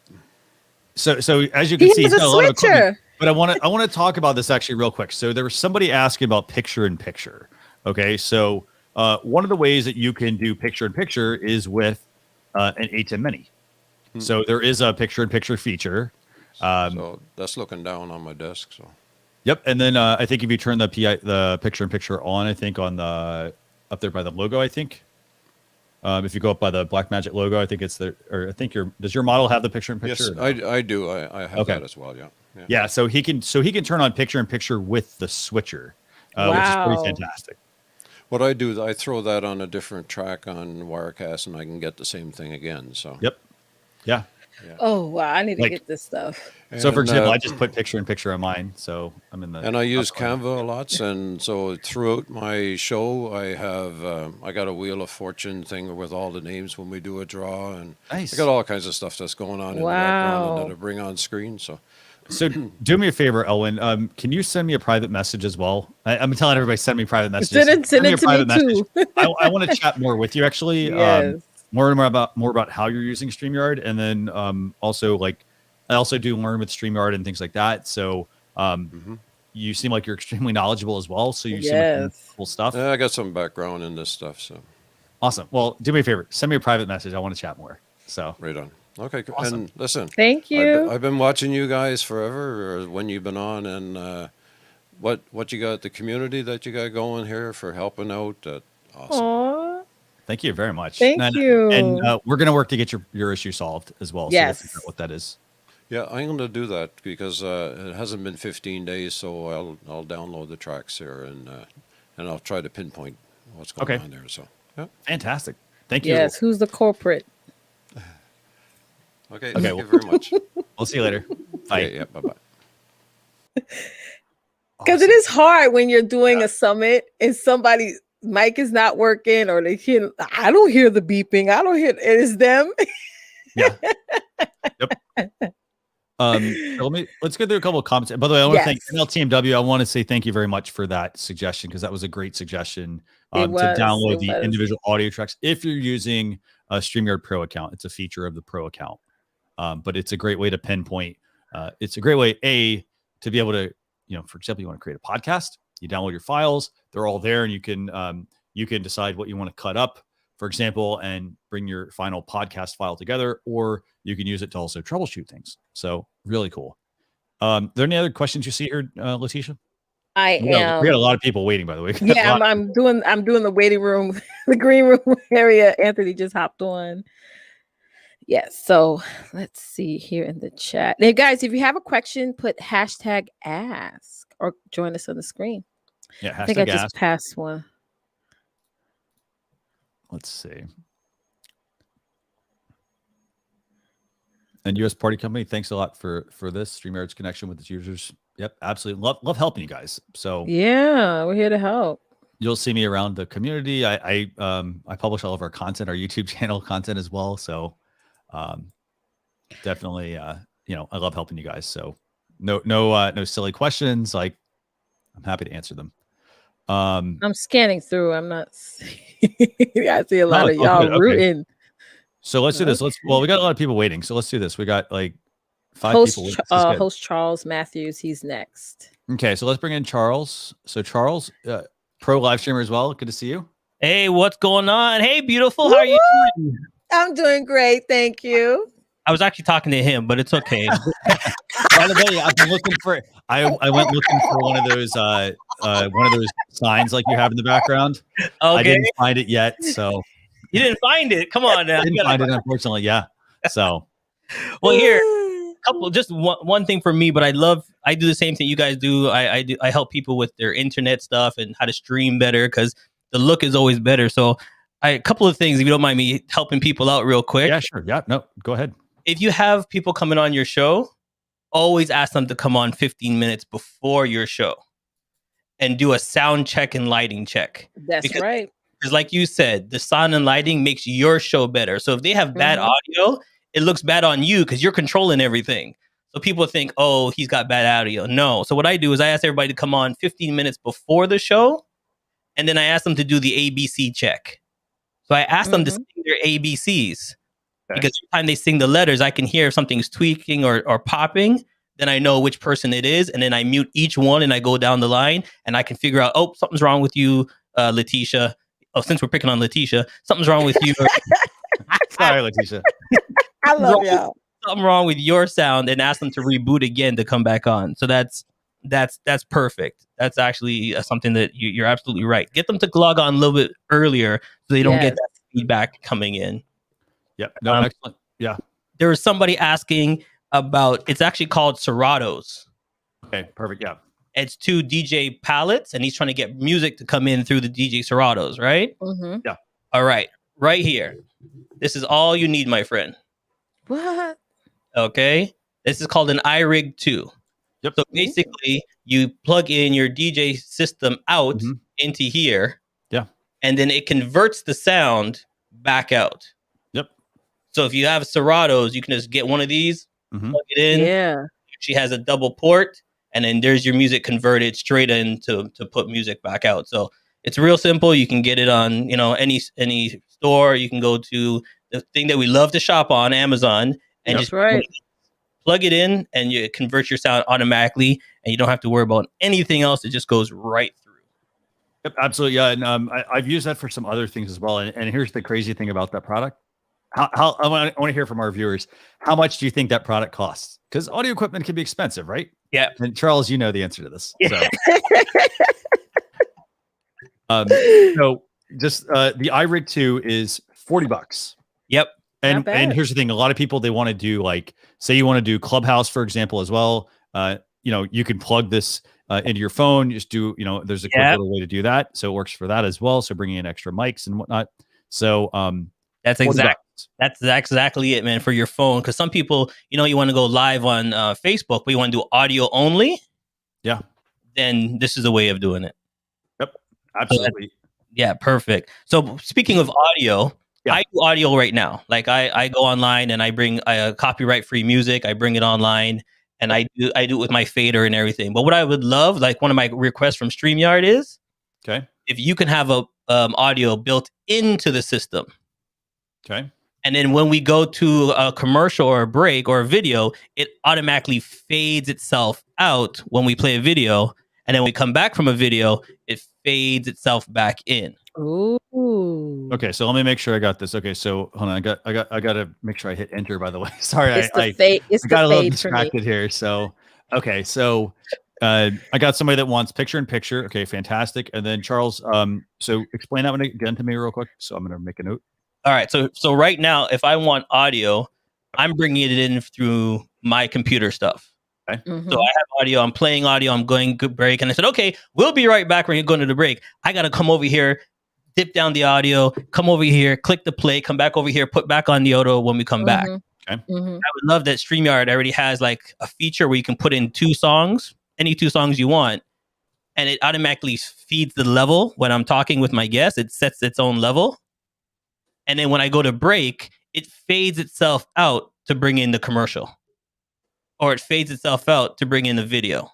So as you can see, he's got a lot of switcher. equipment. But I want to talk about this actually real quick. So there was somebody asking about picture-in-picture. Okay, so one of the ways that you can do picture-in-picture is with an ATEM Mini. So there is a picture-in-picture feature. So that's looking down on my desk. So. Yep, and then I think if you turn the picture-in-picture on, I think on the up there by the logo, I think. If you go up by the Blackmagic logo, I think it's there. Or I think does your model have the picture-in-picture? Yes, I do. I have that as well. Yeah. So he can turn on picture-in-picture with the switcher, which is pretty fantastic. What I do is I throw that on a different track on Wirecast, and I can get the same thing again. So. Yep. Yeah. Oh wow! I need to get this stuff. So, for example, I just put picture-in-picture on mine, so I'm in the. And I use Canva a lot, and so throughout my show, I have I got a Wheel of Fortune thing with all the names when we do a draw, and I got all kinds of stuff that's going on in the background and that I bring on screen. So do me a favor, Elwin. Can you send me a private message as well? I'm telling everybody, send me private messages. Send it to me too. I want to chat more with you, actually. Yes. More about how you're using StreamYard, and then also I also do learn with StreamYard and things like that. So you seem like you're extremely knowledgeable as well. So you seem like cool stuff. Yeah, I got some background in this stuff. So awesome. Well, do me a favor, send me a private message. I want to chat more. So right on. Okay, awesome. And listen, thank you. I've been watching you guys forever, or when you've been on, and what you got, the community that you got going here for helping out. Awesome. Aww. Thank you very much. Thank you. And we're going to work to get your issue solved as well. Yes. So we'll figure out what that is. Yeah, I'm going to do that because it hasn't been 15 days, so I'll download the tracks here and I'll try to pinpoint what's going on there. So, yeah. Fantastic. Thank you. Yes, who's the culprit? Okay, thank you very much. We'll see you later. Bye. Okay, yeah, bye-bye. Because it is hard when you're doing a summit and somebody's mic is not working or they hear, I don't hear the beeping. I don't hear it is them. Yeah. Yep. So let's go through a couple of comments. By the way, I want to thank NLTMW. I want to say thank you very much for that suggestion because that was a great suggestion to download the individual audio tracks if you're using a StreamYard Pro account. It's a feature of the Pro account, but it's a great way to pinpoint. It's a great way to be able to, for example, you want to create a podcast, you download your files, they're all there, and you can decide what you want to cut up, for example, and bring your final podcast file together, or you can use it to also troubleshoot things. So really cool. Are there any other questions you see here, Leticia? We got a lot of people waiting, by the way. Yeah, I'm doing the waiting room, the green room area. Anthony just hopped on. Yes, so let's see here in the chat. Now, guys, if you have a question, put hashtag ask or join us on the screen. Yeah, I think I just passed one. Let's see. And US Party Company, thanks a lot for this StreamYard's connection with its users. Yep, absolutely. Love helping you guys. So yeah, we're here to help. You'll see me around the community. I publish all of our content, our YouTube channel content as well. So definitely, I love helping you guys. So no silly questions. Like, I'm happy to answer them. I'm scanning through. I'm not. I see a lot of y'all rooting. So let's do this. We got a lot of people waiting. So let's do this. We got like 5 people. Host Charles Matthews. He's next. Okay, so let's bring in Charles. So Charles, pro live streamer as well. Good to see you. Hey, what's going on? Hey, beautiful. How are you doing? I'm doing great. Thank you. I was actually talking to him, but it's okay. By the way, I've been looking for. I went looking for one of those signs like you have in the background. Okay. I didn't find it yet. So you didn't find it? Come on now. I didn't find it, unfortunately. Yeah. So well, here, just one thing for me, but I do the same thing you guys do. I help people with their internet stuff and how to stream better because the look is always better. So a couple of things, if you don't mind me helping people out real quick. Yeah, sure. Yeah, no, go ahead. If you have people coming on your show, always ask them to come on 15 minutes before your show and do a sound check and lighting check. That's right. Because like you said, the sound and lighting makes your show better. So if they have bad audio, it looks bad on you because you're controlling everything. So people think, oh, he's got bad audio. No. So what I do is I ask everybody to come on 15 minutes before the show. And then I ask them to do the ABC check. So I ask them to sing their ABCs. Okay. Because every time they sing the letters, I can hear if something's tweaking or popping. Then I know which person it is. And then I mute each one and I go down the line and I can figure out, oh, something's wrong with you, Leticia. Oh, since we're picking on Leticia, something's wrong with you. Sorry, Leticia. I love y'all. Something wrong with your sound and ask them to reboot again to come back on. So that's perfect. That's actually something that you're absolutely right. Get them to log on a little bit earlier so they don't get that feedback coming in. Yep. No, excellent. Yeah. There was somebody asking about, it's actually called Seratos. Okay, perfect. Yeah. It's 2 DJ palettes and he's trying to get music to come in through the DJ Seratos, right? Mm-hmm. Yeah. All right. Right here. This is all you need, my friend. What? Okay. This is called an iRig 2. Yep. So basically, you plug in your DJ system out into here. Yeah. And then it converts the sound back out. Yep. So if you have Seratos, you can just get one of these, plug it in. Yeah. She has a double port, and then there's your music converted straight in to put music back out. So it's real simple. You can get it on, any store. You can go to the thing that we love to shop on, Amazon, and just plug it in and you convert your sound automatically and you don't have to worry about anything else. It just goes right through. Yep, absolutely. Yeah. And I've used that for some other things as well. And here's the crazy thing about that product. How I want to hear from our viewers. How much do you think that product costs? Because audio equipment can be expensive, right? Yeah. And Charles, you know the answer to this. Yeah. So just the iRig 2 is $40. Yep. And here's the thing: a lot of people, they want to do, like, say you want to do Clubhouse, for example, as well. You can plug this into your phone. Just do, there's a quick little way to do that, so it works for that as well. So bringing in extra mics and whatnot. So that's exactly it, man, for your phone. Because some people, you want to go live on Facebook, but you want to do audio only. Yeah. Then this is a way of doing it. Yep. Absolutely. Yeah, perfect. So speaking of audio, I do audio right now. Like I go online and I bring copyright free music. I bring it online and I do it with my fader and everything. But what I would love, like one of my requests from StreamYard is, if you can have a audio built into the system. Okay. And then when we go to a commercial or a break or a video, it automatically fades itself out when we play a video. And then when we come back from a video, it fades itself back in. Ooh. Okay, so let me make sure I got this. Okay, so hold on, I got to make sure I hit enter. By the way, sorry, I got a little distracted here. So, okay, so I got somebody that wants picture in picture. Okay, fantastic. And then Charles, so explain that one again to me real quick. So I'm gonna make a note. All right, so right now, if I want audio, I'm bringing it in through my computer stuff. Okay. Mm-hmm. So I have audio, I'm playing audio, I'm going good break. And I said, okay, we'll be right back when you're going to the break. I got to come over here, dip down the audio, come over here, click the play, come back over here, put back on the audio when we come back. Okay. Mm-hmm. I would love that StreamYard already has like a feature where you can put in 2 songs, any 2 songs you want. And it automatically feeds the level when I'm talking with my guest. It sets its own level. And then when I go to break, it fades itself out to bring in the commercial. Or it fades itself out to bring in the video.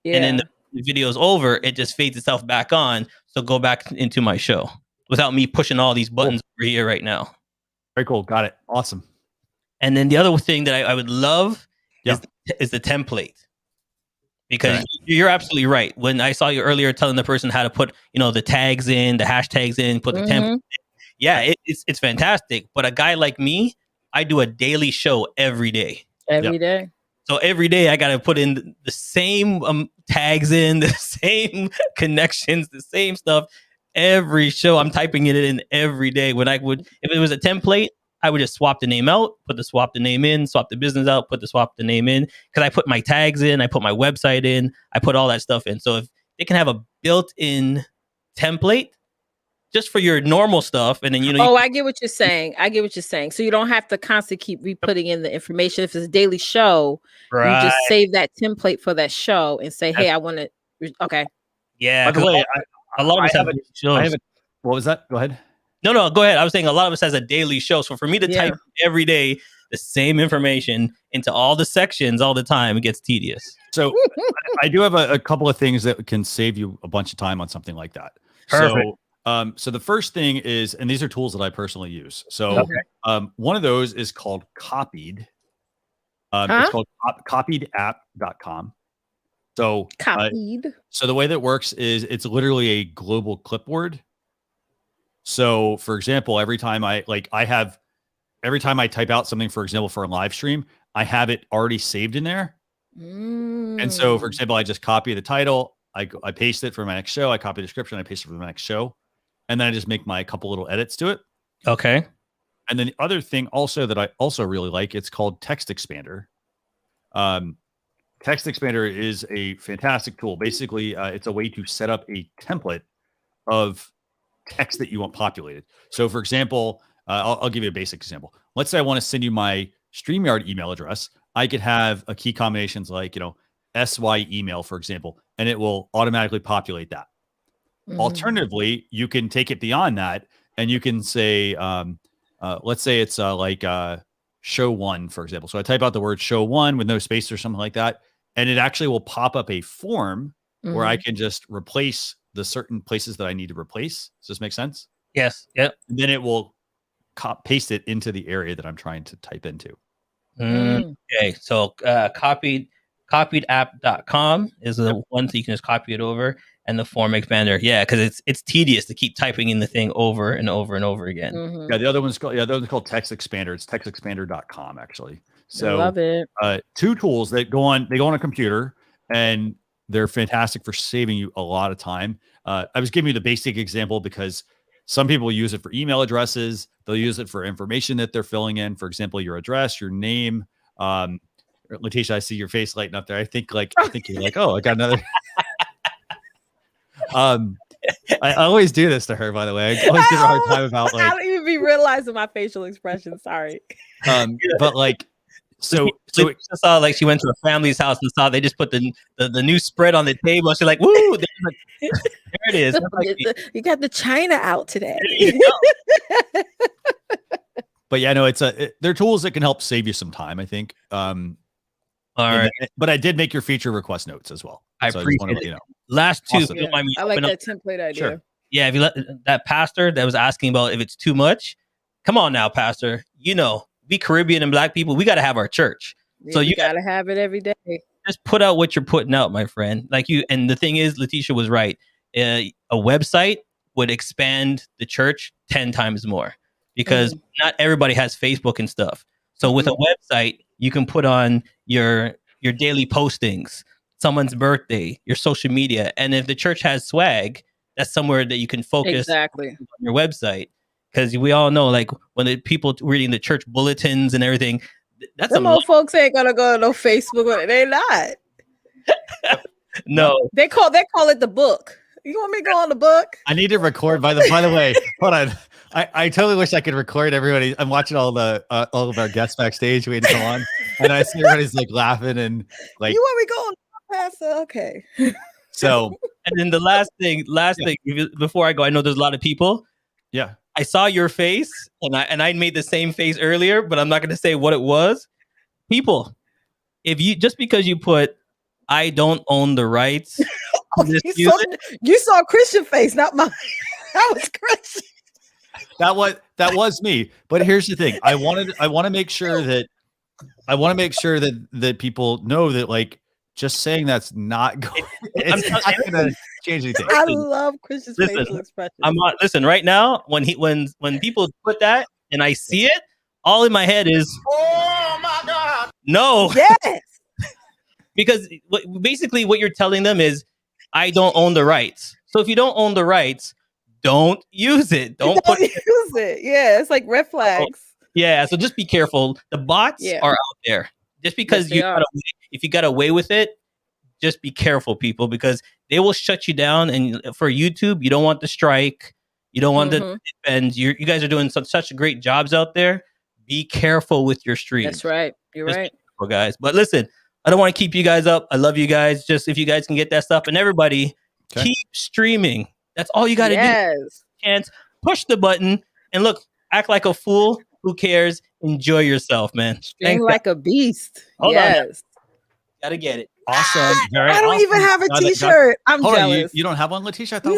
Yeah. And then the video's over, it just fades itself back on. So go back into my show without me pushing all these buttons over here right now. Very cool. Got it. Awesome. And then the other thing that I would love is the template. Because you're absolutely right. When I saw you earlier telling the person how to put, the tags in, the hashtags in, put the template in. Yeah, it's fantastic. But a guy like me, I do a daily show every day. Every day. So every day I got to put in the same tags in, the same connections, the same stuff. Every show I'm typing it in every day. If it was a template, I would just swap the name out, swap the name in, swap the business out, swap the name in. Because I put my tags in, I put my website in, I put all that stuff in. So if they can have a built-in template, just for your normal stuff, and then I get what you're saying. So you don't have to constantly keep re-putting in the information. If it's a daily show, you just save that template for that show and say, "Hey, I want to." Okay. Yeah. By the way, a lot of us have shows. What was that? Go ahead. No, go ahead. I was saying a lot of us has a daily show. So for me to type every day the same information into all the sections all the time, it gets tedious. So I do have a couple of things that can save you a bunch of time on something like that. Perfect. So the first thing is, and these are tools that I personally use. So one of those is called Copied. It's called copiedapp.com. So Copied. So the way that works is it's literally a global clipboard. So for example, every time I type out something, for example, for a live stream, I have it already saved in there. And so for example, I just copy the title, I paste it for my next show, I copy the description, I paste it for the next show. And then I just make my couple little edits to it. Okay. And then the other thing also that I also really like, it's called Text Expander. Text Expander is a fantastic tool. Basically, it's a way to set up a template of text that you want populated. So for example, I'll give you a basic example. Let's say I want to send you my StreamYard email address. I could have a key combinations like, SY email, for example, and it will automatically populate that. Alternatively, you can take it beyond that and you can say, let's say it's show 1, for example. So I type out the word show 1 with no space or something like that. And it actually will pop up a form where I can just replace the certain places that I need to replace. Does this make sense? Yes. Yep. And then it will paste it into the area that I'm trying to type into. Okay. So copiedapp.com is the one so you can just copy it over. And the form expander, because it's tedious to keep typing in the thing over and over and over again. Yeah, the other one's called Text Expander. It's textexpander.com actually. So I love it. 2 tools that go on a computer, and they're fantastic for saving you a lot of time. I was giving you the basic example because Some people use it for email addresses. They'll use it for information that they're filling in. For example, your address, your name. Leticia, I see your face lighting up there. I think you're like, oh, I got another. I always do this to her, by the way. I always give her a hard time about like. I don't even be realizing my facial expression. Sorry. But like, so she saw like she went to a family's house and saw they just put the new spread on the table. She's like, "Woo!" There it is. You got the China out today. But yeah, no, they're tools that can help save you some time, I think. All right. But I did make your feature request notes as well. I appreciate it. Last two. Awesome. I like that template idea. Sure. Yeah, if you let that pastor that was asking about if it's too much, come on now, pastor. You know, we Caribbean and Black people, we got to have our church. Yeah, so you got to have it every day. Just put out what you're putting out, my friend. And the thing is, Leticia was right. A website would expand the church 10 times more because not everybody has Facebook and stuff. So with a website, you can put on your daily postings, someone's birthday, your social media. And if the church has swag, that's somewhere that you can focus on your website. Because we all know, like, when the people reading the church bulletins and everything, that's some old folks ain't gonna go to no Facebook. They not. No, they call it the book. You want me to go on the book? I need to record. By the way, hold on. I totally wish I could record everybody. I'm watching all of our guests backstage waiting to come on, and I see everybody's like laughing and like. You want me to go on the Pastor? Okay. So, and then the last thing, before I go, I know there's a lot of people. Yeah. I saw your face, and I made the same face earlier, but I'm not going to say what it was. People, just because you put, I don't own the rights. You saw a Christian face, not mine. That was Christian. That was me. But here's the thing: I want to make sure that people know that, like, just saying that's not going. It's not going to change anything. I love Christian's facial expression. Listen right now. When people put that and I see it, all in my head is, oh my God, no. Yes. Because basically what you're telling them is, I don't own the rights. So if you don't own the rights, don't use it. Don't use it. Yeah, it's like red flags. Yeah, so just be careful. The bots are out there. Just because if you got away with it, just be careful, people, because they will shut you down. And for YouTube, you don't want the strike. You don't want the defend. You guys are doing such great jobs out there. Be careful with your streams. That's right. You're right. Be careful, guys. But listen, I don't want to keep you guys up. I love you guys. Just if you guys can get that stuff, and everybody keep streaming. That's all you got to do. Chance, push the button and look, act like a fool. Who cares? Enjoy yourself, man. Stream like a beast. Hold on. Gotta get it. Awesome. I don't even have a t-shirt. I'm jealous. You don't have one, Leticia? I thought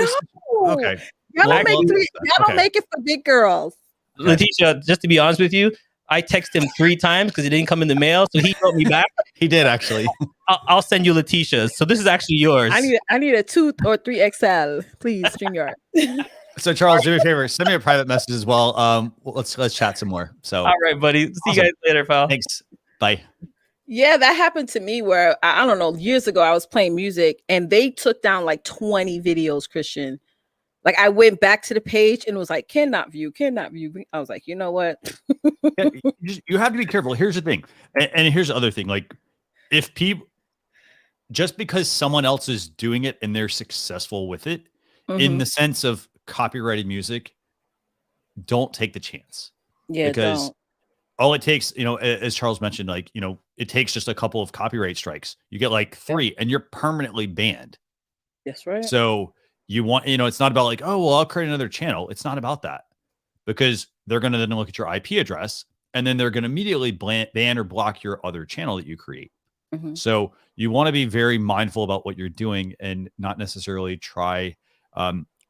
okay. Y'all don't make it for big girls. Leticia, just to be honest with you, I texted him 3 times because it didn't come in the mail, so he wrote me back. He did, actually. I'll send you Leticia's. So this is actually yours. I need a 2 or 3 XL, please. StreamYard. So Charles, do me a favor. Send me a private message as well. Let's chat some more. So all right, buddy. See you guys later, pal. Thanks. Bye. Yeah, that happened to me where I don't know, years ago I was playing music and they took down like 20 videos, Christian. Like I went back to the page and it was like cannot view. I was like, you know what? You have to be careful. Here's the thing. And here's the other thing. Like if people, just because someone else is doing it and they're successful with it, in the sense of copyrighted music, don't take the chance. Yeah, because all it takes, as Charles mentioned, like, it takes just a couple of copyright strikes. You get like 3 and you're permanently banned. That's right. So you want, it's not about like, oh, well, I'll create another channel. It's not about that, because they're going to then look at your IP address and then they're going to immediately ban or block your other channel that you create. So you want to be very mindful about what you're doing and not necessarily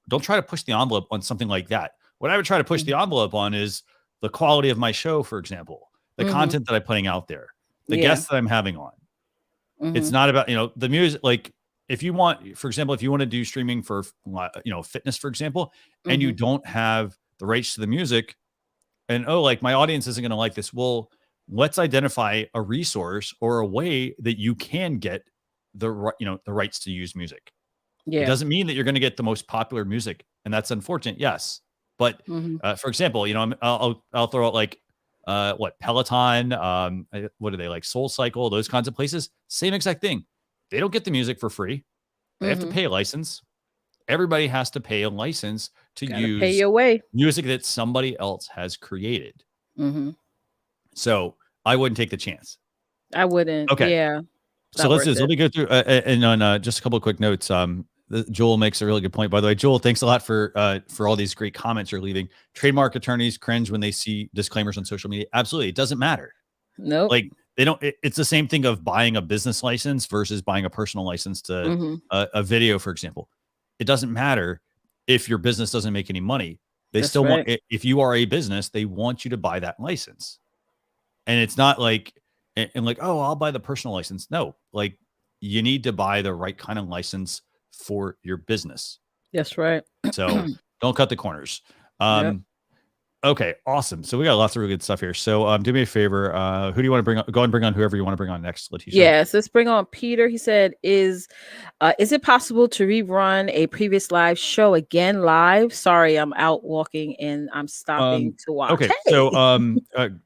don't try to push the envelope on something like that. What I would try to push the envelope on is the quality of my show, for example, the content that I'm putting out there, the guests that I'm having on. It's not about, the music. Like if you want, for example, if you want to do streaming for, fitness, for example, and you don't have the rights to the music and, like my audience isn't going to like this. Well, let's identify a resource or a way that you can get the rights to use music. It doesn't mean that you're going to get the most popular music, and that's unfortunate. Yes. But for example, I'll throw out like Peloton, what are they, like Soul Cycle, those kinds of places, same exact thing. They don't get the music for free. They have to pay a license. Everybody has to pay a license to use pay your way. music that somebody else has created. So I wouldn't take the chance. I wouldn't. Okay. Yeah. So let me go through and on just a couple of quick notes. Joel makes a really good point, by the way. Joel, thanks a lot for all these great comments you're leaving. Trademark attorneys cringe when they see disclaimers on social media. Absolutely. It doesn't matter. No, like they don't, it's the same thing of buying a business license versus buying a personal license to a video, for example. It doesn't matter if your business doesn't make any money. They still want, if you are a business, they want you to buy that license. And it's not like, and like, oh, I'll buy the personal license. No, like you need to buy the right kind of license for your business. That's right. So don't cut the corners. Okay, awesome. So we got lots of really good stuff here. So do me a favor. Who do you want to bring on? Go ahead and bring on whoever you want to bring on next, Leticia. Yes, let's bring on Peter. He said, is it possible to rerun a previous live show again live? Sorry, I'm out walking and I'm stopping to watch. Okay, so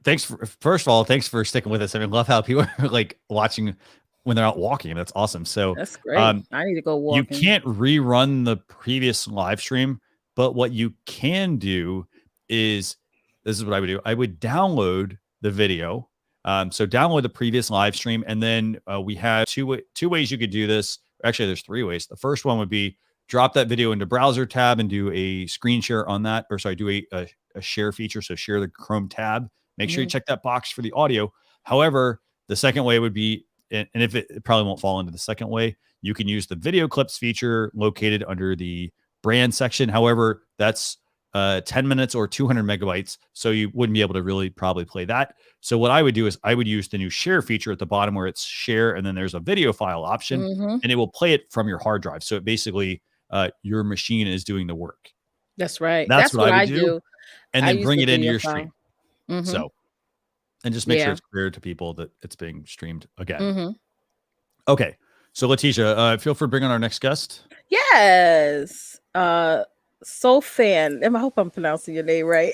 thanks first of all, thanks for sticking with us. I mean, love how people are like watching when they're out walking. That's awesome. So that's great. I need to go walk. You can't rerun the previous live stream, but what you can do is, this is what I would do. I would download the video. So download the previous live stream. And then we have two ways you could do this. Actually, there's three ways. The first one would be drop that video into browser tab and do a screen share on that, or sorry, do a share feature. So share the Chrome tab. Make sure you check that box for the audio. However, the second way would be, and if it probably won't fall into the second way, you can use the video clips feature located under the brand section. However, that's 10 minutes or 200 megabytes. So you wouldn't be able to really probably play that. So what I would do is I would use the new share feature at the bottom where it's share, and then there's a video file option, and it will play it from your hard drive. So it basically, your machine is doing the work. That's right. That's what I would do. And then bring it into your stream. So, and just make sure it's clear to people that it's being streamed again. Okay. So Leticia, feel free to bring on our next guest. Yes. Soul Fan. I hope I'm pronouncing your name right.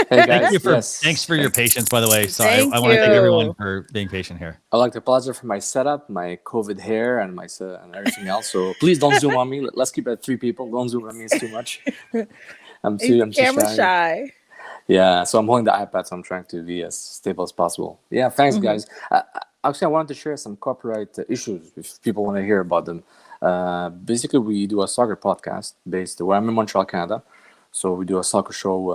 Hey guys, thanks for your patience, by the way. So I want to thank everyone for being patient here. I like to apologize for my setup, my COVID hair, and and everything else. So please don't zoom on me. Let's keep it at 3 people. Don't zoom on me; it's too much. I'm too camera shy. Yeah, so I'm holding the iPad, so I'm trying to be as stable as possible. Yeah, thanks, guys. Actually, I wanted to share some copyright issues if people want to hear about them. Basically, we do a soccer podcast where I'm in Montreal, Canada. So we do a soccer show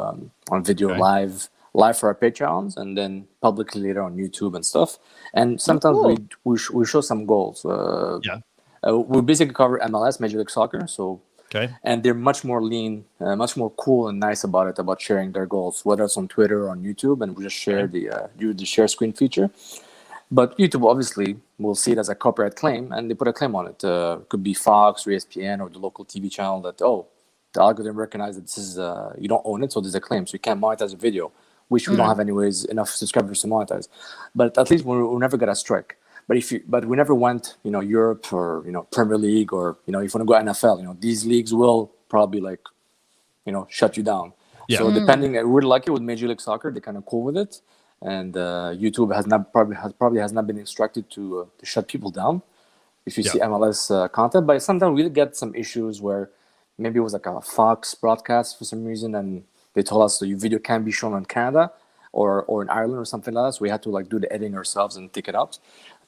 on video live for our Patreons, and then publicly later on YouTube and stuff. And sometimes we show some goals. We basically cover MLS, Major League Soccer. So and they're much more lean, much more cool and nice about sharing their goals, whether it's on Twitter or on YouTube, and we just share the share screen feature. But YouTube obviously will see it as a copyright claim, and they put a claim on it. Could be Fox or ESPN or the local TV channel that, the algorithm recognizes that this is you don't own it, so there's a claim, so you can't monetize a video, which we don't have anyways enough subscribers to monetize. But at least we'll never get a strike. But we never went, Europe or Premier League or if you want to go NFL, these leagues will probably shut you down. Yeah. So depending, we're lucky with Major League Soccer, they're kind of cool with it. And YouTube has not been instructed to shut people down if you see MLS content. But sometimes we get some issues where maybe it was like a Fox broadcast for some reason, and they told us your video can't be shown in Canada or in Ireland or something like that. So we had to do the editing ourselves and take out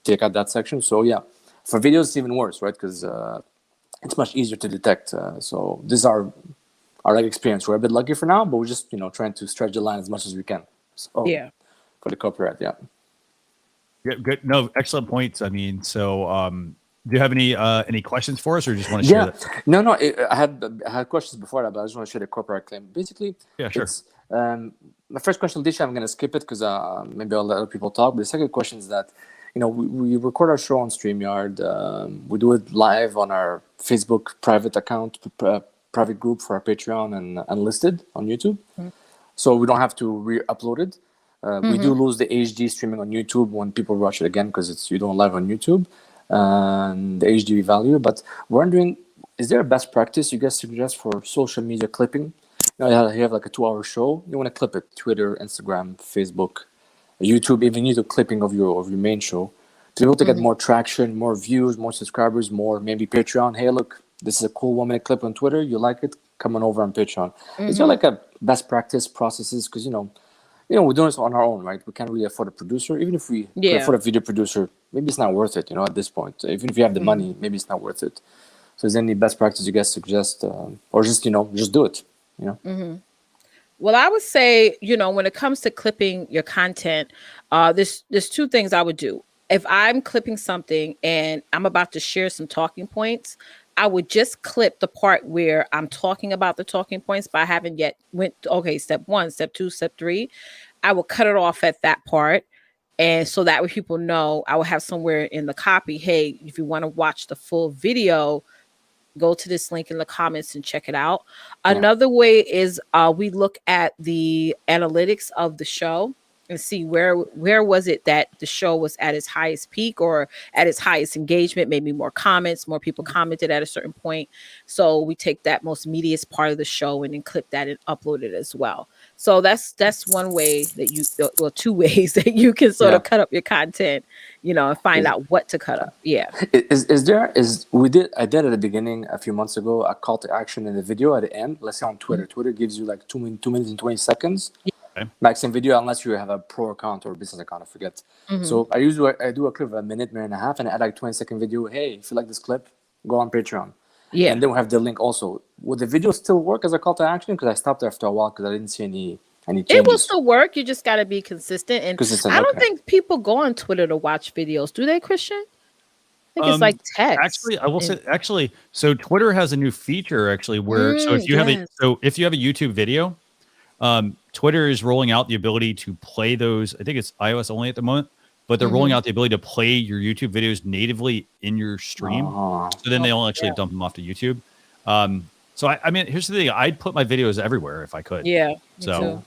that section. So yeah, for videos it's even worse, right? Because it's much easier to detect. So this is our experience. We're a bit lucky for now, but we're just trying to stretch the line as much as we can. So, for the copyright, good. No, excellent points. I mean, so do you have any questions for us, or just want to share that? No. I had questions before that, but I just want to share the copyright claim. Basically, sure. It's, my first question, Leticia, I'm going to skip it because maybe I'll let other people talk. But the second question is that we record our show on StreamYard. We do it live on our Facebook private account, private group for our Patreon, and unlisted on YouTube. So we don't have to re-upload it. We do lose the HD streaming on YouTube when people watch it again because you don't live on YouTube and the HD value. But wondering, is there a best practice you guys suggest for social media clipping? you have like a 2-hour show. You want to clip it. Twitter, Instagram, Facebook, YouTube. Even YouTube clipping of your main show to be able to get more traction, more views, more subscribers, more maybe Patreon. Hey, look, this is a cool 1-minute clip on Twitter. You like it? Come on over on Patreon. These are like a best practice processes because we're doing this on our own, right? We can't really afford a producer. Even if we could afford a video producer, maybe it's not worth it. At this point, even if you have the money, maybe it's not worth it. So, is there any best practice you guys suggest, or just just do it? Well, I would say, when it comes to clipping your content, there's 2 things I would do. If I'm clipping something and I'm about to share some talking points, I would just clip the part where I'm talking about the talking points, but I haven't yet step 1, step 2, step 3. I will cut it off at that part. And so that way people know, I will have somewhere in the copy, hey, if you want to watch the full video, go to this link in the comments and check it out. Another way is we look at the analytics of the show and see where was it that the show was at its highest peak or at its highest engagement, maybe more comments, more people commented at a certain point. So we take that most meatiest part of the show and then clip that and upload it as well. So that's one way that 2 ways that you can sort of cut up your content, and find out what to cut up. Yeah. I did at the beginning a few months ago, a call to action in the video at the end. Let's say on Twitter. Twitter gives you like 2 minutes and 20 seconds. Maximum video, unless you have a pro account or business account, I forget. So I do a clip of a minute and a half, and I add like 20-second video. Hey, if you like this clip, go on Patreon. Yeah, and then we have the link also. Would the video still work as a call to action? Because I stopped after a while because I didn't see any changes. It will still work. You just got to be consistent. And I don't think people go on Twitter to watch videos, do they, Christian? I think it's like text. Actually, I will say. So Twitter has a new feature where if you have a YouTube video. Twitter is rolling out the ability to play those. I think it's iOS only at the moment, but they're rolling out the ability to play your YouTube videos natively in your stream. So then they'll actually dump them off to YouTube. So I mean, here's the thing: I'd put my videos everywhere if I could. Yeah. So,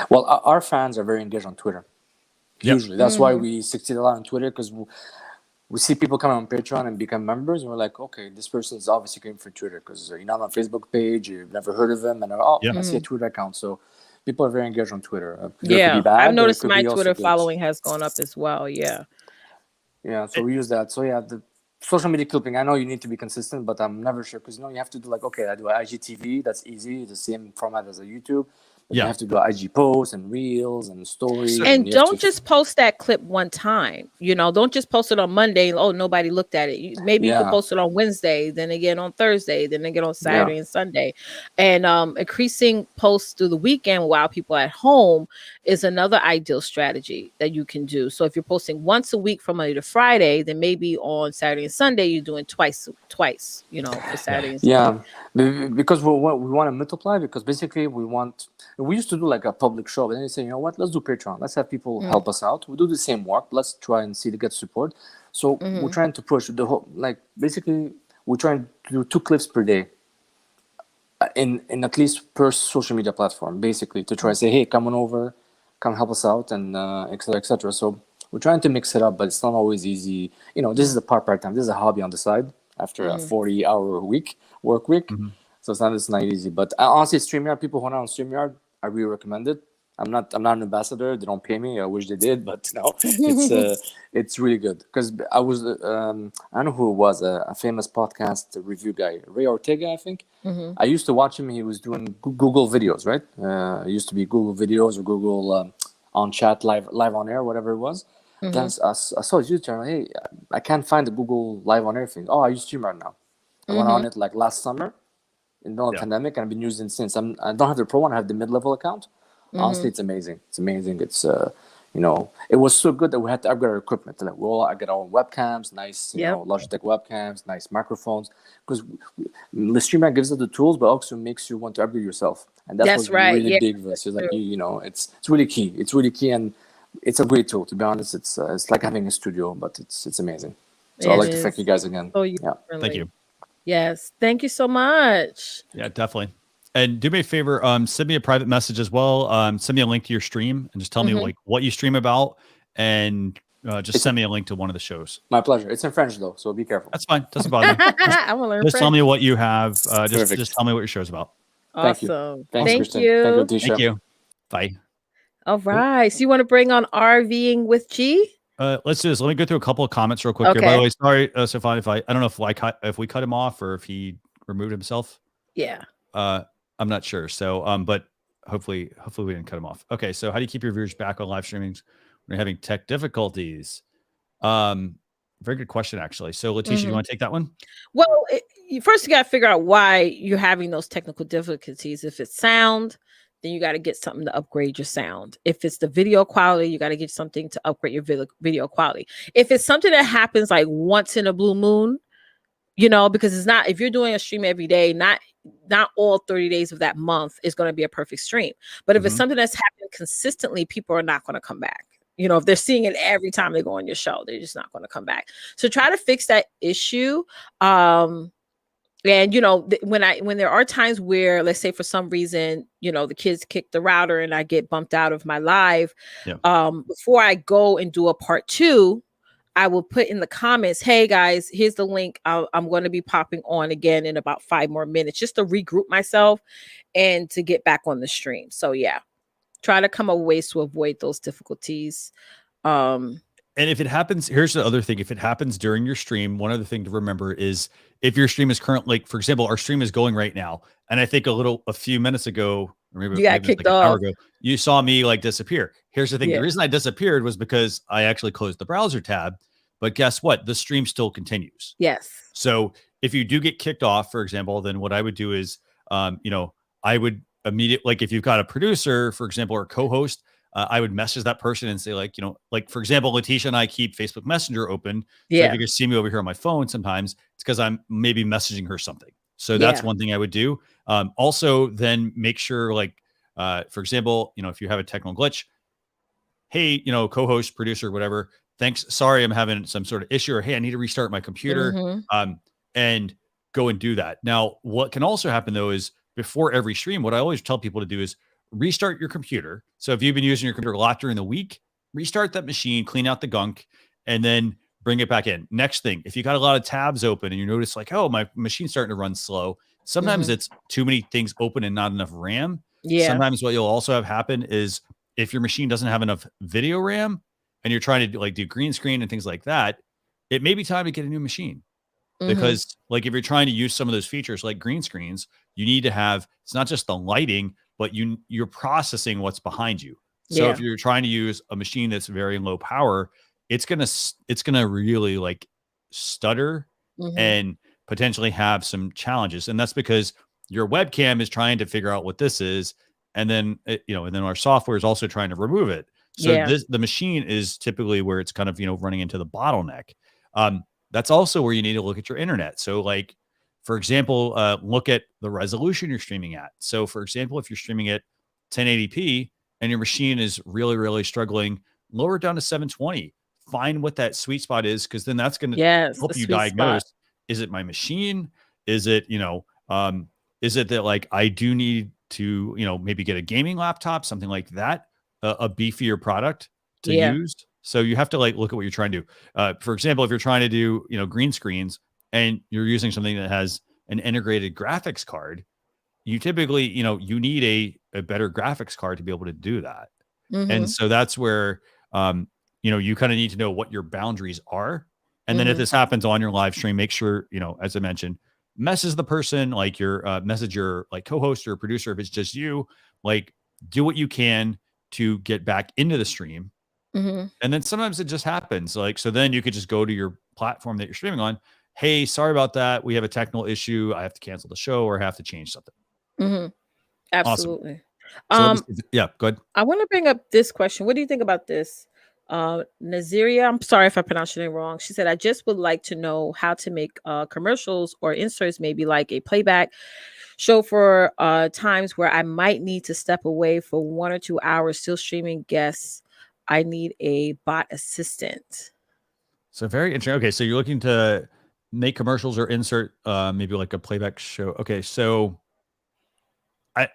well, our fans are very engaged on Twitter. Usually, that's why we succeed a lot on Twitter because we see people come on Patreon and become members, and we're like, okay, this person is obviously coming from Twitter because you're not on a Facebook page, you've never heard of them, and I see a Twitter account. So people are very engaged on Twitter. I've noticed my Twitter following has gone up as well. Yeah. So we use that. So the social media clipping, I know you need to be consistent, but I'm never sure because you have to do I do an IGTV. That's easy, the same format as a YouTube. You have to do IG posts and reels and stories. And don't just post that clip one time. Don't just post it on Monday. Oh, nobody looked at it. Maybe you can post it on Wednesday, then again on Thursday, then again on Saturday and Sunday. And increasing posts through the weekend while people are at home is another ideal strategy that you can do. So if you're posting once a week from Monday to Friday, then maybe on Saturday and Sunday, you're doing twice, for Saturday and Sunday. Yeah, because we want to multiply because basically we used to do like a public show, but then you say, you know what, let's do Patreon. Let's have people help us out. We do the same work. Let's try and see to get support. So we're trying to push the whole, basically we're trying to do 2 clips per day in at least per social media platform, basically to try and say, hey, come on over, come help us out, and et cetera, et cetera. So we're trying to mix it up, but it's not always easy. This is a part-time. This is a hobby on the side after a 40-hour work week. So it's not easy. But honestly, StreamYard, people who are not on StreamYard, I really recommend it. I'm not an ambassador. They don't pay me. I wish they did, but no, it's really good. Because I was, I don't know who it was, a famous podcast review guy, Ray Ortega, I think. I used to watch him. He was doing Google videos, right? It used to be Google videos or Google on chat, live on air, whatever it was. Then I saw his YouTube channel. Hey, I can't find the Google live on air thing. Oh, I use StreamYard now. I went on it last summer in the pandemic, and I've been using it since. I don't have the pro one. I have the mid-level account. Honestly, it's amazing. It's amazing. It's it was so good that we had to upgrade our equipment. I get our own webcams, nice, Logitech webcams, nice microphones. Because the StreamYard gives us the tools, but also makes you want to upgrade yourself. And that's right. Really big for us. It's really key. It's really key, and it's a great tool. To be honest, it's like having a studio, but it's amazing. So I'd like to thank you guys again. Thank you. Yes, thank you so much. Yeah, definitely. And do me a favor, send me a private message as well. Send me a link to your stream and just tell me what you stream about, and just send me a link to one of the shows. My pleasure. It's in French though, so be careful. That's fine. Doesn't bother me. I want to learn Just French. tell me what you have. Just tell me what your show's about. Awesome. Thanks, Thank Kristen. you. Thank you, Leticia. Thank you. Bye. All right. So you want to bring on RVing with G? Let's do this. Let me go through a couple of comments real quick here. By the way, sorry, Stefan, if I don't know if we cut him off or if he removed himself. Yeah. I'm not sure. So, but hopefully we didn't cut him off. Okay. So how do you keep your viewers back on live streamings when you're having tech difficulties? Very good question, actually. So Leticia, you want to take that one? Well, first you got to figure out why you're having those technical difficulties. If it's sound, then you got to get something to upgrade your sound. If it's the video quality, you got to get something to upgrade your video quality. If it's something that happens like once in a blue moon, because it's not, if you're doing a stream every day, not all 30 days of that month is going to be a perfect stream. But if it's something that's happening consistently, people are not going to come back. If they're seeing it every time they go on your show, they're just not going to come back. So try to fix that issue. And when there are times where, let's say for some reason, the kids kick the router and I get bumped out of my live, before I go and do a part 2, I will put in the comments, hey guys, here's the link. I'm going to be popping on again in about 5 more minutes just to regroup myself and to get back on the stream. So yeah, try to come up with ways to avoid those difficulties. And if it happens, here's the other thing. If it happens during your stream, one other thing to remember is if your stream is currently, for example, our stream is going right now. And I think a few minutes ago, or maybe you got kicked off. An hour ago, you saw me disappear. Here's the thing. The reason I disappeared was because I actually closed the browser tab, but guess what? The stream still continues. Yes. So if you do get kicked off, for example, then what I would do is, I would immediately, if you've got a producer, for example, or co-host, I would message that person and say, for example, Leticia and I keep Facebook Messenger open. So if you can see me over here on my phone, sometimes it's because I'm maybe messaging her something. So that's one thing I would do. Also, then make sure, for example, if you have a technical glitch, hey, co-host, producer, whatever, thanks. Sorry, I'm having some sort of issue, or hey, I need to restart my computer, and go and do that. Now, what can also happen though is before every stream, what I always tell people to do is restart your computer. So if you've been using your computer a lot during the week, restart that machine, clean out the gunk, and then bring it back in. Next thing, if you got a lot of tabs open and you notice oh, my machine's starting to run slow. Sometimes it's too many things open and not enough RAM. Yeah. Sometimes what you'll also have happen is if your machine doesn't have enough video RAM and you're trying to do green screen and things like that, it may be time to get a new machine. Because if you're trying to use some of those features like green screens, you need to have, it's not just the lighting, but you're processing what's behind you. So if you're trying to use a machine that's very low power, it's gonna really stutter and potentially have some challenges. And that's because your webcam is trying to figure out what this is, and then and then our software is also trying to remove it. So the machine is typically where it's kind of running into the bottleneck. That's also where you need to look at your internet. So for example, look at the resolution you're streaming at. So for example, if you're streaming at 1080p and your machine is really, really struggling, lower it down to 720. Find what that sweet spot is, because then that's going to help you diagnose, is it my machine? Is it, is it that I do need to, maybe get a gaming laptop, something like that, a beefier product to use? So you have to look at what you're trying to do. For example, if you're trying to do, green screens and you're using something that has an integrated graphics card, you typically, you need a better graphics card to be able to do that. And so that's where, you kind of need to know what your boundaries are. And then if this happens on your live stream, make sure, as I mentioned, message the person, message your co-host or producer. If it's just you, do what you can to get back into the stream. And then sometimes it just happens. So then you could just go to your platform that you're streaming on. Hey, sorry about that. We have a technical issue. I have to cancel the show or have to change something. Absolutely. Awesome. So go ahead. I want to bring up this question. What do you think about this? Naziria, I'm sorry if I pronounced your name wrong. She said, I just would like to know how to make commercials or inserts, maybe like a playback show for times where I might need to step away for 1 or 2 hours, still streaming guests. I need a bot assistant. So very interesting. Okay, so you're looking to make commercials or insert maybe like a playback show. Okay, so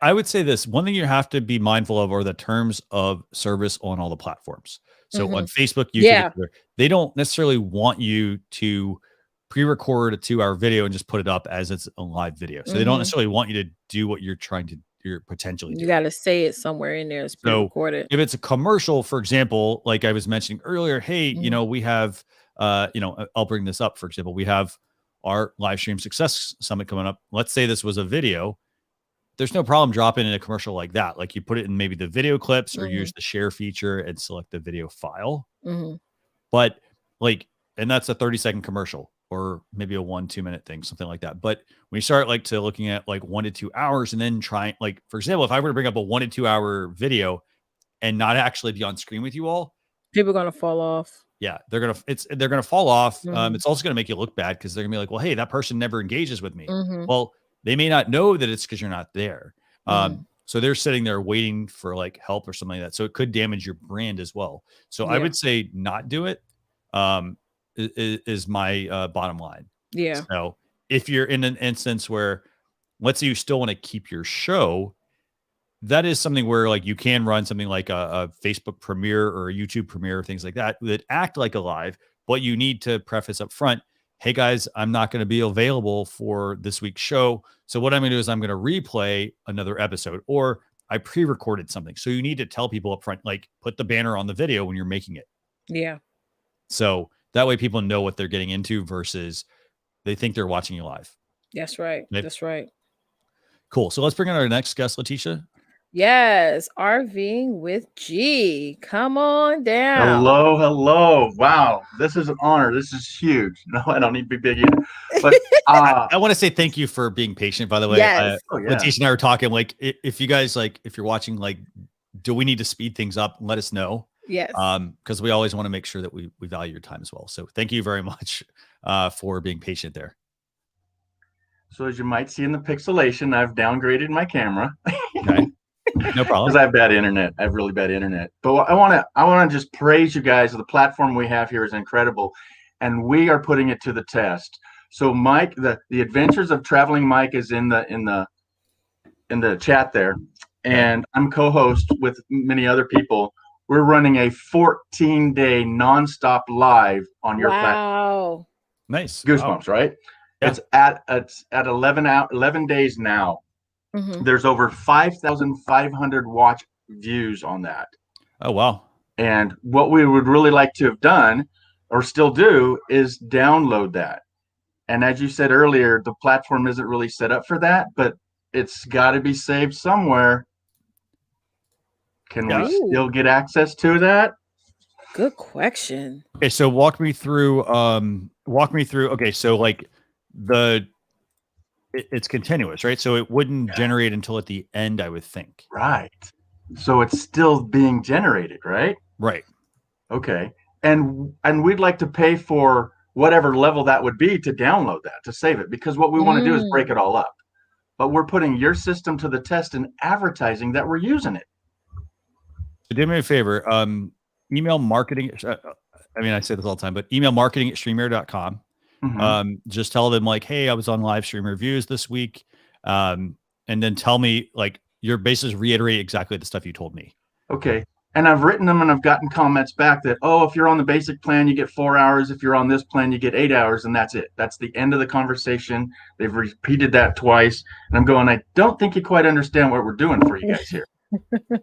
I would say this. One thing you have to be mindful of are the terms of service on all the platforms. So on Facebook, YouTube, they don't necessarily want you to pre-record a 2-hour video and just put it up as it's a live video. So they don't necessarily want you to do what you're potentially doing. You got to say it somewhere in there. It's pre-recorded. If it's a commercial, for example, like I was mentioning earlier, hey, you know, we have, I'll bring this up. For example, we have our live stream success summit coming up. Let's say this was a video. There's no problem dropping in a commercial like that. Like you put it in maybe the video clips or use the share feature and select the video file. But like, and that's a 30-second commercial or maybe a 1-2 minute thing, something like that. But when you start like to looking at like 1 to 2 hours and then trying, like, for example, if I were to bring up a 1 to 2 hour video and not actually be on screen with you all, people are going to fall off. Yeah, they're going to fall off. It's also going to make you look bad because they're going to be like, well, hey, that person never engages with me. Well, they may not know that it's because you're not there. So they're sitting there waiting for like help or something like that. So it could damage your brand as well. So I would say not do it is my bottom line. Yeah. So if you're in an instance where, let's say you still want to keep your show, that is something where like you can run something like a Facebook premiere or a YouTube premiere, things like that act like a live, but you need to preface up front, hey guys, I'm not going to be available for this week's show. So what I'm going to do is I'm going to replay another episode, or I pre-recorded something. So you need to tell people up front, like put the banner on the video when you're making it. Yeah. So that way people know what they're getting into versus they think they're watching you live. That's right. Maybe. That's right. Cool. So let's bring in our next guest, Leticia. Yes, RVing with G. Come on down. Hello, hello. Wow, this is an honor. This is huge. No, I don't need to be big either. But I want to say thank you for being patient, by the way. Yes. Leticia and I were talking, like, if you guys, like, if you're watching, like, do we need to speed things up? Let us know. Yes. Because we always want to make sure that we value your time as well. So thank you very much for being patient there. So as you might see in the pixelation, I've downgraded my camera. Okay. No problem. Because I have bad internet. I have really bad internet. But I want to just praise you guys. The platform we have here is incredible, and we are putting it to the test. So Mike, the Adventures of Traveling Mike is in the chat there, and I'm co-host with many other people. We're running a 14-day nonstop live on your platform. Wow. Nice. Goosebumps, right? Yeah. It's at 11 days now. There's over 5,500 watch views on that. Oh, wow. And what we would really like to have done or still do is download that. And as you said earlier, the platform isn't really set up for that, but it's got to be saved somewhere. Can we still get access to that? Good question. Okay, so walk me through. Okay, so like it's continuous, right? So it wouldn't generate until at the end, I would think. Right. So it's still being generated, right? Right. Okay. And we'd like to pay for whatever level that would be to download that, to save it, because what we want to do is break it all up. But we're putting your system to the test and advertising that we're using it. So do me a favor. Email marketing. I mean, I say this all the time, but email marketing@StreamYard.com. Just tell them like, hey, I was on live stream reviews this week. And then tell me, like, you're basically reiterate exactly the stuff you told me. Okay. And I've written them and I've gotten comments back that, oh, if you're on the basic plan, you get 4 hours. If you're on this plan, you get 8 hours, and that's it. That's the end of the conversation. They've repeated that twice. And I'm going, I don't think you quite understand what we're doing for you guys here.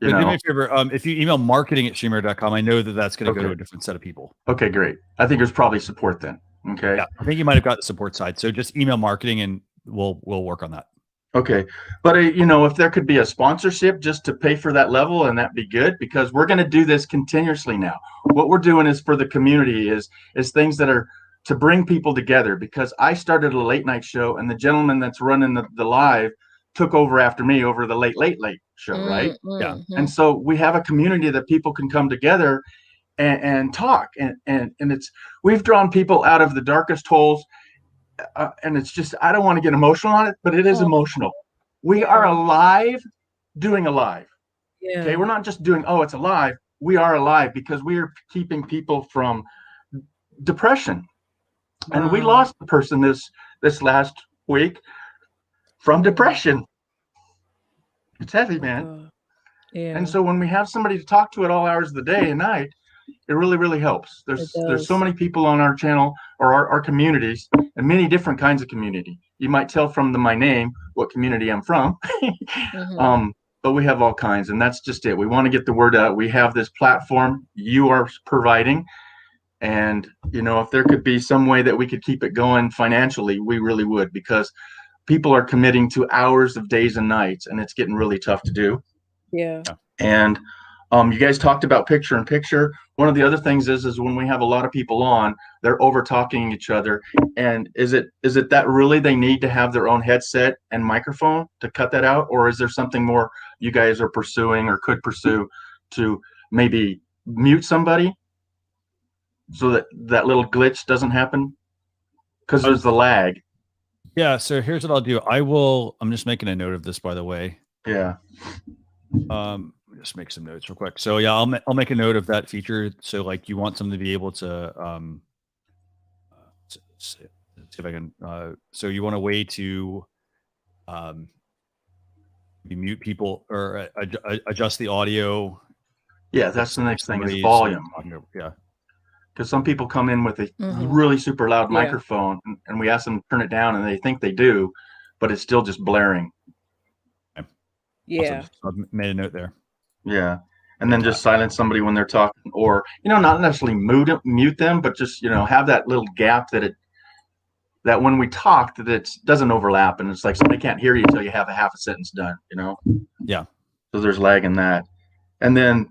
Do me a favor. If you email marketing@StreamYard.com, I know that that's going to go to a different set of people. Okay, great. I think there's probably support then. Okay. Yeah, I think you might have got the support side. So just email marketing and we'll work on that. Okay. But, if there could be a sponsorship just to pay for that level, and that'd be good, because we're going to do this continuously now. What we're doing is for the community is things that are to bring people together, because I started a late night show and the gentleman that's running the live took over after me over the late show. Right. Yeah. And so we have a community that people can come together and talk. And we've drawn people out of the darkest holes. And it's just, I don't want to get emotional on it, but it is emotional. We are alive doing a live. Yeah. Okay. We're not just doing, oh, it's alive. We are alive because we are keeping people from depression. And we lost the person this last week from depression. It's heavy, man. Yeah. And so when we have somebody to talk to at all hours of the day and night, it really, really helps. There's so many people on our channel or our communities, and many different kinds of community. You might tell from my name what community I'm from. But we have all kinds, and that's just it. We want to get the word out. We have this platform you are providing, and if there could be some way that we could keep it going financially, we really would, because people are committing to hours of days and nights, and it's getting really tough to do. Yeah. And you guys talked about picture in picture. One of the other things is when we have a lot of people on, they're over talking each other. And is it that really they need to have their own headset and microphone to cut that out? Or is there something more you guys are pursuing or could pursue to maybe mute somebody so that little glitch doesn't happen? Because there's the lag. Yeah. So here's what I'll do. I'm just making a note of this, by the way. Yeah. Just make some notes real quick. So yeah, I'll make a note of that feature. So like you want someone to be able to see if I can. So you want a way to mute people or adjust the audio. Yeah, that's the next thing is volume. Yeah. Because some people come in with a really super loud microphone, and we ask them to turn it down, and they think they do, but it's still just blaring. Okay. Yeah. Awesome. So I've made a note there. Yeah. And then just silence somebody when they're talking, or, not necessarily mute them, but just, have that little gap that when we talk, that it doesn't overlap. And it's like somebody can't hear you until you have a half a sentence done, Yeah. So there's lag in that. And then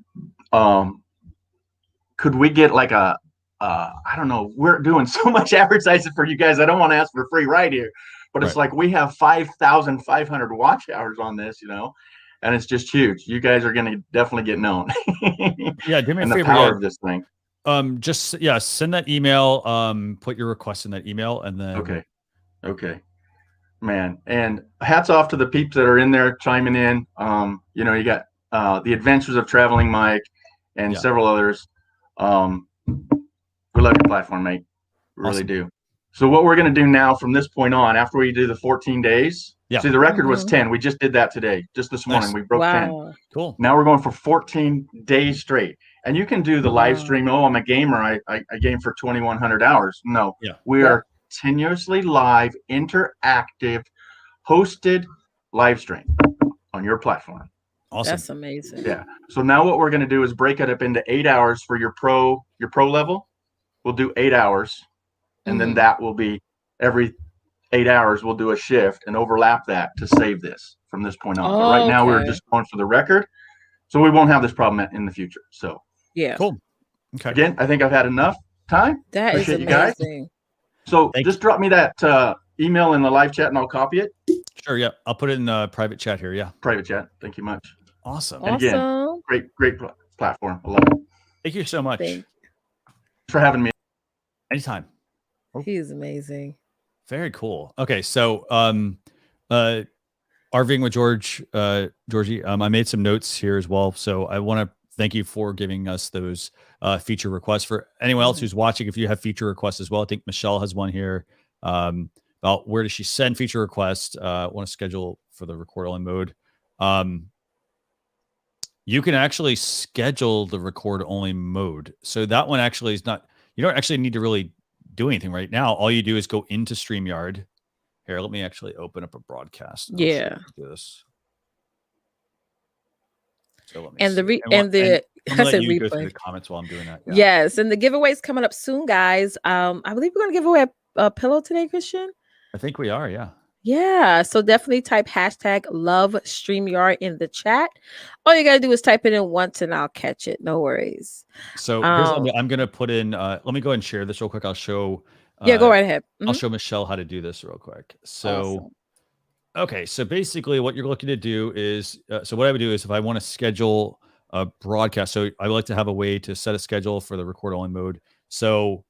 could we get like I don't know, we're doing so much advertising for you guys. I don't want to ask for free right here, but it's like we have 5,500 watch hours on this, and it's just huge. You guys are going to definitely get known. Yeah, do me a favor. The power of this thing. Send that email. Put your request in that email, and then Okay, man. And hats off to the peeps that are in there chiming in. You got the Adventures of Traveling Mike and several others. We love your platform, mate. We really do. So what we're going to do now from this point on, after we do the 14 days, see, the record was 10. We just did that today. Just this morning, we broke 10. Cool. Now we're going for 14 days straight. And you can do the live stream. Oh, I'm a gamer. I game for 2,100 hours. No, we are continuously live, interactive, hosted live stream on your platform. Awesome. That's amazing. Yeah. So now what we're going to do is break it up into 8 hours for your pro level. We'll do 8 hours. And then that will be every 8 hours, we'll do a shift and overlap that to save this from this point on. But right now we're just going for the record. So we won't have this problem in the future. So cool. Okay. Again, I think I've had enough time. That Appreciate is you guys. amazing. So just drop me that email in the live chat and I'll copy it. Sure. Yeah. I'll put it in the private chat here. Yeah. Private chat. Thank you much. Awesome. And again, great platform. I love it. Thank you so much. Thanks for having me. Anytime. He's amazing. Very cool. Okay. So, RVing with Georgie, I made some notes here as well. So I want to thank you for giving us those feature requests. For anyone else who's watching, if you have feature requests as well, I think Michelle has one here about where does she send feature requests. Want to schedule for the record only mode. You can actually schedule the record only mode. So that one actually is not, you don't actually need to really do anything right now. All you do is go into StreamYard. Here, let me actually open up a broadcast. Yeah. Do this. So let me and see. the I'm let you go through the comments while I'm doing that. Yeah. Yes, and the giveaway is coming up soon, guys. I believe we're gonna give away a pillow today, Christian. I think we are. Yeah. Yeah, so definitely type hashtag love StreamYard in the chat. All you gotta do is type it in once and I'll catch it. No worries. So here's what I'm gonna put in. Let me go ahead and share this real quick. I'll show. Go right ahead. I'll show Michelle how to do this real quick. So, okay. So basically, what you're looking to do is, so what I would do is, if I want to schedule a broadcast, so I would like to have a way to set a schedule for the record only mode. So,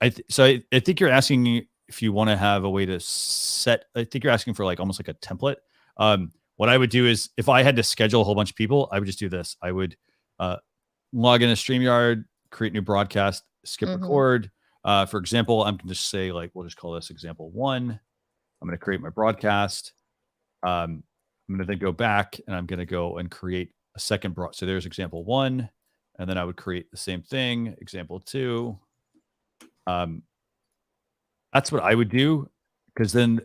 I think you're asking if you want to have a way to set. I think you're asking for like almost like a template. What I would do is, if I had to schedule a whole bunch of people, I would just do this. I would log in a StreamYard, create new broadcast, skip record. For example, I'm going to just say, like, we'll just call this example 1. I'm going to create my broadcast. I'm going to then go back and I'm going to go and create a second So there's example 1. And then I would create the same thing, example 2. That's what I would do, because then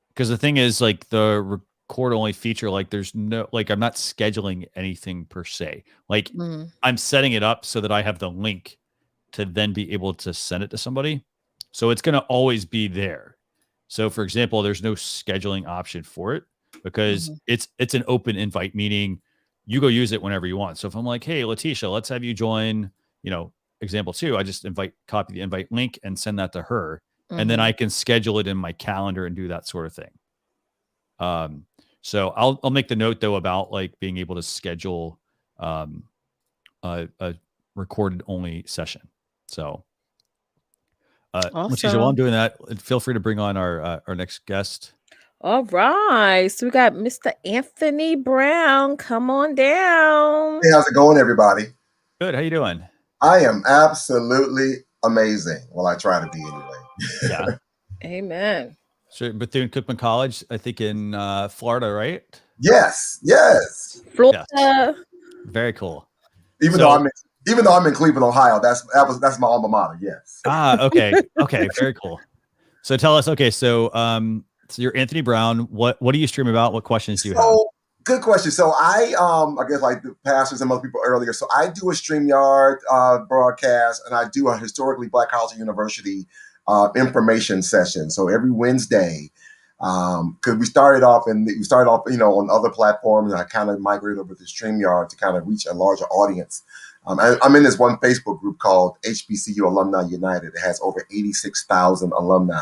because the thing is, like, the record only feature, like, there's no, like, I'm not scheduling anything per se. Like, I'm setting it up so that I have the link to then be able to send it to somebody. So it's going to always be there. So for example, there's no scheduling option for it, because it's an open invite, meaning you go use it whenever you want. So if I'm like, hey, Leticia, let's have you join, example 2, I just copy the invite link and send that to her. And then I can schedule it in my calendar and do that sort of thing. So I'll make the note though about like being able to schedule a recorded only session. So Leticia, while I'm doing that, feel free to bring on our next guest. All right. So we got Mr. Anthony Brown. Come on down. Hey, how's it going, everybody? Good. How you doing? I am absolutely amazing. Well, I try to be anyway. Yeah. Amen. So Bethune-Cookman College, I think in Florida, right? Yes. Florida. Yes. Very cool. Even though I'm in Cleveland, Ohio, that's my alma mater. Yes. Okay. Okay. Very cool. So tell us. Okay. So you're Anthony Brown. What do you stream about? What questions do you have? Good question. So I guess like the pastors and most people earlier. So I do a StreamYard broadcast, and I do a historically Black College University information session. So every Wednesday, because we started off on other platforms, and I kind of migrated over to StreamYard to kind of reach a larger audience. I'm in this one Facebook group called HBCU Alumni United. It has over 86,000 alumni.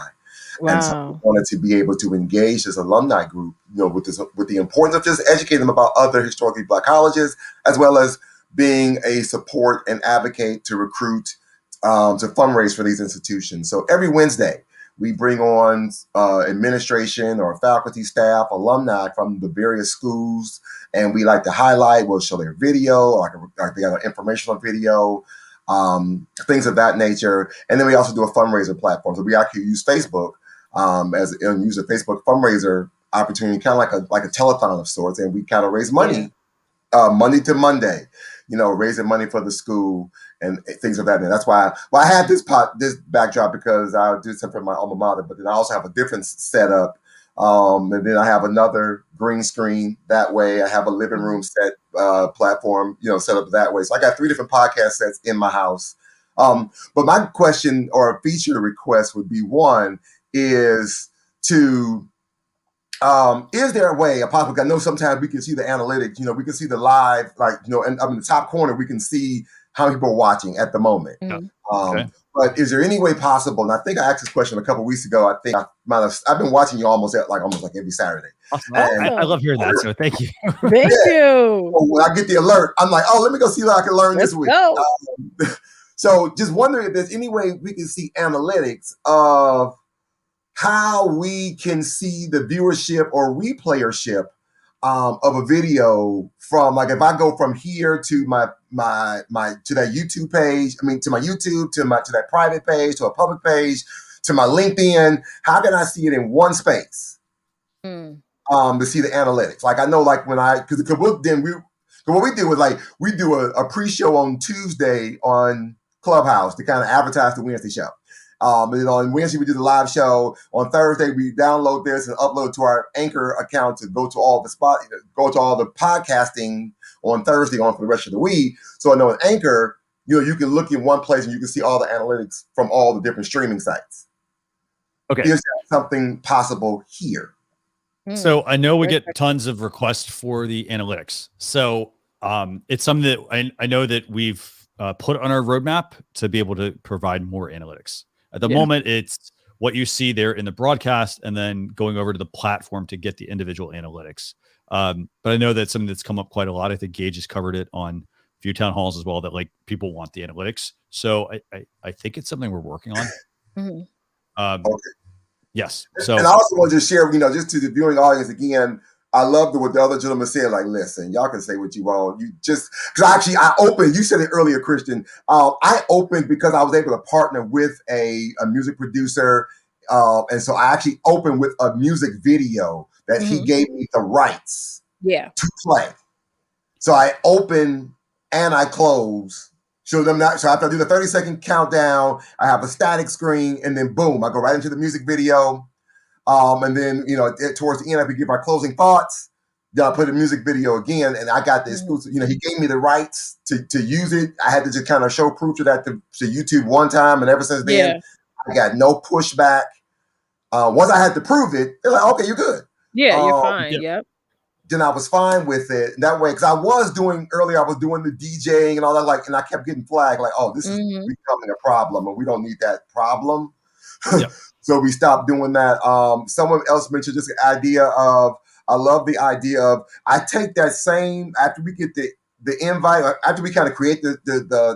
Wow. And so I wanted to be able to engage this alumni group, with the importance of just educating them about other historically Black colleges, as well as being a support and advocate to recruit, to fundraise for these institutions. So every Wednesday, we bring on administration or faculty, staff, alumni from the various schools, and we like to highlight. We'll show their video, like they got an informational video, things of that nature. And then we also do a fundraiser platform. So we actually use Facebook use a Facebook fundraiser opportunity, kind of like a telethon of sorts, and we kind of raise money, Monday to Monday, raising money for the school and things of that nature. That's why I had this backdrop, because I did something for my alma mater, but then I also have a different setup, and then I have another green screen that way. I have a living room set platform, set up that way. So I got 3 different podcast sets in my house. But my question or feature request would be, one is to is there a way, a possible? I know sometimes we can see the analytics, we can see the live, and up in the top corner, we can see how many people are watching at the moment. Okay. But is there any way possible? And I think I asked this question a couple of weeks ago. I think I've been watching you almost like every Saturday. Awesome. I love hearing that. So thank you. Thank you. So when I get the alert, I'm like, let me go see what I can learn this week. So just wondering if there's any way we can see analytics of how we can see the viewership or replayership of a video from, like, if I go from here to my to that YouTube page, to my YouTube, to that private page, to a public page, to my LinkedIn, how can I see it in one space to see the analytics? Like, I know, like, when because what we do is, like, we do a pre-show on Tuesday on Clubhouse to kind of advertise the Wednesday show. And then on Wednesday, we do the live show. On Thursday, we download this and upload to our Anchor account to go to all the podcasting on Thursday on for the rest of the week. So I know in Anchor, you can look in one place and you can see all the analytics from all the different streaming sites. Okay. Is that something possible here? So I know we get tons of requests for the analytics. So it's something that I know that we've put on our roadmap to be able to provide more analytics. At the moment, it's what you see there in the broadcast and then going over to the platform to get the individual analytics. But I know that's something that's come up quite a lot. I think Gage has covered it on a few town halls as well, that, like, people want the analytics. So I think it's something we're working on. Okay. Yes. So, and I also want to share, just to the viewing audience again, I love what the other gentleman said. Like, listen, y'all can say what you want. You just, because I opened, you said it earlier, Christian. I opened because I was able to partner with a music producer. And so I actually opened with a music video that he gave me the rights to play. So I open and I close show them that. So after I do the 30-second countdown, I have a static screen, and then boom, I go right into the music video. And then, towards the end, I could give my closing thoughts. Then I put a music video again, and I got the exclusive. He gave me the rights to use it. I had to just kind of show proof to that to YouTube one time, and ever since then, I got no pushback. Once I had to prove it, they're like, "Okay, you're good." Yeah, you're fine. Yep. Then I was fine with it that way, because I was doing the DJing and all that, and I kept getting flagged, like, "Oh, this is becoming a problem, and we don't need that problem." Yep. So we stopped doing that. Someone else mentioned this idea of. I love the idea of I take that same after we get the invite, after we kind of create the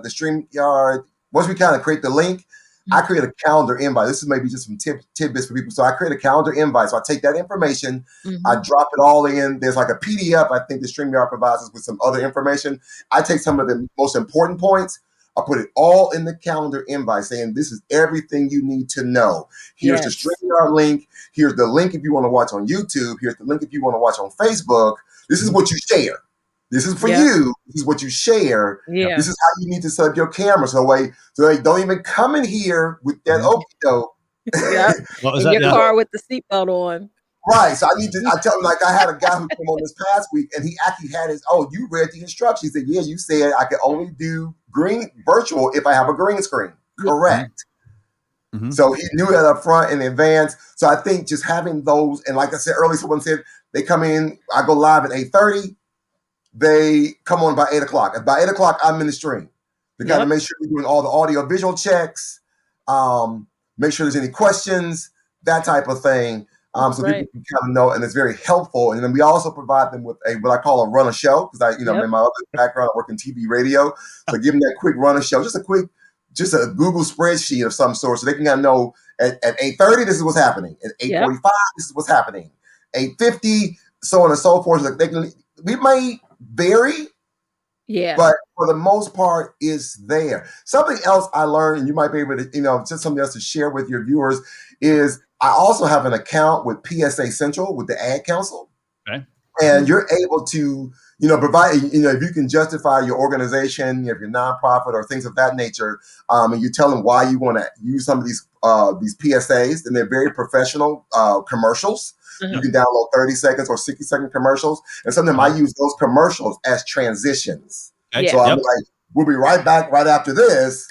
StreamYard. Once we kind of create the link, I create a calendar invite. This is maybe just some tidbits for people. So I create a calendar invite. So I take that information, I drop it all in. There's like a PDF. I think the StreamYard provides us with some other information. I take some of the most important points. I put it all in the calendar invite saying this is everything you need to know. Here's the StreamYard link. Here's the link if you want to watch on YouTube. Here's the link if you want to watch on Facebook. This is what you share. This is for you. This is what you share. Yeah. This is how you need to set up your camera. So they don't even come in here with that okie doke. Yeah. In your car with the seatbelt on. Right. So I tell him, I had a guy who came on this past week, and he actually had you read the instructions. He said, yeah, you said I could only do virtual if I have a green screen. Correct. Mm-hmm. So he knew that up front in advance. So I think just having those, and like I said earlier, someone said they come in, I go live at 8:30. They come on by 8 o'clock. By 8 o'clock, I'm in the stream. To kind of make sure we're doing all the audio visual checks, make sure there's any questions, that type of thing. So people can kind of know, and it's very helpful. And then we also provide them with what I call a run of show, because in my other background, I work in TV radio. So give them that quick run of show, just a Google spreadsheet of some sort, so they can kind of know at 8:30 this is what's happening, at 8:45 this is what's happening, 8:50 so on and so forth. So we may vary, but for the most part, it's there. Something else I learned, and you might be able to, just something else to share with your viewers is. I also have an account with PSA Central with the Ad Council. Okay. And you're able to, provide, if you can justify your organization, if you're nonprofit or things of that nature, and you tell them why you want to use some of these PSAs, and they're very professional commercials. You can download 30 seconds or 60-second commercials. And sometimes I use those commercials as transitions. Okay. So I'm like, we'll be right back right after this.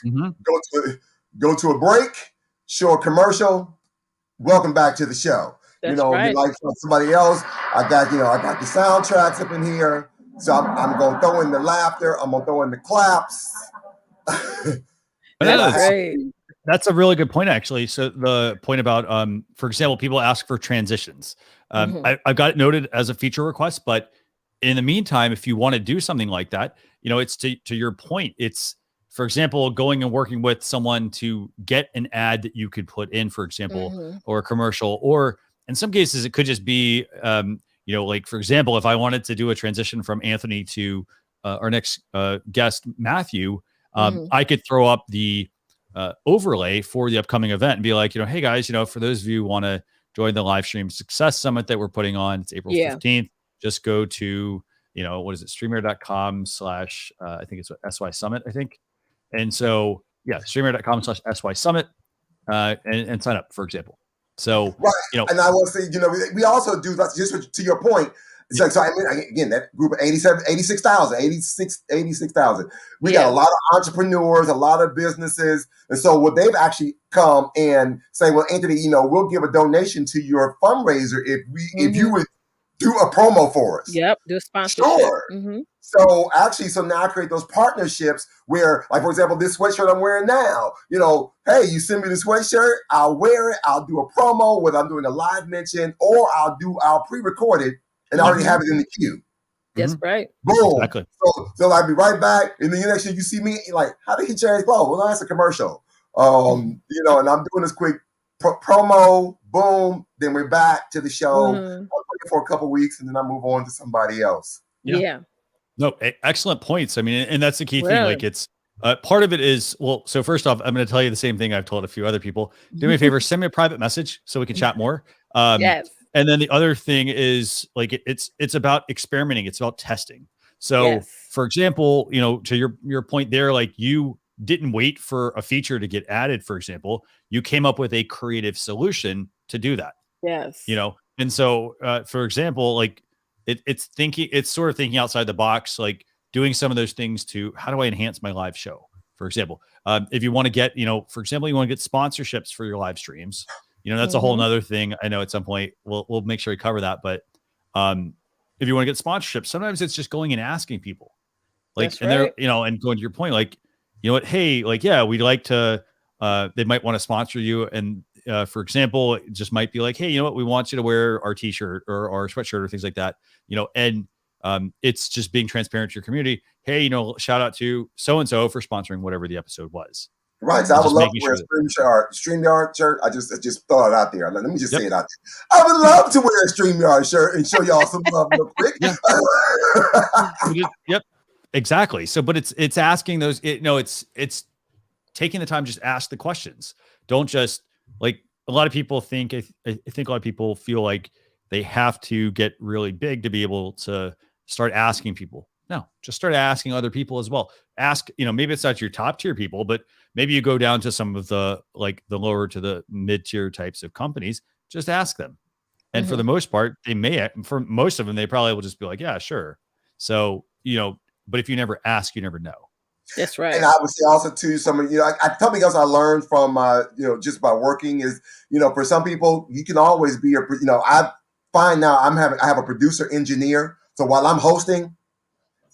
Go to a break, show a commercial. Welcome back to the show. That's like somebody else, I got the soundtracks up in here. So I'm going to throw in the laughter. I'm going to throw in the claps. That's a really good point, actually. So the point about, for example, people ask for transitions. I've got it noted as a feature request, but in the meantime, if you want to do something like that, it's to your point, it's, for example, going and working with someone to get an ad that you could put in, for example, or a commercial, or in some cases, it could just be, like, for example, if I wanted to do a transition from Anthony to our next guest, Matthew, I could throw up the overlay for the upcoming event and be like, hey guys, for those of you who want to join the live stream success summit that we're putting on, it's April 15th. Just go to, what is it? StreamYard.com/ I think it's SY Summit, I think. And so, StreamYard.com/SY Summit and sign up, for example. So, and I will say, we also do, just to your point, so again, that group of 86,000. We got a lot of entrepreneurs, a lot of businesses. And so what they've actually come and say, well, Anthony, we'll give a donation to your fundraiser if you would do a promo for us. Yep, do a sponsorship. Sure. So now I create those partnerships where, like, for example, this sweatshirt I'm wearing now, hey, you send me the sweatshirt, I'll wear it, I'll do a promo, whether I'm doing a live mention or I'll pre-record it and I already have it in the queue. That's right. Boom. Exactly. So I'll be right back. And then the next year you see me, you're like, how did he change clothes? Well, no, that's a commercial. And I'm doing this quick promo, boom, then we're back to the show. I'll play for a couple weeks and then I move on to somebody else. Yeah. No, excellent points. I mean, and that's the key thing. Like, it's part of it is, so first off, I'm going to tell you the same thing I've told a few other people. Do me a favor, send me a private message so we can chat more. Yes. And then the other thing is, like, it's about experimenting. It's about testing. So for example, you know, to your point there, like you didn't wait for a feature to get added, for example, you came up with a creative solution to do that. Yes. You know, and so for example, like it's sort of thinking outside the box, like doing some of those things to how do I enhance my live show? For example, if you want to get, you know, for example, you want to get sponsorships for your live streams, you know, that's a whole nother thing. I know at some point we'll make sure we cover that. But if you want to get sponsorships, sometimes it's just going and asking people, like, That's and they're, you know, and going to your point, like, you know what, hey, like, yeah, we'd like to, they might want to sponsor you. And for example, it just might be like, hey, you know what, we want you to wear our t-shirt or our sweatshirt or things like that, you know, and it's just being transparent to your community. Hey, you know, shout out to so-and-so for sponsoring whatever the episode was. Right. So I would love to wear a StreamYard shirt. I just throw it out there. Let me just say it out there. I would love to wear a StreamYard shirt and show y'all some love real quick. Yep. Exactly. So, but it's asking those, it's taking the time, just ask the questions. Don't just like a lot of people think, I think a lot of people feel like they have to get really big to be able to start asking people. No, just start asking other people as well. Ask, you know, maybe it's not your top tier people, but maybe you go down to some of the, like the lower to the mid tier types of companies, just ask them. And for the most part, for most of them, they probably will just be like, yeah, sure. So, you know, but if you never ask, you never know. That's right. And I would say also too, something else I learned from, you know, just by working is, you know, for some people, you can always be I find now I have a producer engineer. So while I'm hosting,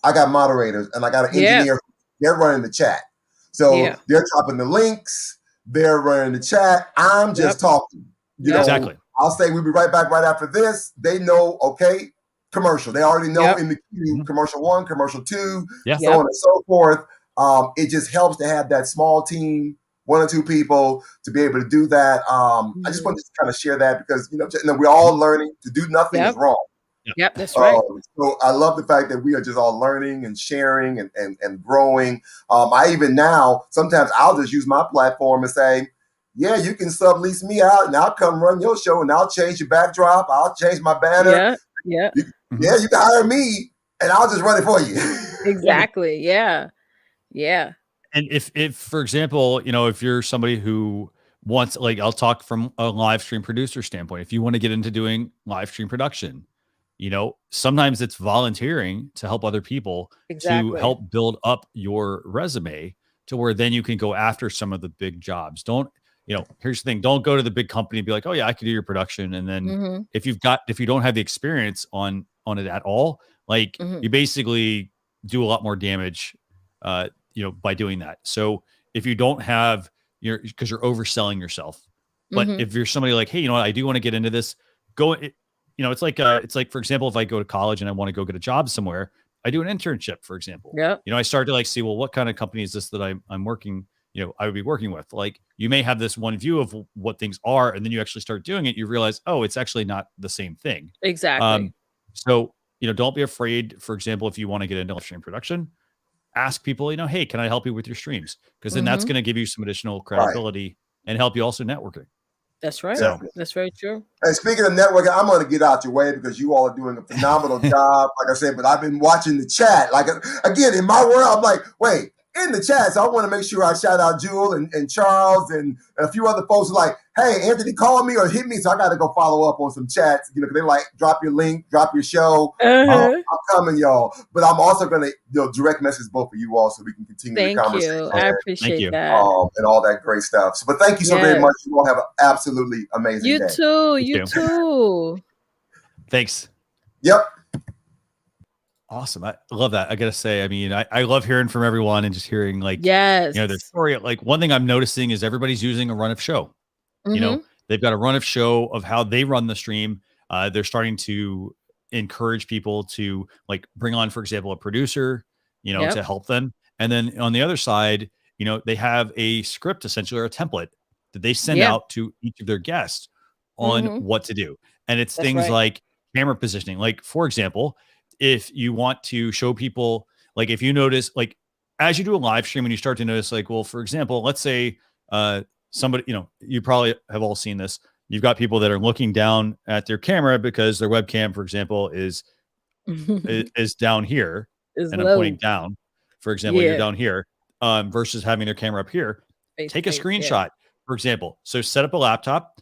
I got moderators and I got an engineer. They're running the chat. So they're dropping the links. They're running the chat. I'm just talking. You know, exactly. I'll say we'll be right back right after this. They know, okay, commercial. They already know in the queue, commercial 1, commercial 2, so on and so forth. It just helps to have that small team, 1 or 2 people to be able to do that. I just wanted to kind of share that because, you know, we're all learning. To do nothing is wrong. Yep, that's right. So I love the fact that we are just all learning and sharing and growing. I even now, sometimes I'll just use my platform and say, yeah, you can sublease me out and I'll come run your show and I'll change your backdrop. I'll change my banner. You can hire me and I'll just run it for you. Exactly. Yeah. And if, for example, you know, if you're somebody who wants, like, I'll talk from a live stream producer standpoint. If you want to get into doing live stream production, you know, sometimes it's volunteering to help other people to help build up your resume to where then you can go after some of the big jobs. Don't, you know, here's the thing. Don't go to the big company and be like, oh yeah, I can do your production. And then if you don't have the experience on it at all, like you basically do a lot more damage, you know, by doing that. So if you don't have because you're overselling yourself, but if you're somebody like, hey, you know what, I do want to get into this, you know, it's like, for example, if I go to college and I want to go get a job somewhere, I do an internship, for example. You know, I start to like see, well, what kind of company is this that I'm working, you know, I would be working with. Like, you may have this one view of what things are, and then you actually start doing it. You realize, oh, it's actually not the same thing. Exactly. So, you know, don't be afraid. For example, if you want to get into live stream production, ask people, you know, hey, can I help you with your streams? Because then that's going to give you some additional credibility and help you also networking. That's right. So, that's very true. And speaking of networking, I'm going to get out your way because you all are doing a phenomenal job. Like I said, but I've been watching the chat. Like, again, in my world, I'm like, wait, in the chat. So I want to make sure I shout out Jewel and Charles and a few other folks who are like, hey, Anthony, call me or hit me. So I got to go follow up on some chats. You know, they're like, drop your link, drop your show. I'm coming, y'all. But I'm also going to, you know, direct message both of you all so we can continue the conversation. Thank you. I appreciate that. And all that great stuff. So, but thank you so very much. You all have an absolutely amazing day. You too. Thanks. Yep. Awesome. I love that. I got to say, I mean, I love hearing from everyone and just hearing like, you know, their story. Like, one thing I'm noticing is everybody's using a run of show. You know, they've got a run of show of how they run the stream. They're starting to encourage people to like bring on, for example, a producer, you know, to help them. And then on the other side, you know, they have a script essentially, or a template that they send out to each of their guests on what to do. And it's things like camera positioning. Like, for example, if you want to show people, like, if you notice, like, as you do a live stream and you start to notice, like, well, for example, let's say somebody, you know, you probably have all seen this. You've got people that are looking down at their camera because their webcam, for example, is down here. It's and I'm low. pointing down, for example, Yeah. you're down here, versus having their camera up here, Face take to a face, screenshot, for example. So set up a laptop,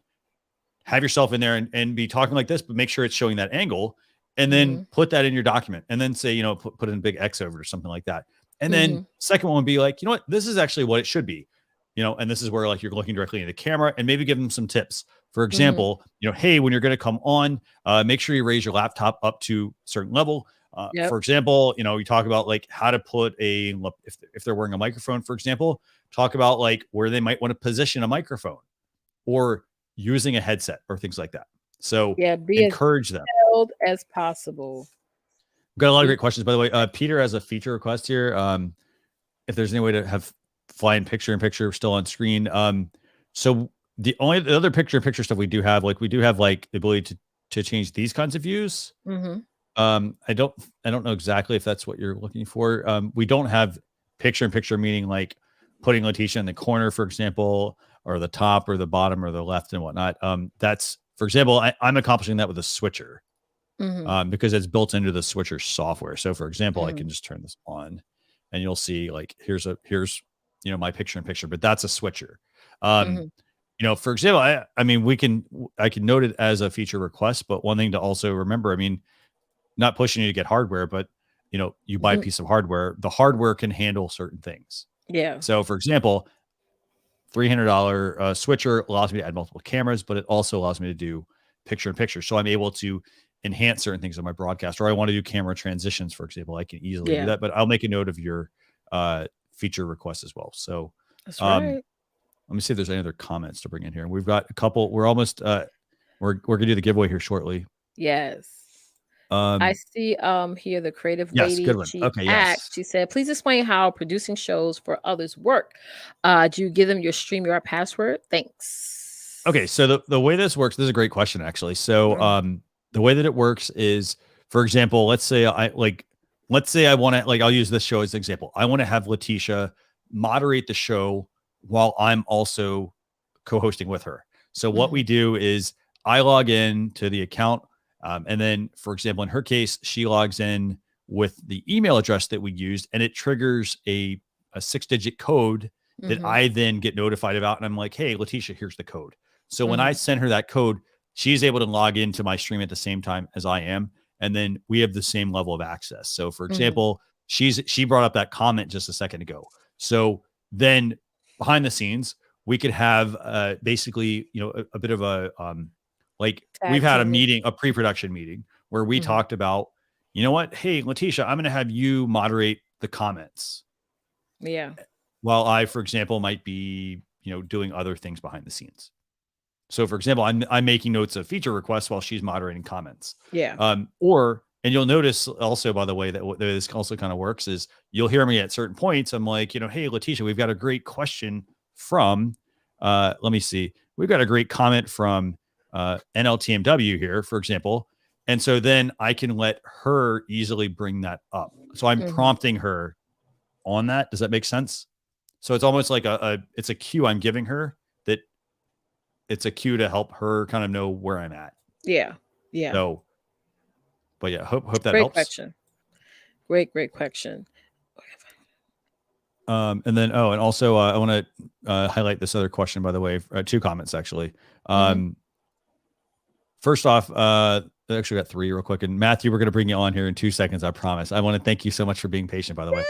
have yourself in there and be talking like this, but make sure it's showing that angle, and then put that in your document, and then say, put in a big X over it or something like that. And then second one would be like, this is actually what it should be, and this is where like you're looking directly into the camera, and maybe give them some tips. For example, hey, when you're going to come on, make sure you raise your laptop up to a certain level. For example, you talk about like how to put if they're wearing a microphone, for example, talk about like where they might want to position a microphone or using a headset or things like that. So be encourage them as possible. We've got a lot of great questions, by the way. Peter has a feature request here. If there's any way to have fly-in picture-in-picture still on screen. So the other picture-in-picture stuff we do have like the ability to change these kinds of views. I don't know exactly if that's what you're looking for. We don't have picture-in-picture, meaning like putting Leticia in the corner, for example, or the top or the bottom or the left and whatnot. That's, for example, I'm accomplishing that with a switcher because it's built into the switcher software. So for example, I can just turn this on and you'll see like, here's my picture-in-picture, but that's a switcher. For example, I can note it as a feature request, but one thing to also remember, not pushing you to get hardware, but you buy a piece of hardware, the hardware can handle certain things. Yeah. So for example, $300 switcher allows me to add multiple cameras, but it also allows me to do picture-in-picture. So I'm able to enhance certain things on my broadcast, or I want to do camera transitions, for example. I can easily do that, but I'll make a note of your feature request as well. So that's right. Let me see if there's any other comments to bring in here. We've got a couple. We're almost we're gonna do the giveaway here shortly. Yes. I see here the creative lady. Good one. She said, please explain how producing shows for others work. Do you give them your StreamYard password? Thanks. Okay, so the way this works, this is a great question actually. So the way that it works is, for example, let's say I want to, like, I'll use this show as an example. I want to have Leticia moderate the show while I'm also co-hosting with her. So what we do is I log in to the account. And then, for example, in her case, she logs in with the email address that we used, and it triggers a 6-digit code that I then get notified about. And I'm like, hey, Leticia, here's the code. So when I send her that code, she's able to log into my stream at the same time as I am. And then we have the same level of access. So for example, she brought up that comment just a second ago. So then behind the scenes, we could have basically, a bit of a, we've had a meeting, a pre-production meeting where we talked about, hey, Leticia, I'm going to have you moderate the comments. Yeah. While I, for example, might be, doing other things behind the scenes. So for example, I'm making notes of feature requests while she's moderating comments. Yeah. And you'll notice also, by the way, that what this also kind of works is you'll hear me at certain points. I'm like, hey, Leticia, we've got a great question from, let me see. We've got a great comment from NLTMW here, for example. And so then I can let her easily bring that up. So I'm prompting her on that. Does that make sense? So it's almost like it's a cue I'm giving her, that it's a cue to help her kind of know where I'm at. Yeah. Yeah. So, but yeah, hope that great helps. Question. Great question. And then, and also I want to highlight this other question, by the way, 2 comments actually. First off, I actually got 3 real quick. And Matthew, we're going to bring you on here in 2 seconds. I promise. I want to thank you so much for being patient, by the way.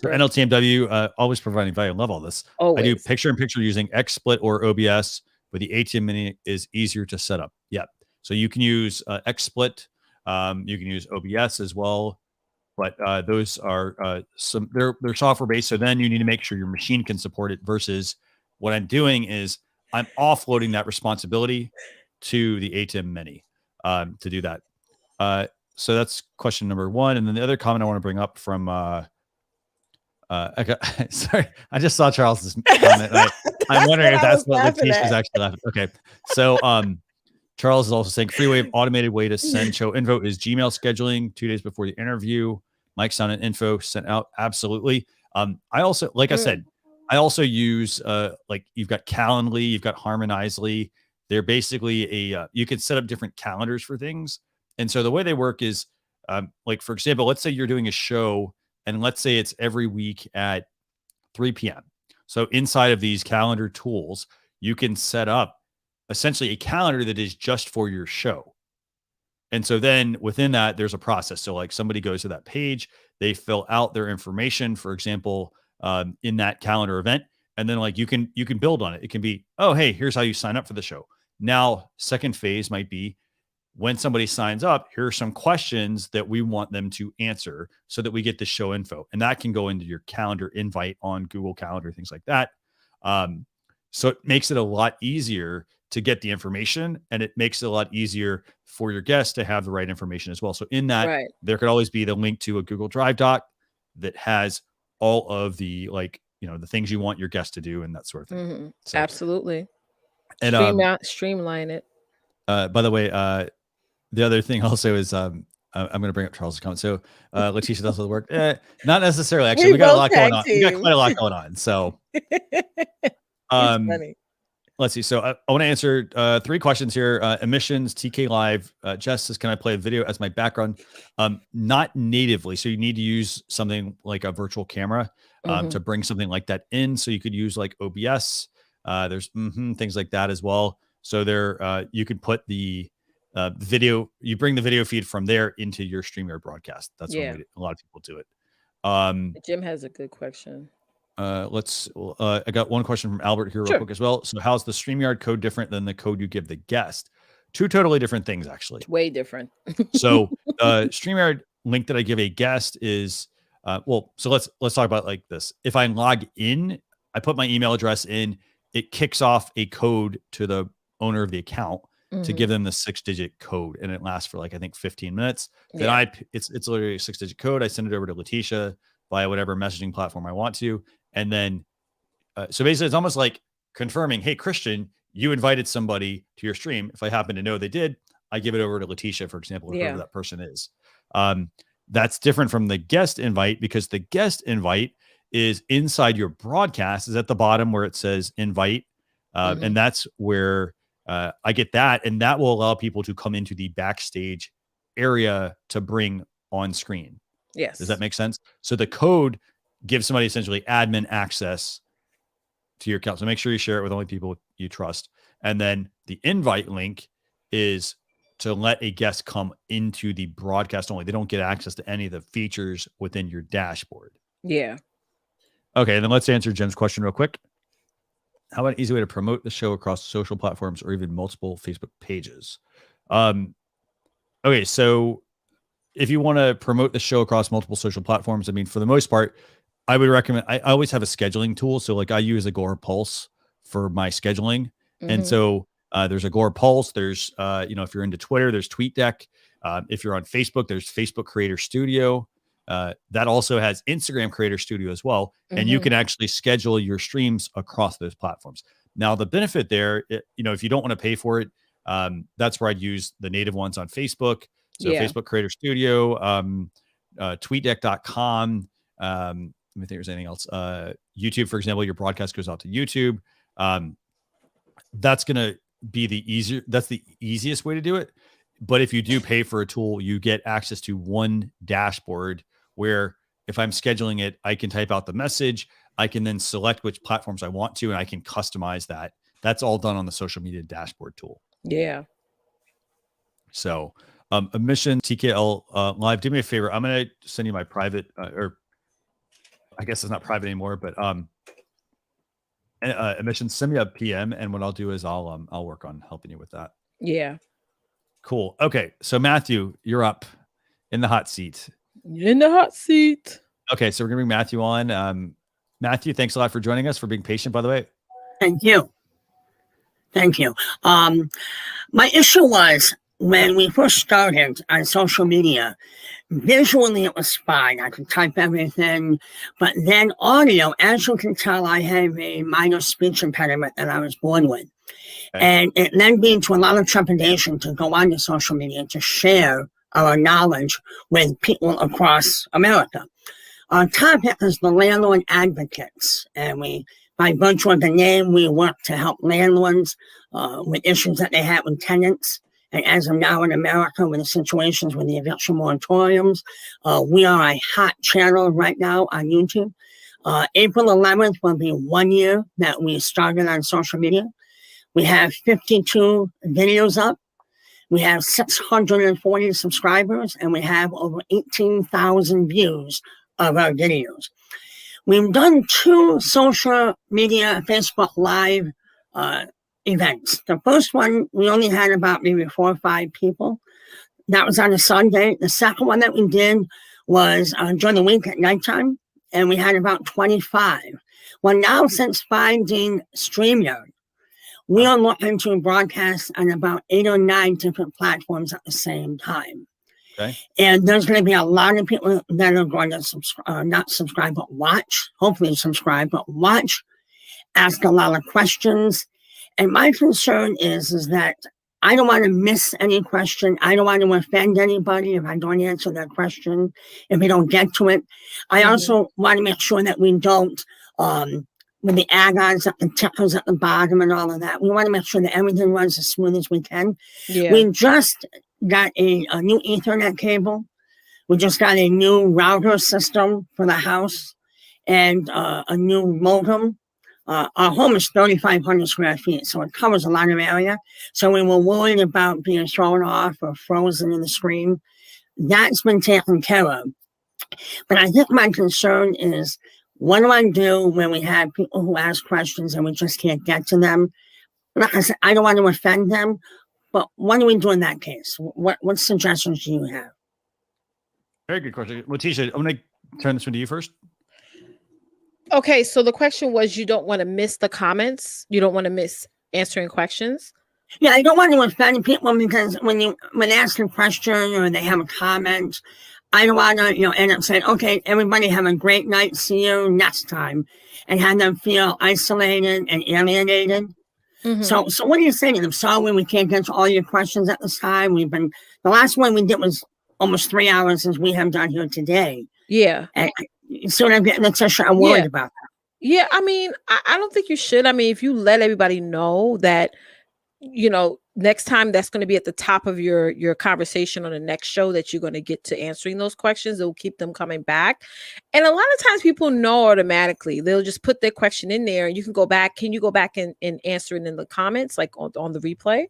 For NLTMW, always providing value. I love all this. Always. I do picture-in-picture using XSplit or OBS, but the ATM Mini is easier to set up. Yeah. So you can use XSplit. You can use OBS as well. But those are they're software based. So then you need to make sure your machine can support it, versus what I'm doing is I'm offloading that responsibility to the ATM Mini to do that. So that's question number 1. And then the other comment I want to bring up from sorry, I just saw Charles's comment. I'm wondering if that's what Leticia's actually laughing. Okay. So Charles is also saying free automated way to send show info is Gmail scheduling 2 days before the interview. Mic sound and info sent out. Absolutely. I also, like I said, I also use like you've got Calendly, you've got Harmonizely. They're basically you can set up different calendars for things. And so the way they work is like for example, let's say you're doing a show and let's say it's every week at 3 p.m. So inside of these calendar tools, you can set up essentially a calendar that is just for your show. And so then within that, there's a process. So like somebody goes to that page, they fill out their information, for example, in that calendar event. And then like you can build on it. It can be, oh, hey, here's how you sign up for the show. Now, second phase might be when somebody signs up, here are some questions that we want them to answer so that we get the show info. And that can go into your calendar invite on Google Calendar, things like that. So it makes it a lot easier to get the information, and it makes it a lot easier for your guests to have the right information as well. So in that, there could always be the link to a Google Drive doc that has all of the, like, you know, the ththings you want your guests to do and that sort of thing. Mm-hmm. So, absolutely. And streamline it. By the way, the other thing also is I'm going to bring up Charles's comment. So Leticia does all the work. Not necessarily. Actually, we got a lot going on. We got quite a lot going on. So funny. Let's see. So I want to answer 3 questions here. Emissions, TK Live. Jess says, can I play a video as my background? Not natively. So you need to use something like a virtual camera to bring something like that in. So you could use like OBS. There's things like that as well. So there, you could put the video, you bring the video feed from there into your StreamYard broadcast. That's one way a lot of people do it. Jim has a good question. I got one question from Albert here real quick as well. So how's the StreamYard code different than the code you give the guest? 2 totally different things, actually. It's way different. So StreamYard link that I give a guest is, so let's talk about like this. If I log in, I put my email address in, it kicks off a code to the owner of the account to give them the 6-digit code, and it lasts for like, I think 15 minutes. Then it's literally a 6-digit code. I send it over to Leticia via whatever messaging platform I want to. And then, so basically it's almost like confirming, hey, Christian, you invited somebody to your stream. If I happen to know they did, I give it over to Leticia, for example, or whoever that person is. That's different from the guest invite, because the guest invite is inside your broadcast, is at the bottom where it says invite. And that's where I get that. And that will allow people to come into the backstage area to bring on screen. Yes. Does that make sense? So the code gives somebody essentially admin access to your account. So make sure you share it with only people you trust. And then the invite link is to let a guest come into the broadcast only. They don't get access to any of the features within your dashboard. Yeah. Okay. And then let's answer Jim's question real quick. How about an easy way to promote the show across social platforms or even multiple Facebook pages? Okay. So if you want to promote the show across multiple social platforms, I mean, for the most part, I would recommend, I always have a scheduling tool. So like I use Agora Pulse for my scheduling. And so there's Agora Pulse. There's, if you're into Twitter, there's TweetDeck. If you're on Facebook, there's Facebook Creator Studio. That also has Instagram Creator Studio as well. And you can actually schedule your streams across those platforms. Now, the benefit there, if you don't want to pay for it, that's where I'd use the native ones on Facebook. So Facebook Creator Studio, TweetDeck.com. Let me think there's anything else. YouTube, for example, your broadcast goes out to YouTube. That's going to be that's the easiest way to do it. But if you do pay for a tool, you get access to one dashboard where if I'm scheduling it, I can type out the message. I can then select which platforms I want to, and I can customize that. That's all done on the social media dashboard tool. Yeah. So Emission TKL Live, do me a favor. I'm going to send you my private, or I guess it's not private anymore, but Emission, send me a PM, and what I'll do is I'll work on helping you with that. Yeah. Cool. Okay. So Matthew, you're up in the hot seat. In the hot seat. Okay. So we're going to bring Matthew on. Matthew, thanks a lot for joining us, for being patient, by the way. Thank you. Thank you. My issue was when we first started on social media, visually it was fine. I could type everything, but then audio, as you can tell, I have a minor speech impediment that I was born with. Okay. And it led me to a lot of trepidation to go on to social media to share our knowledge with people across America. Our topic is the landlord advocates, and we, by virtue of the name, we work to help landlords with issues that they have with tenants. And as of now in America, with the situations with the eviction moratoriums, we are a hot channel right now on YouTube. April 11th will be 1 year that we started on social media. We have 52 videos up. We have 640 subscribers, and we have over 18,000 views of our videos. We've done 2 social media Facebook Live events. The first one, we only had about maybe 4 or 5 people. That was on a Sunday. The second one that we did was during the week at nighttime, and we had about 25. Well, now since finding StreamYard, we are looking to broadcast on about 8 or 9 different platforms at the same time. Okay. And there's going to be a lot of people that are going to not subscribe, but watch, hopefully subscribe, but watch, ask a lot of questions. And my concern is that I don't want to miss any question. I don't want to offend anybody if I don't answer that question, if we don't get to it. I also want to make sure that we don't, with the add-ons at the tickers at the bottom and all of that, we want to make sure that everything runs as smooth as we can. Yeah. We just got a new Ethernet cable. We just got a new router system for the house and a new modem. Our home is 3,500 square feet, so it covers a lot of area. So we were worried about being thrown off or frozen in the screen. That's been taken care of. But I think my concern is, what do I do when we have people who ask questions and we just can't get to them? Like I said, I don't want to offend them, but what do we do in that case? What suggestions do you have? Very good question. Leticia, I'm going to turn this one to you first. Okay, so the question was, you don't want to miss the comments? You don't want to miss answering questions? Yeah, I don't want to offend people, because when they ask a question or they have a comment, I don't want to, end up saying, okay, everybody have a great night, see you next time, and have them feel isolated and alienated. Mm-hmm. So what do you say to them? Sorry, we can't get to all your questions at this time. The last one we did was almost 3 hours, as we have done here today. Yeah. And so I'm getting Leticia, I'm worried about that. Yeah, I mean, I don't think you should. I mean, if you let everybody know that, next time that's going to be at the top of your conversation on the next show, that you're going to get to answering those questions, it will keep them coming back. And a lot of times people know automatically. They'll just put their question in there, and you can go back. Can you go back and answer it in the comments, like on the replay?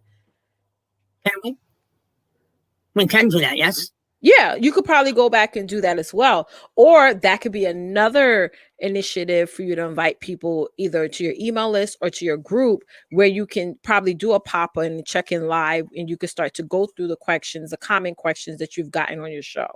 Can we? We can do that, yes. Yeah, you could probably go back and do that as well. Or that could be another initiative for you to invite people either to your email list or to your group, where you can probably do a pop-up and check in live, and you can start to go through the questions, the common questions that you've gotten on your show.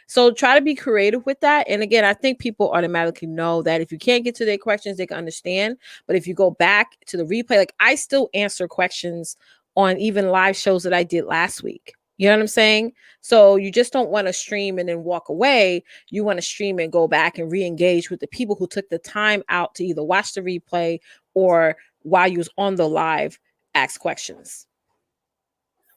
So try to be creative with that. And again, I think people automatically know that if you can't get to their questions, they can understand. But if you go back to the replay, like I still answer questions on even live shows that I did last week. You know what I'm saying? So you just don't want to stream and then walk away. You want to stream and go back and re-engage with the people who took the time out to either watch the replay or while you was on the live, ask questions.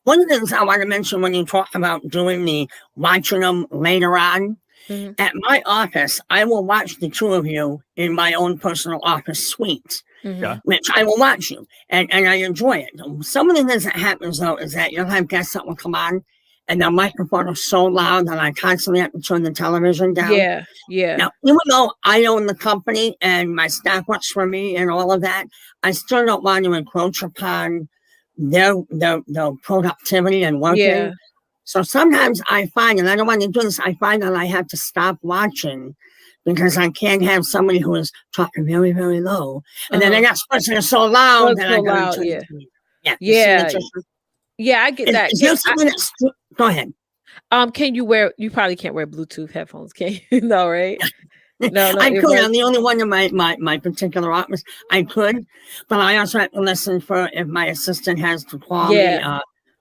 One of the things I want to mention when you talk about doing watching them later on, at my office, I will watch the two of you in my own personal office suite. Yeah. Which I will watch you, and I enjoy it. Some of the things that happens, though, is that you'll have guests that will come on, and their microphone is so loud that I constantly have to turn the television down. Yeah, yeah. Now, even though I own the company and my staff works for me and all of that, I still don't want to encroach upon their productivity and working. Yeah. So sometimes I find, and I don't want to do this, I find that I have to stop watching, because I can't have somebody who is talking very, very low. And then the next person is so loud that I got to turn it. Yeah, I get that. Is there something go ahead. You probably can't wear Bluetooth headphones, can you? No, right? No, I could. I'm the only one in my particular office. I could, but I also have to listen for if my assistant has to call me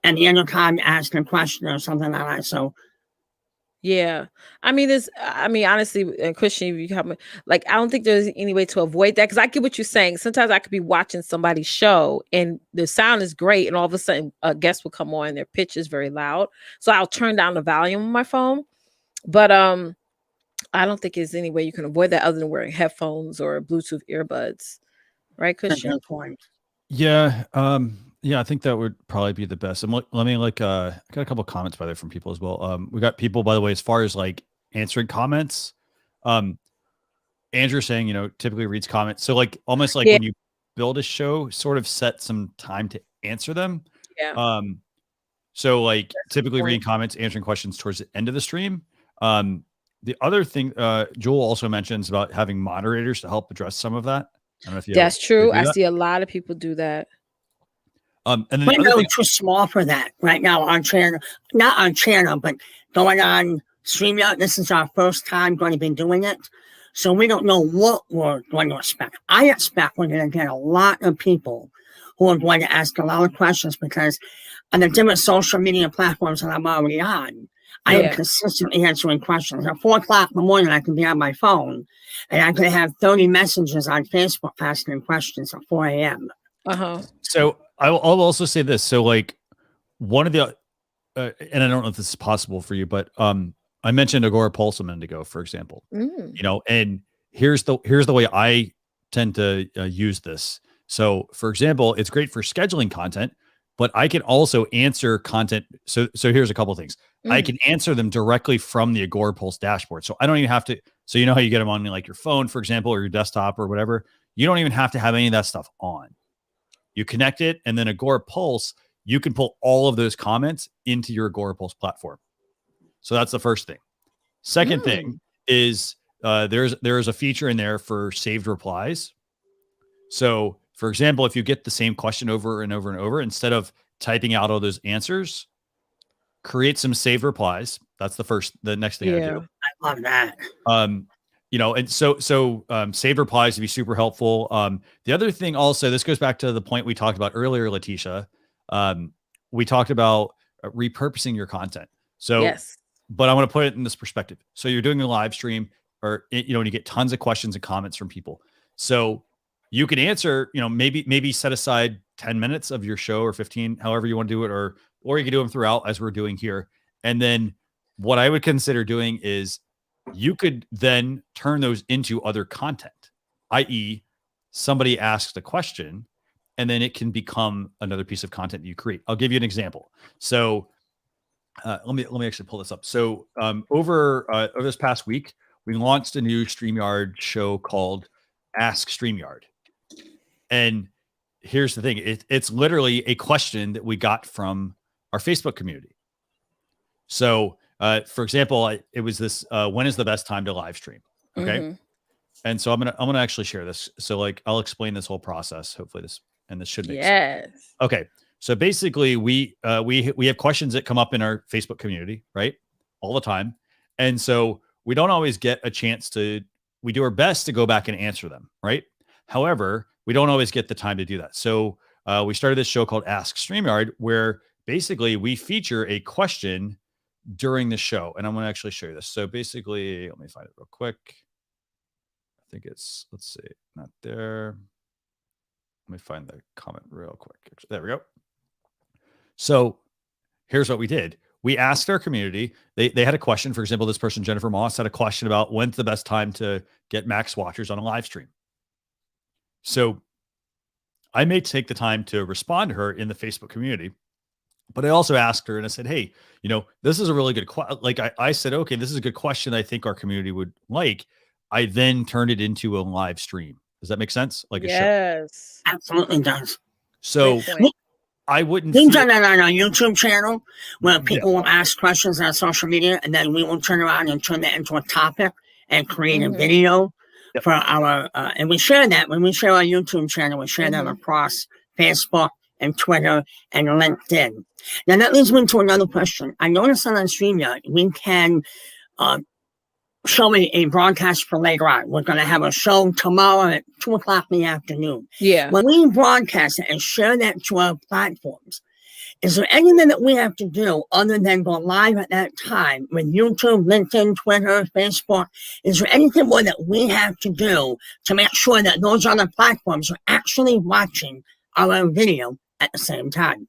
and the intercom ask a question or something like that. So yeah, I mean, honestly, and Christian, if you have I don't think there's any way to avoid that, because I get what you're saying. Sometimes I could be watching somebody's show and the sound is great, and all of a sudden a guest will come on, their pitch is very loud, so I'll turn down the volume on my phone. But I don't think there's any way you can avoid that other than wearing headphones or Bluetooth earbuds, right, Christian? Yeah. Yeah, I think that would probably be the best. And let me I got a couple of comments by there from people as well. We got people, by the way, as far as like answering comments. Andrew saying, typically reads comments. So like almost like when you build a show, sort of set some time to answer them. Yeah. So like typically reading comments, answering questions towards the end of the stream. The other thing, Joel also mentions about having moderators to help address some of that. I don't know if That's true. I see a lot of people do that. And then We're no too small for that right now on channel, not on channel, but going on StreamYard. This is our first time going to be doing it. So we don't know what we're going to expect. I expect we're going to get a lot of people who are going to ask a lot of questions because on the different social media platforms that I'm already on, I am consistently answering questions. At 4 o'clock in the morning, I can be on my phone and I can have 30 messages on Facebook asking questions at 4 a.m. So I'll also say this. So like one of the, and I don't know if this is possible for you, but I mentioned Agora Pulse a minute ago, for example, and here's the way I tend to use this. So for example, it's great for scheduling content, but I can also answer content. So here's a couple of things. I can answer them directly from the Agora Pulse dashboard. So I don't even have to, so you know how you get them on like your phone, for example, or your desktop or whatever. You don't even have to have any of that stuff on. You connect it, and then Agora Pulse, you can pull all of those comments into your Agora Pulse platform. So that's the first thing. Second thing is there's a feature in there for saved replies. So for example, if you get the same question over and over and over, instead of typing out all those answers, create some saved replies. That's the next thing I do. I love that. And so save replies to be super helpful. The other thing also, this goes back to the point we talked about earlier, Leticia. We talked about repurposing your content. So, but I want to put it in this perspective. So you're doing a live stream and you get tons of questions and comments from people. So you can answer, maybe set aside 10 minutes of your show or 15, however you want to do it, or you can do them throughout as we're doing here. And then what I would consider doing is you could then turn those into other content, i.e. somebody asks a question and then it can become another piece of content you create. I'll give you an example. So let me actually pull this up. So over this past week, we launched a new StreamYard show called Ask StreamYard. And here's the thing. It's literally a question that we got from our Facebook community. So for example, it was this, when is the best time to live stream? Okay. And so I'm going to actually share this. So like, I'll explain this whole process. Hopefully this should make sense. Okay. So basically we have questions that come up in our Facebook community, right? All the time. And so we don't always get a chance we do our best to go back and answer them. Right. However, we don't always get the time to do that. So we started this show called Ask StreamYard, where basically we feature a question during the show. And I'm going to actually show you this. So basically, let me find it real quick. I think it's, let's see, not there. Let me find the comment real quick. There we go. So here's what we did. We asked our community, they had a question. For example, this person, Jennifer Moss, had a question about when's the best time to get max watchers on a live stream. So I may take the time to respond to her in the Facebook community, but I also asked her and I said, hey, this is a really good question. Like I said, okay, this is a good question I think our community would like. I then turned it into a live stream. Does that make sense? Like a show? Absolutely does. So I wouldn't. We've done that on our YouTube channel where people will ask questions on social media and then we will turn around and turn that into a topic and create a video for our, and we share that when we share our YouTube channel, we share that across Facebook and Twitter and LinkedIn. Now that leads me to another question. I noticed that on StreamYard, we can show me a broadcast for later on. We're going to have a show tomorrow at 2 o'clock in the afternoon. Yeah. When we broadcast it and share that to our platforms, is there anything that we have to do other than go live at that time with YouTube, LinkedIn, Twitter, Facebook? Is there anything more that we have to do to make sure that those other platforms are actually watching our video at the same time?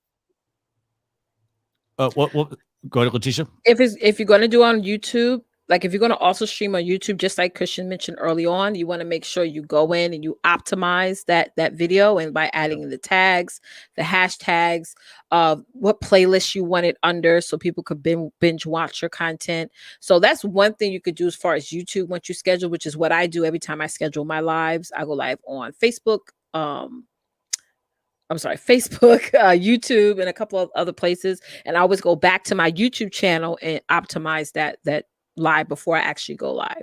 Go ahead, Leticia. If you're going to do on YouTube, like if you're going to also stream on YouTube, just like Christian mentioned early on, you want to make sure you go in and you optimize that video, and by adding in the tags, the hashtags, what playlist you want it under, so people could binge watch your content. So that's one thing you could do as far as YouTube once you schedule, which is what I do every time I schedule my lives. I go live on Facebook, YouTube, and a couple of other places. And I always go back to my YouTube channel and optimize that live before I actually go live.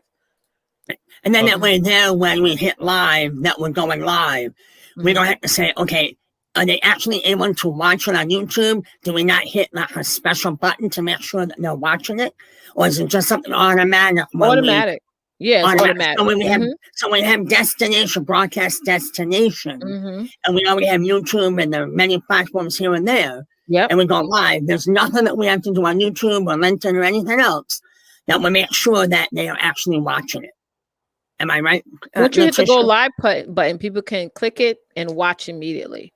And then that way there, when we hit live, that we're going live, we don't have to say, okay, are they actually able to watch it on YouTube? Do we not hit like a special button to make sure that they're watching it? Or is it just something automatic? Automatic. Yeah, it's automatic. So we have destination, broadcast destination, and we already have YouTube and there are many platforms here and there. Yep. And we go live. There's nothing that we have to do on YouTube or LinkedIn or anything else that will make sure that they are actually watching it. Am I right? Once you hit the go live button, people can click it and watch immediately.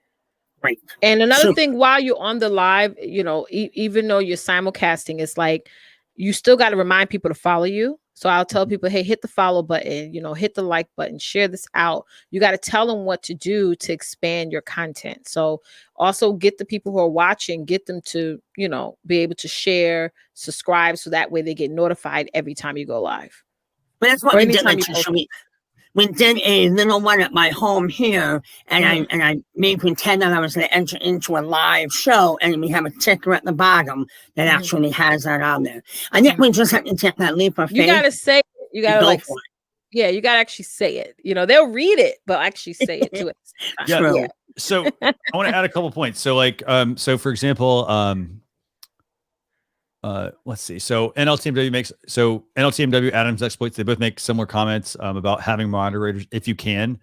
Right. And another thing, while you're on the live, you know, even though you're simulcasting, it's like you still got to remind people to follow you. So I'll tell people, hey, hit the follow button, you know, hit the like button, share this out. You got to tell them what to do to expand your content. So also get the people who are watching, get them to, you know, be able to share, subscribe, so that way they get notified every time you go live. But that's what we did. We did a little one at my home here, and I made pretend that I was going to enter into a live show, and we have a ticker at the bottom that actually has that on there. I think we just have to take that leap of faith. You got to say it. You got to like, yeah, you got to actually say it. You know, they'll read it, but actually say it to it. Yeah. So I want to add a couple points. So like, so for example, let's see. So NLTMW Adams Exploits, they both make similar comments about having moderators if you can.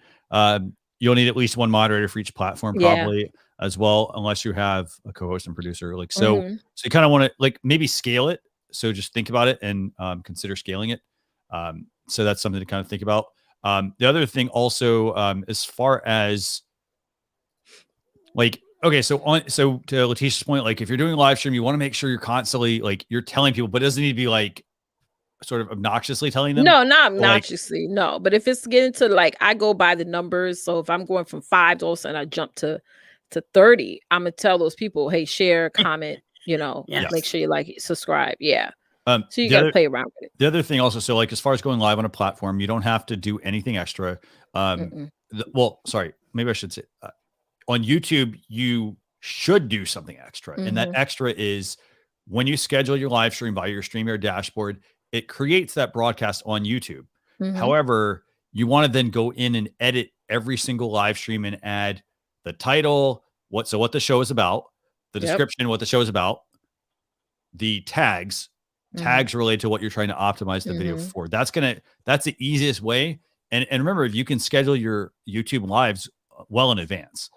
You'll need at least one moderator for each platform probably as well, unless you have a co-host and producer. Like so you kind of want to like maybe scale it. So just think about it and consider scaling it. So that's something to kind of think about. The other thing also, as far as like, okay, so to Leticia's point, like if you're doing a live stream, you want to make sure you're constantly like you're telling people, but it doesn't need to be like sort of obnoxiously telling them. No, not obnoxiously, no. But if it's getting to like, I go by the numbers. So if I'm going from 5, all of a sudden I jump to 30, I'm gonna tell those people, hey, share, comment, you know, make sure you like it, subscribe. Yeah. So you gotta play around with it. The other thing also, so like as far as going live on a platform, you don't have to do anything extra. Well, sorry, maybe I should say. On YouTube, you should do something extra. And that extra is when you schedule your live stream via your StreamYard dashboard, it creates that broadcast on YouTube. However, you want to then go in and edit every single live stream and add the title, what the show is about, the description, what the show is about, the tags related to what you're trying to optimize the video for. That's the easiest way. And remember, if you can schedule your YouTube lives well in advance.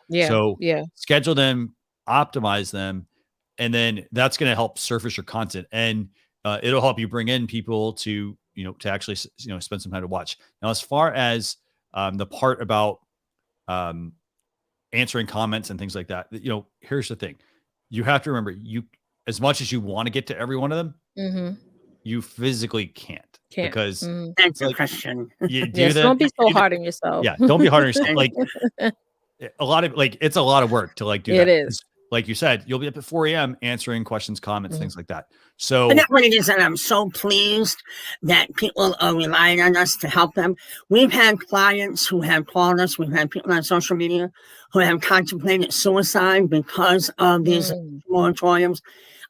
Schedule them, optimize them, and then that's going to help surface your content, and it'll help you bring in people to actually spend some time to watch. Now, as far as the part about answering comments and things like that, here's the thing: you have to remember, as much as you want to get to every one of them, you physically can't. Because that's a question. Don't be so hard on yourself. Yeah, don't be hard on yourself. Like it's a lot of work to like do that. It is. Like you said, you'll be up at 4 a.m. answering questions, comments, things like that. So and that's what it is, and I'm so pleased that people are relying on us to help them. We've had clients who have called us. We've had people on social media who have contemplated suicide because of these moratoriums.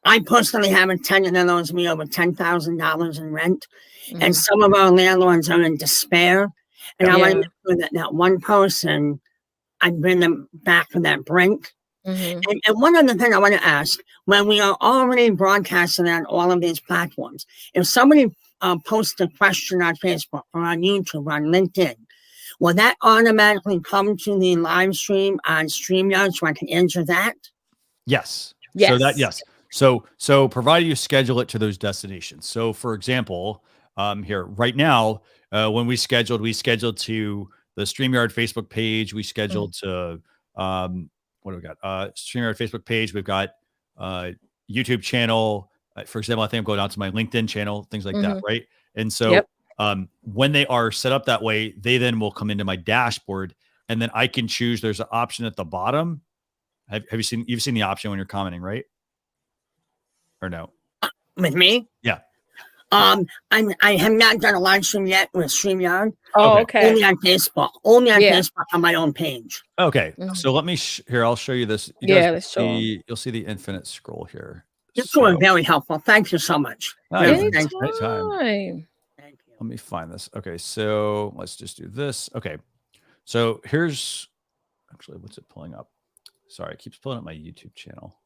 I personally have a tenant that owes me over $10,000 in rent. And some of our landlords are in despair. And I want to make sure that one person, I bring them back from that brink. And one other thing I want to ask, when we are already broadcasting on all of these platforms, if somebody posts a question on Facebook or on YouTube or on LinkedIn, will that automatically come to the live stream on StreamYard so I can enter that? Yes. So provided you schedule it to those destinations. So for example, here right now, when we scheduled to the StreamYard Facebook page. We scheduled to what do we got? StreamYard Facebook page. We've got YouTube channel, for example, I think I'm going out to my LinkedIn channel, things like that, right? And so when they are set up that way, they then will come into my dashboard, and then I can choose. There's an option at the bottom. Have you seen? You've seen the option when you're commenting, right? Or no? With me? Yeah. I have not done a live stream yet with StreamYard. Oh, okay. Only on Facebook. Only on Facebook on my own page. Okay. So let me here. I'll show you this. You guys let's show 'em. You'll see the infinite scroll here. This was very helpful. Thank you so much. Anytime. Thank you. Let me find this. Okay, so let's just do this. Okay, so here's actually what's it pulling up? Sorry, it keeps pulling up my YouTube channel.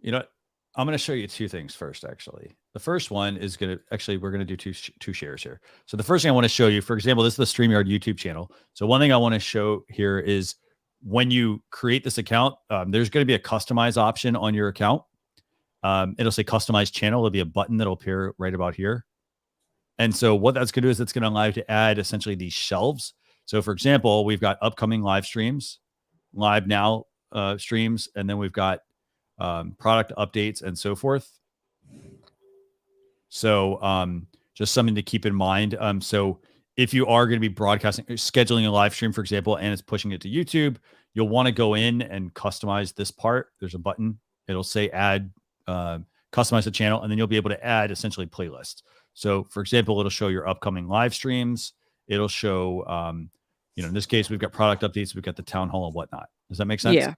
You know what? I'm going to show you two things first, actually. The first one is going to, actually, we're going to do two shares here. So the first thing I want to show you, for example, this is the StreamYard YouTube channel. So one thing I want to show here is when you create this account, there's going to be a customize option on your account. It'll say customize channel. There'll be a button that'll appear right about here. And so what that's going to do is it's going to allow you to add essentially these shelves. So for example, we've got upcoming live streams, live now streams, and then we've got product updates and so forth. So just something to keep in mind. So if you are going to be broadcasting, scheduling a live stream, for example, and it's pushing it to YouTube, you'll want to go in and customize this part. There's a button. It'll say add, customize the channel, and then you'll be able to add essentially playlists. So for example, it'll show your upcoming live streams. It'll show, in this case, we've got product updates. We've got the town hall and whatnot. Does that make sense? Yeah.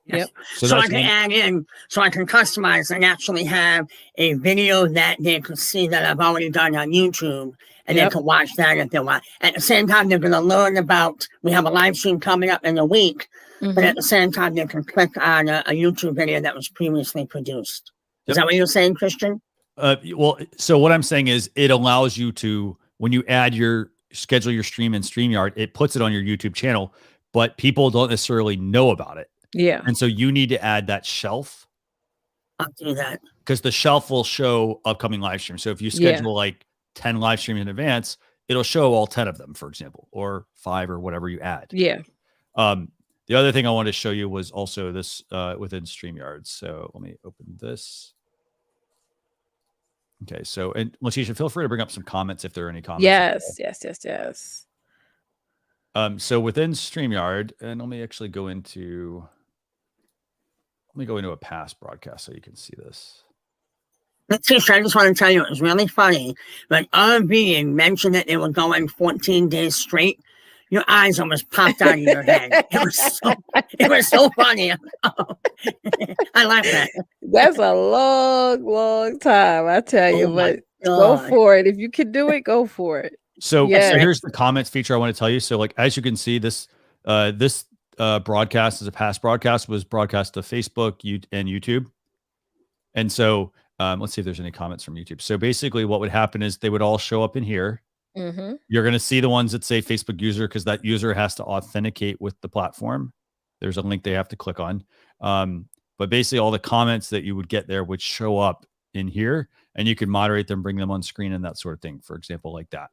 Yes. So I can add in, so I can customize and actually have a video that they can see that I've already done on YouTube, and they can watch that if they want. At the same time, they're going to learn about, we have a live stream coming up in a week, but at the same time, they can click on a YouTube video that was previously produced. Is that what you're saying, Christian? Well, so what I'm saying is it allows you to, when you schedule your stream in StreamYard, it puts it on your YouTube channel, but people don't necessarily know about it. Yeah. And so you need to add that shelf. I'll do that. Because the shelf will show upcoming live streams. So if you schedule like 10 live streams in advance, it'll show all 10 of them, for example, or 5 or whatever you add. Yeah. The other thing I wanted to show you was also this within StreamYard. So let me open this. Okay. So, and Leticia, feel free to bring up some comments if there are any comments. Yes. So within StreamYard, and let me actually go into a past broadcast so you can see this. Leticia, I just want to tell you, it was really funny. When RV mentioned that they were going 14 days straight, your eyes almost popped out of your head. It was so funny. I like that. That's a long time, I tell you. But go for it. If you can do it, go for it. So here's the comments feature I want to tell you. So like, as you can see, this broadcast is a past broadcast, was broadcast to Facebook and YouTube. And so let's see if there's any comments from YouTube. So basically what would happen is they would all show up in here. You're going to see the ones that say Facebook user, because that user has to authenticate with the platform. There's a link they have to click on. But basically all the comments that you would get there would show up in here, and you can moderate them, bring them on screen and that sort of thing, for example, like that.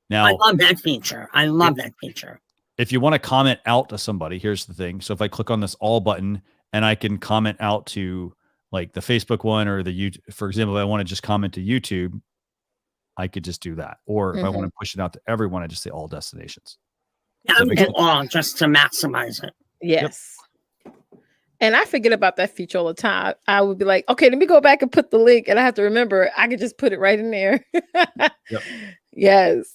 Now, I love that feature. If you want to comment out to somebody, here's the thing. So if I click on this all button and I can comment out to like the Facebook one or the YouTube, for example, if I want to just comment to YouTube, I could just do that. Or if I want to push it out to everyone, I just say all destinations. Just to maximize it. Yes. And I forget about that feature all the time. I would be like, okay, let me go back and put the link, and I have to remember I could just put it right in there. Yes.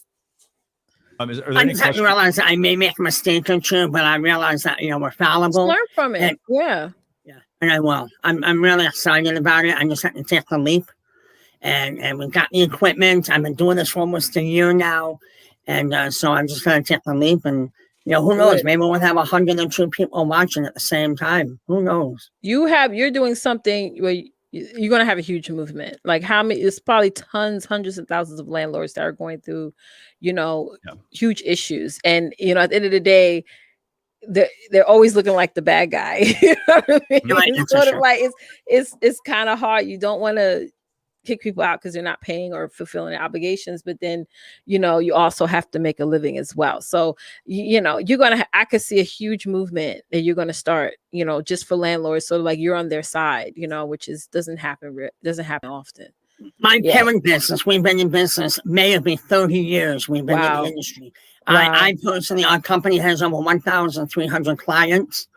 I just have to realize that I may make a mistake or two, but I realize that we're fallible. Just learn from it. And I will. I'm really excited about it. I just have to take the leap. And we've got the equipment. I've been doing this for almost a year now. And so I'm just going to take the leap. And, who knows? Maybe we'll have 102 people watching at the same time. Who knows? You're doing something where you're going to have a huge movement. Like how many, it's probably hundreds of thousands of landlords that are going through, huge issues. And, at the end of the day, they're always looking like the bad guy. You know what I mean? It's sort of like, it's kind of hard. You don't want to kick people out because they're not paying or fulfilling their obligations, but then, you know, you also have to make a living as well. So, you know, you're going to, I could see a huge movement that you're going to start, you know, just for landlords. So like you're on their side, you know, which doesn't happen often. My parent business, we've been in business, may have been 30 years. We've been in the industry. I personally, our company has over 1,300 clients.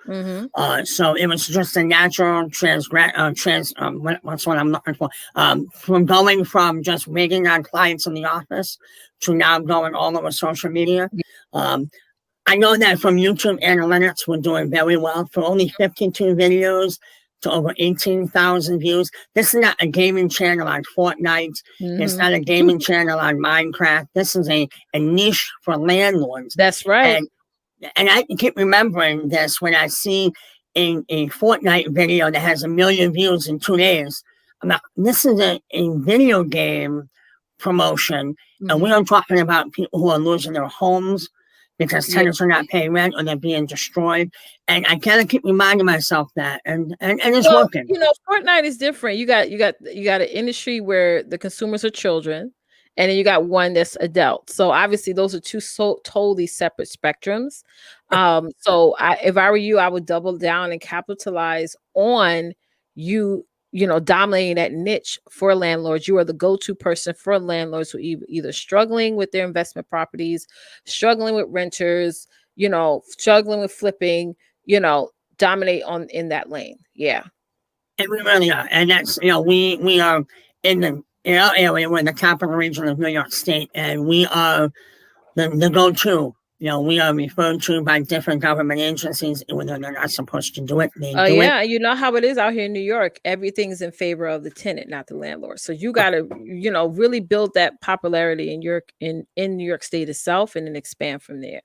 So it was just a natural what's what I'm looking for? From going from just waiting on clients in the office to now going all over social media. I know that from YouTube analytics, we're doing very well. For only 52 videos to over 18,000 views. This is not a gaming channel on Fortnite. It's not a gaming channel on Minecraft. This is a niche for landlords. That's right. And I keep remembering this when I see a Fortnite video that has 1 million views in 2 days. I'm like, this is a video game promotion. And we are talking about people who are losing their homes because tenants are not paying rent or they're being destroyed. And I kind of keep reminding myself that, and it's working. You know, Fortnite is different. You got an industry where the consumers are children, and then you got one that's adult. So obviously those are two totally separate spectrums. So if I were you, I would double down and capitalize on you know, dominating that niche for landlords. You are the go-to person for landlords who either struggling with their investment properties, struggling with renters, you know, struggling with flipping, you know, dominate in that lane. Yeah. And we really are. And that's, you know, we are in our area, we're in the capital region of New York State, and we are the go-to. You know, we are referred to by different government agencies, even though they're not supposed to do it. They do it. You know how it is out here in New York. Everything's in favor of the tenant, not the landlord. So you got to, you know, really build that popularity in New York State itself, and then expand from there.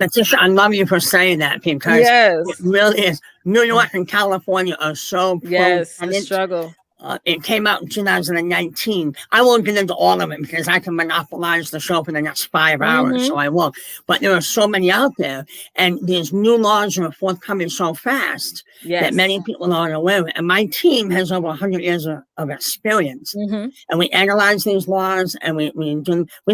Leticia, I love you for saying that, because it really is. New York and California are so the struggle. It came out in 2019. I won't get into all of it because I can monopolize the show for the next 5 hours, so I won't. But there are so many out there, and there's new laws that are forthcoming so fast that many people aren't aware of. And my team has over 100 years of experience, and we analyze these laws, and we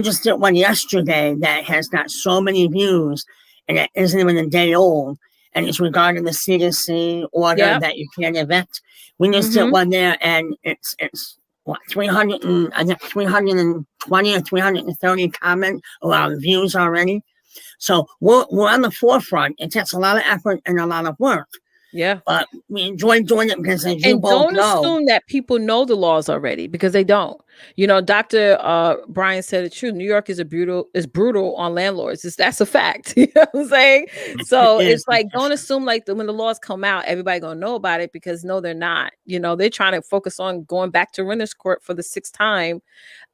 just did one yesterday that has got so many views, and it isn't even a day old. And it's regarding the CDC order that you can't evict. We just did one there, and it's what, 320 or 330 comment views already. So we're on the forefront. It takes a lot of effort and a lot of work. Yeah. But we enjoy doing it because, as you both know. Don't assume that people know the laws already, because they don't. You know, Dr. Brian said it true. New York is brutal on landlords. That's a fact. You know what I'm saying? So it's like, don't assume like when the laws come out, everybody gonna know about it, because no, they're not. You know, they're trying to focus on going back to renter's court for the 6th time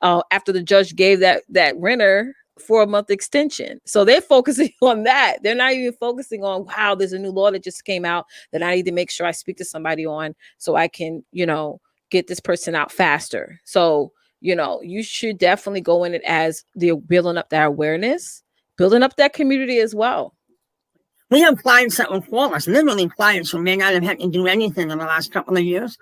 after the judge gave that renter 4-month extension. So they're focusing on that. They're not even focusing on, wow, there's a new law that just came out that I need to make sure I speak to somebody on so I can, you know, get this person out faster. So, you know, you should definitely go in it as the building up that awareness, building up that community as well. We have clients that will call us, literally clients who may not have had to do anything in the last couple of years.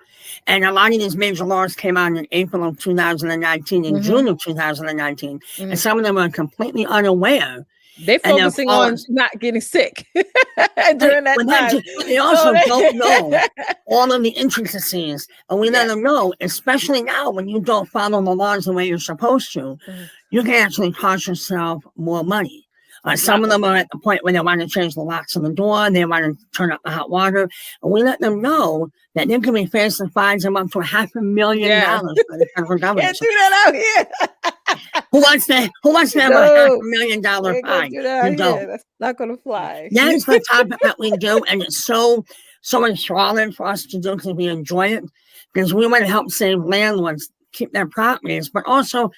And a lot of these major laws came out in April of 2019 and June of 2019. And some of them are completely unaware. They're focusing on not getting sick during that time. They also don't know all of the intricacies. And we let them know, especially now when you don't follow the laws the way you're supposed to, you can actually cost yourself more money. Some of them are at the point where they want to change the locks on the door, they want to turn up the hot water, and we let them know that they can be facing fines of up to $500,000 by the federal government. Can't do that out here. Who wants to have a $500,000 fine? You don't. That's not going to fly. That is the topic that we do, and it's so enthralling for us to do because we enjoy it, because we want to help save landlords keep their properties, but also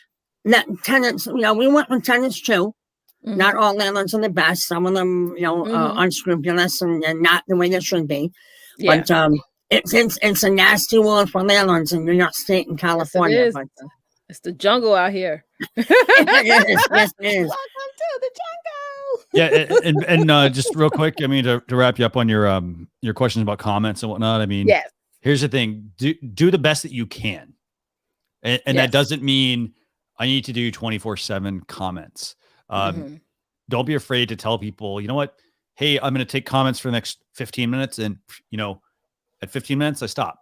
let tenants. You know, we work with tenants too. Not all landlords are the best. Some of them, you know, unscrupulous and not the way they should be. Yeah. But it's a nasty world for landlords in New York State and California. Yes, it's the jungle out here. It is. Yes, it is. Welcome to the jungle. Yeah, and just real quick, I mean, to wrap you up on your questions about comments and whatnot. I mean, here's the thing: do the best that you can. And that doesn't mean I need to do 24/7 comments. Don't be afraid to tell people, you know what? Hey, I'm going to take comments for the next 15 minutes. And, at 15 minutes, I stop,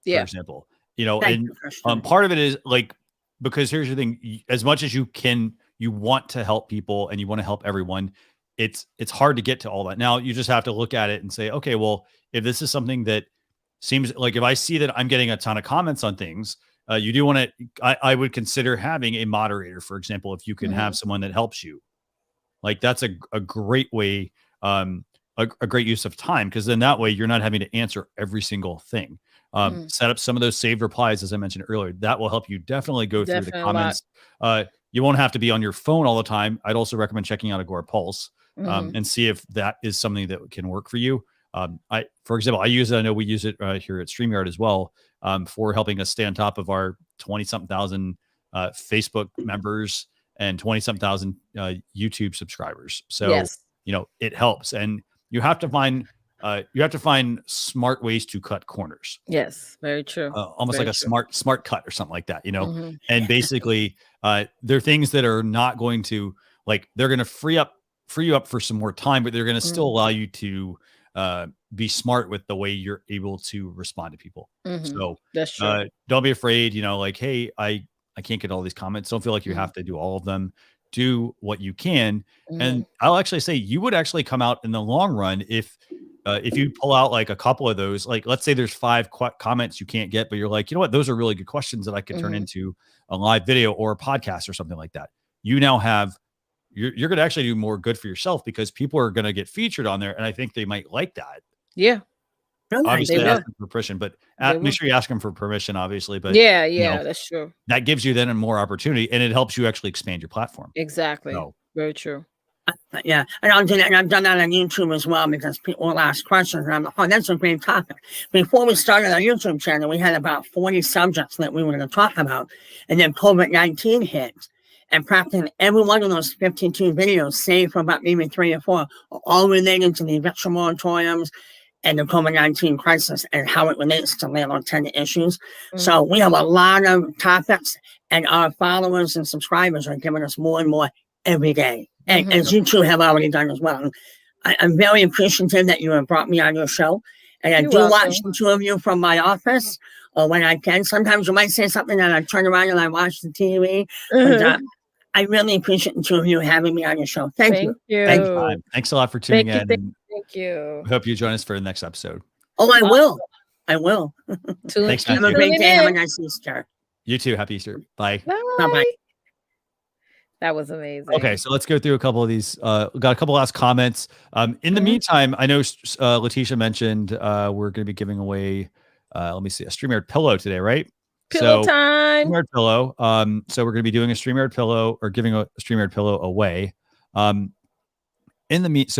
for example, and part of it is like, because here's the thing, as much as you want to help people and you want to help everyone, it's hard to get to all that. Now you just have to look at it and say, okay, well, if this is something that seems like, if I see that I'm getting a ton of comments on things, you do want to, I would consider having a moderator, for example, if you can have someone that helps you. Like that's a great way, a great use of time, because then that way you're not having to answer every single thing. Set up some of those saved replies, as I mentioned earlier. That will help you definitely go through the comments. You won't have to be on your phone all the time. I'd also recommend checking out Agora Pulse and see if that is something that can work for you. For example, I use it. I know we use it here at StreamYard as well for helping us stay on top of our 20-something thousand Facebook members and 20-something thousand YouTube subscribers. So, it helps. And you have to find smart ways to cut corners. Yes, very true. Almost very like a smart cut or something like that, And basically, there are things that are not going to, like, they're going to free you up for some more time, but they're going to still allow you to be smart with the way you're able to respond to people. So that's true. Don't be afraid, like, hey, I can't get all these comments. Don't feel like you have to do all of them. Do what you can. And I'll actually say you would actually come out in the long run if you pull out like a couple of those. Like, let's say there's 5 comments you can't get, but you're like, you know what, those are really good questions that I could turn into a live video or a podcast or something like that. You now have, you're going to actually do more good for yourself, because people are going to get featured on there, and I think they might like that. Yeah. Obviously, ask them for permission, but make sure you ask them for permission, obviously. But that's true. That gives you then a more opportunity, and it helps you actually expand your platform. Exactly. Very true. Yeah, and I'll do that, and I've done that on YouTube as well, because people will ask questions, and I'm like, oh, that's a great topic. Before we started our YouTube channel, we had about 40 subjects that we were going to talk about, and then COVID-19 hit, and practically every one of those 52 videos, save for about maybe 3 or 4, are all related to the eviction moratoriums and the COVID-19 crisis and how it relates to landlord tenant issues. So we have a lot of topics, and our followers and subscribers are giving us more and more every day. And as you two have already done as well. I'm very appreciative that you have brought me on your show. And I do watch the two of you from my office when I can. Sometimes you might say something and I turn around and I watch the TV. But, I really appreciate the two of you having me on your show. Thank you. Thanks a lot for tuning in. Thank you. I hope you join us for the next episode. Oh, I will. I will. Thanks. Have a great day. Have a nice Easter. You too. Happy Easter. Bye. Bye-bye. That was amazing. Okay, so let's go through a couple of these. We got a couple last comments. In the meantime, I know Leticia mentioned we're going to be giving away, let me see, a StreamYard pillow today, right? Pillow time. StreamYard pillow. So we're going to be doing a StreamYard pillow, or giving a StreamYard pillow away. So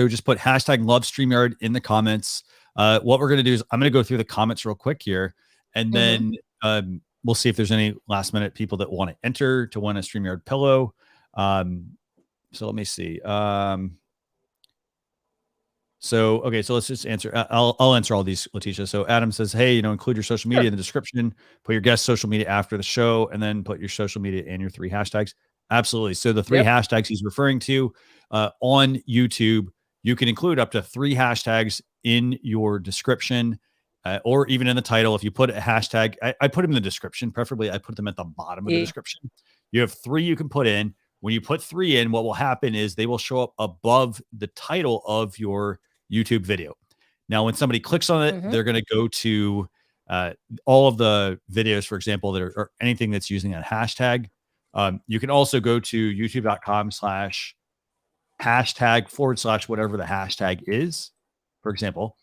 just put hashtag love StreamYard in the comments. What we're going to do is I'm going to go through the comments real quick here, and then we'll see if there's any last minute people that want to enter to win a StreamYard pillow. So let me see. So let's just answer. I'll answer all these, Leticia. So Adam says, hey, include your social media in the description, put your guest social media after the show, and then put your social media and your 3 hashtags. Absolutely. So the 3 hashtags he's referring to on YouTube, you can include up to 3 hashtags in your description or even in the title. If you put a hashtag, I put them in the description. Preferably, I put them at the bottom of the description. You have 3 you can put in. When you put 3 in, what will happen is they will show up above the title of your YouTube video. Now, when somebody clicks on it, they're going to go to all of the videos, for example, that are anything that's using that hashtag. You can also go to youtube.com/hashtag/ whatever the hashtag is. For example,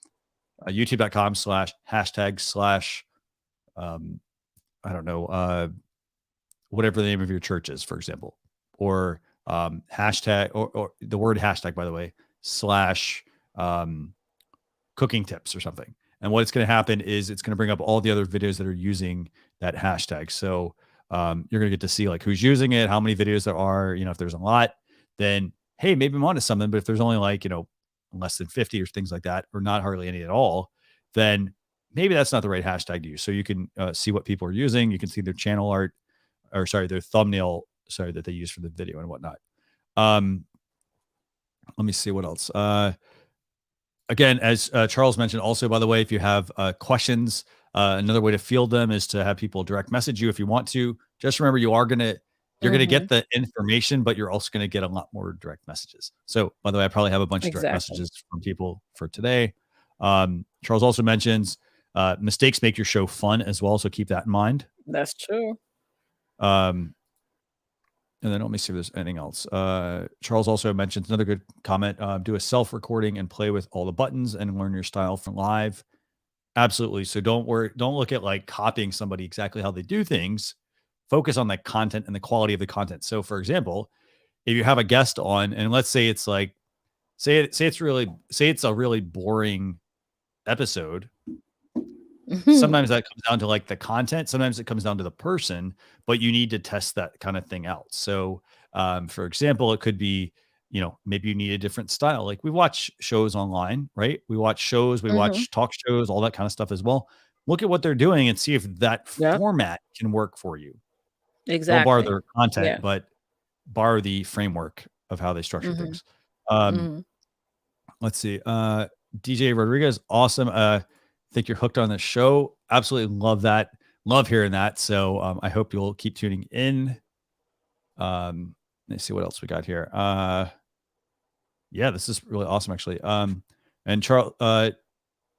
youtube.com/hashtag/ I don't know, whatever the name of your church is, for example, or hashtag or the word hashtag, by the way, / cooking tips or something. And what it's going to happen is it's going to bring up all the other videos that are using that hashtag. So you're going to get to see like who's using it, how many videos there are. If there's a lot, then hey, maybe I'm onto something. But if there's only like, less than 50 or things like that, or not hardly any at all, then maybe that's not the right hashtag to use. So you can see what people are using. You can see their channel art. or sorry, their thumbnail, sorry, that they use for the video and whatnot. Let me see what else. Again, as Charles mentioned, also, by the way, if you have questions, another way to field them is to have people direct message you if you want to. Just remember, you're going to get the information, but you're also going to get a lot more direct messages. So, by the way, I probably have a bunch of direct messages from people for today. Charles also mentions mistakes make your show fun as well, so keep that in mind. That's true. And then let me see if there's anything else. Charles also mentions another good comment. Do a self-recording and play with all the buttons and learn your style from live. Absolutely. So don't look at like copying somebody exactly how they do things. Focus on the content and the quality of the content. So for example, if you have a guest on, and let's say it's like, say it's a really boring episode. Sometimes that comes down to like the content. Sometimes it comes down to the person, but you need to test that kind of thing out. So, for example, it could be, maybe you need a different style. Like we watch shows online, right? We watch shows, we watch talk shows, all that kind of stuff as well. Look at what they're doing and see if that format can work for you. Exactly. Don't borrow their content, but borrow the framework of how they structure things. Let's see. DJ Rodriguez, awesome. Think you're hooked on the show. Absolutely love that. Love hearing that. So I hope you'll keep tuning in. Let's see what else we got here. Yeah, this is really awesome, actually. And Charles,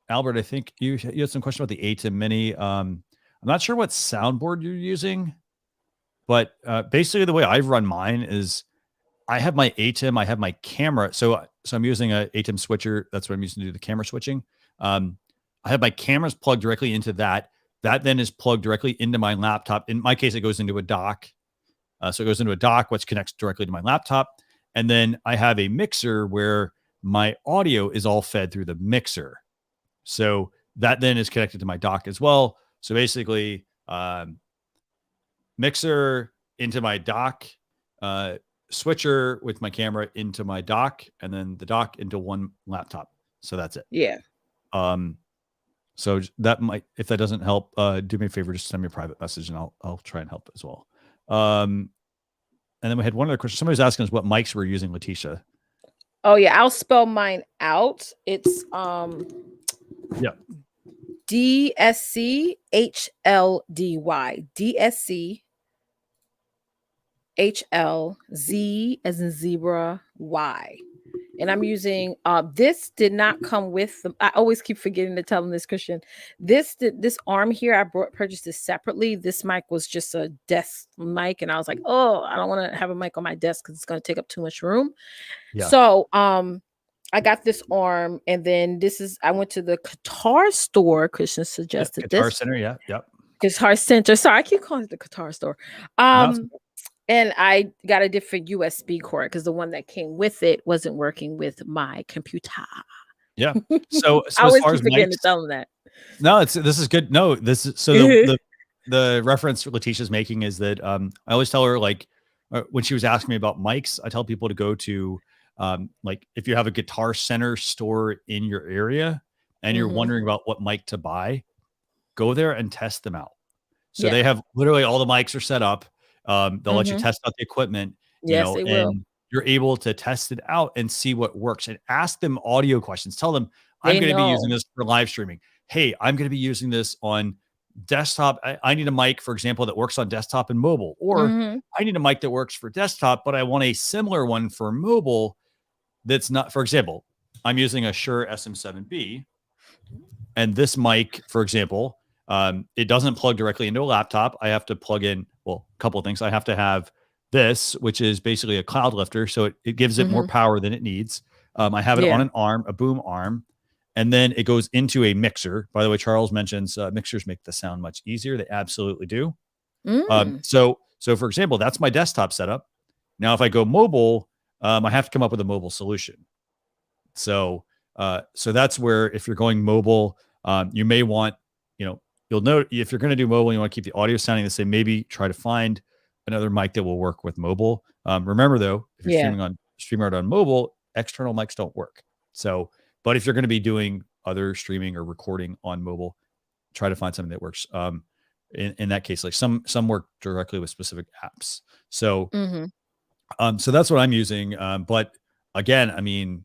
Albert, I think you had some question about the ATEM Mini. I'm not sure what soundboard you're using, but basically the way I've run mine is I have my ATEM, I have my camera. So I'm using a ATEM switcher. That's what I'm using to do the camera switching. I have my cameras plugged directly into that. That then is plugged directly into my laptop. In my case, it goes into a dock. So it goes into a dock, which connects directly to my laptop. And then I have a mixer where my audio is all fed through the mixer. So that then is connected to my dock as well. So basically, mixer into my dock, switcher with my camera into my dock, and then the dock into one laptop. So that's it. Yeah. So that might, if that doesn't help, do me a favor, just send me a private message and I'll try and help as well. And then we had one other question. Somebody was asking us what mics we're using, Leticia. Oh yeah, I'll spell mine out. It's DSC HLDY. DSC HLZ as in zebra Y. And I'm using this did not come with the, I always keep forgetting to tell them this, Christian. This arm here, I purchased this separately. This mic was just a desk mic, and I was like, oh, I don't want to have a mic on my desk because it's going to take up too much room. Yeah. So I got this arm, and then I went to the guitar store. Christian suggested this. Guitar Center, yeah. Yep. Guitar Center. Sorry, I keep calling it the guitar store. And I got a different USB cord because the one that came with it wasn't working with my computer. Yeah. So I always keep forgetting to tell them that. No, this is good. No, this is so the reference Leticia's making is that I always tell her, like, when she was asking me about mics, I tell people to go to like if you have a Guitar Center store in your area and you're wondering about what mic to buy, go there and test them out. So they have literally all the mics are set up. They'll let you test out the equipment, and you're able to test it out and see what works and ask them audio questions. Tell them, I'm going to be using this for live streaming. Hey, I'm going to be using this on desktop. I need a mic, for example, that works on desktop and mobile, or I need a mic that works for desktop, but I want a similar one for mobile. That's not, for example, I'm using a Shure SM7B, and this mic, for example, it doesn't plug directly into a laptop. I have to plug in, a couple of things. I have to have this, which is basically a cloud lifter. So it gives it more power than it needs. I have it on an arm, a boom arm, and then it goes into a mixer. By the way, Charles mentions mixers make the sound much easier. They absolutely do. So for example, that's my desktop setup. Now, if I go mobile, I have to come up with a mobile solution. So that's where, if you're going mobile, you may want, you'll note if you're going to do mobile, you want to keep the audio sounding the same. Maybe try to find another mic that will work with mobile. Remember though, if you're streaming on StreamYard on mobile, external mics don't work. So, but if you're going to be doing other streaming or recording on mobile, try to find something that works. in that case. Like some work directly with specific apps. So Mm-hmm. so that's what I'm using. But again, I mean,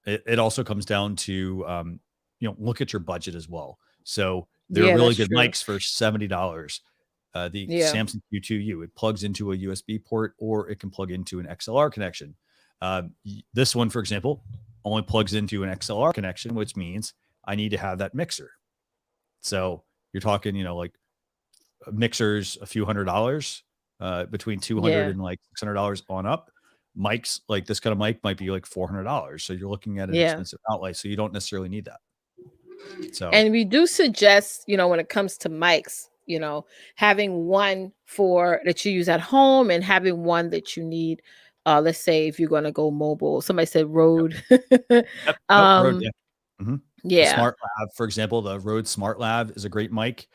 it also comes down to look at your budget as well. So there are really good mics for $70. The Samsung Q2U, it plugs into a USB port or it can plug into an XLR connection. This one, for example, only plugs into an XLR connection, which means I need to have that mixer. So you're talking, like mixers, a few $100, between $200 and like $600 on up. Mics, like this kind of mic, might be like $400. So you're looking at an expensive outlay. So you don't necessarily need that. So, and we do suggest, when it comes to mics, having one that you use at home and having one that you need. Let's say if you're going to go mobile, somebody said Rode. Rode, yeah. Yeah. Smart Lav, for example, the Rode Smart Lav is a great mic.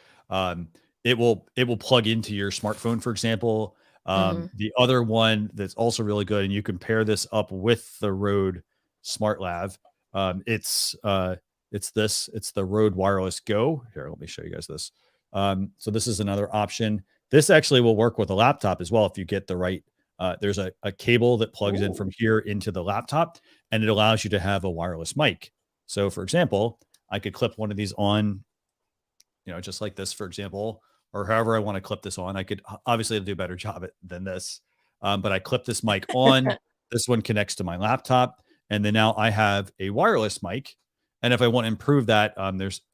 It will plug into your smartphone, for example. The other one that's also really good, and you can pair this up with the Rode Smart Lav. It's the Rode Wireless Go. Here, let me show you guys this. So this is another option. This actually will work with a laptop as well if you get the right. There's a cable that plugs in from here into the laptop, and it allows you to have a wireless mic. So, for example, I could clip one of these on, just like this, for example, or however I want to clip this on. I could obviously do a better job than this, but I clip this mic on. This one connects to my laptop, and then now I have a wireless mic. And if I want to improve that,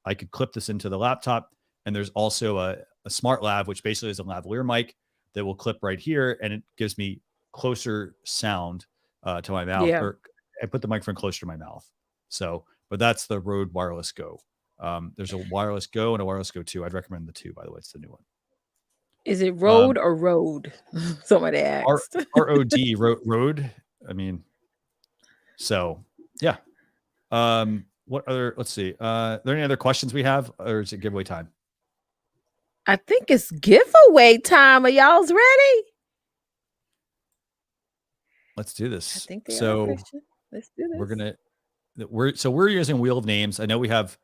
I could clip this into the laptop, and there's also a Smart Lav, which basically is a lavalier mic that will clip right here, and it gives me closer sound to my mouth. Yeah. Or I put the microphone closer to my mouth. So, but that's the Rode Wireless Go. There's a Wireless Go and a Wireless Go 2. I'd recommend the 2, by the way. It's the new one. Is it Rode or Rode? Somebody asked. R-O-D, Rode. I mean, so yeah. What other? Let's see. Are there any other questions we have, or is it giveaway time? I think it's giveaway time. Are y'all's ready? Let's do this. I think they so. Are, Christian. Let's do this. We're using Wheel of Names. I know we have.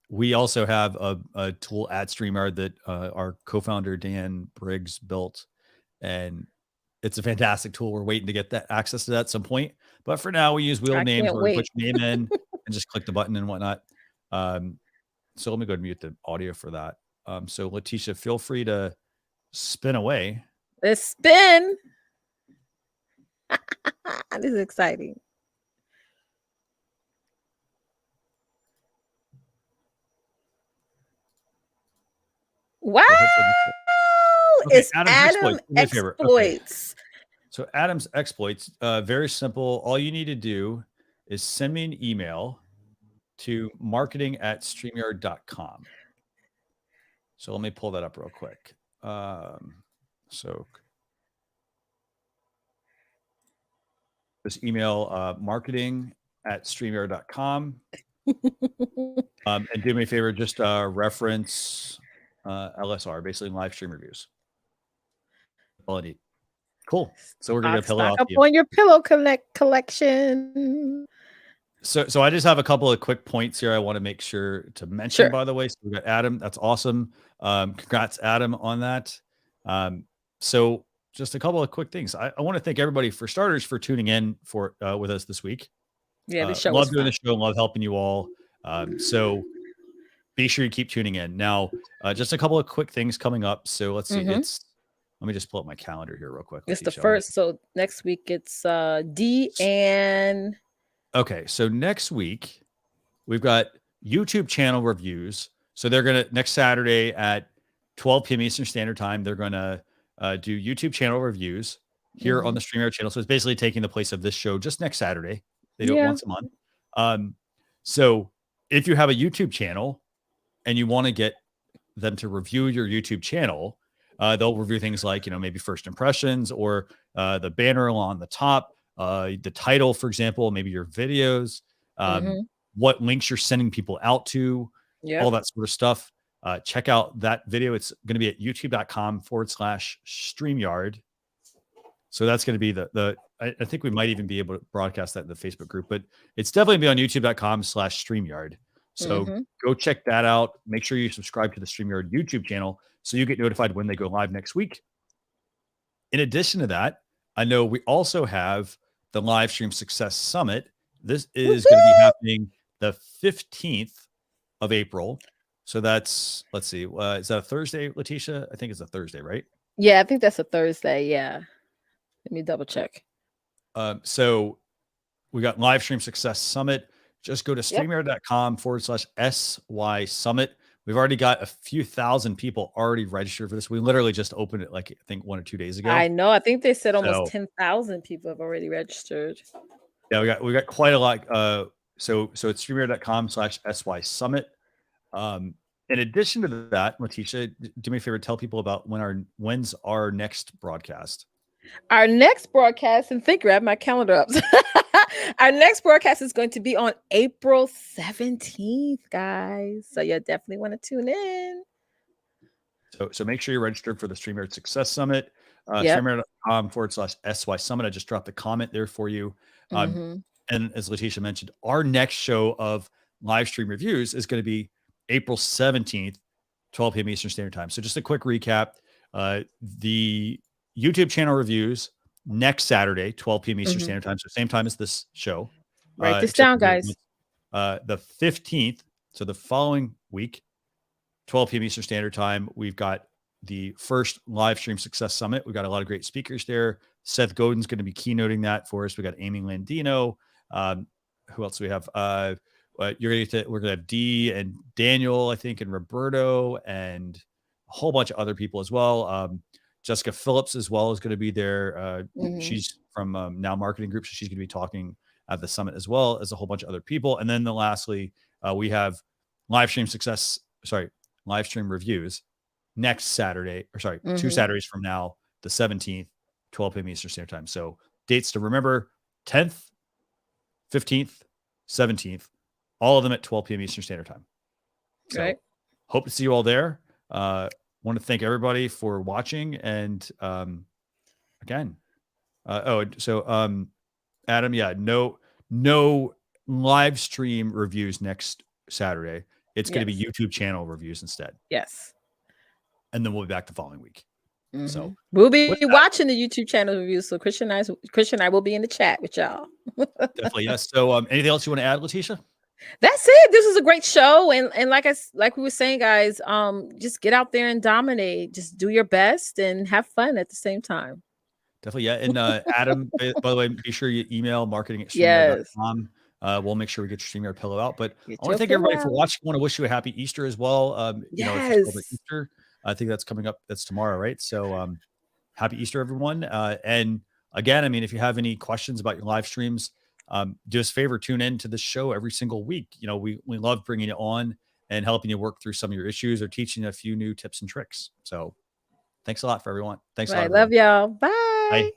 We also have a tool at StreamYard that our co-founder Dan Briggs built, and it's a fantastic tool. We're waiting to get that access to that at some point. But for now, we use Wheel of Names where we put your name in and just click the button and whatnot. So let me go ahead and mute the audio for that. So Leticia, feel free to spin away. Let's spin. This is exciting. Wow. Okay, It's Adam Exploits. Okay. So Adam's Exploits, very simple. All you need to do is send me an email to marketing@streamyard.com. So let me pull that up real quick. So this email, marketing@streamyard.com. And do me a favor, just reference LSR, basically live stream reviews. All I need. Cool. So we're gonna stock up on your pillow collection. So I just have a couple of quick points here I want to make sure to mention, by the way. So we got Adam. That's awesome. Congrats, Adam, on that. So just a couple of quick things. I want to thank everybody, for starters, for tuning in with us this week. Yeah, the show. Love doing the show. Love helping you all. So be sure you keep tuning in. Now, just a couple of quick things coming up. So let's see. Let me just pull up my calendar here real quick. It's the first. So next week it's D and. Okay, so next week we've got YouTube channel reviews. So they're gonna next Saturday at 12 p.m. Eastern Standard Time. They're gonna do YouTube channel reviews here on the StreamYard channel. So it's basically taking the place of this show just next Saturday. They do it once a month. So if you have a YouTube channel and you want to get them to review your YouTube channel, they'll review things like, maybe first impressions or the banner on the top, the title, for example, maybe your videos, what links you're sending people out to, all that sort of stuff. Check out that video. It's going to be at youtube.com/StreamYard. So that's going to be I think we might even be able to broadcast that in the Facebook group, but it's definitely be on youtube.com/StreamYard. So go check that out. Make sure you subscribe to the StreamYard YouTube channel so you get notified when they go live next week. In addition to that, I know we also have the Live Stream Success Summit. This is going to be happening the 15th of April. So that's, let's see, is that a Thursday, Leticia? I think it's a Thursday, right? Yeah, I think that's a Thursday. Yeah. Let me double check. So we got Live Stream Success Summit. Just go to StreamYard.com/SY Summit. We've already got a few thousand people already registered for this. We literally just opened it like I think 1 or 2 days ago. I know. I think they said almost 10,000 people have already registered. Yeah, we got quite a lot. So it's StreamYard.com/SY Summit. In addition to that, Leticia, do me a favor, tell people about when's our next broadcast. Our next broadcast, and grab my calendar up. Our next broadcast is going to be on April 17th, guys. So you definitely want to tune in. So make sure you're registered for the StreamYard Success Summit. StreamYard.com/SY Summit. I just dropped a comment there for you. And as Leticia mentioned, our next show of live stream reviews is going to be April 17th, 12 p.m. Eastern Standard Time. So just a quick recap. The YouTube channel reviews next Saturday, 12 p.m. Eastern Standard Time. So same time as this show. Write this down, guys. The 15th, so the following week, 12 p.m. Eastern Standard Time, we've got the first Live Stream Success Summit. We've got a lot of great speakers there. Seth Godin's going to be keynoting that for us. We got Amy Landino. Who else do we have? We're going to have Dee and Daniel, I think, and Roberto, and a whole bunch of other people as well. Jessica Phillips as well is going to be there. She's from Now Marketing Group, so she's going to be talking at the summit as well as a whole bunch of other people. And then lastly, we have live stream reviews next Saturday, 2 Saturdays from now, the 17th, 12 p.m. Eastern Standard Time. So dates to remember: 10th, 15th, 17th, all of them at 12 p.m. Eastern Standard Time. So hope to see you all there. Want to thank everybody for watching. And again, Adam, no live stream reviews next Saturday. It's going to be YouTube channel reviews instead. Yes. And then we'll be back the following week. So we'll be watching the YouTube channel reviews. So Christian and I will be in the chat with y'all. Definitely, yes. So anything else you want to add, Leticia? That's it. This is a great show. And like we were saying, guys, just get out there and dominate. Just do your best and have fun at the same time. Definitely, yeah. And Adam, by the way, be sure you email marketing@streamyard.com. We'll make sure we get your StreamYard pillow out. But I want to thank everybody for watching. I want to wish you a happy Easter as well. If it's Easter, I think that's coming up. That's tomorrow, right? So happy Easter, everyone. And again, I mean, if you have any questions about your live streams, do us a favor, tune in to the show every single week. We love bringing you on and helping you work through some of your issues or teaching you a few new tips and tricks. So thanks a lot for everyone. Thanks a lot. I love y'all. Bye. Bye.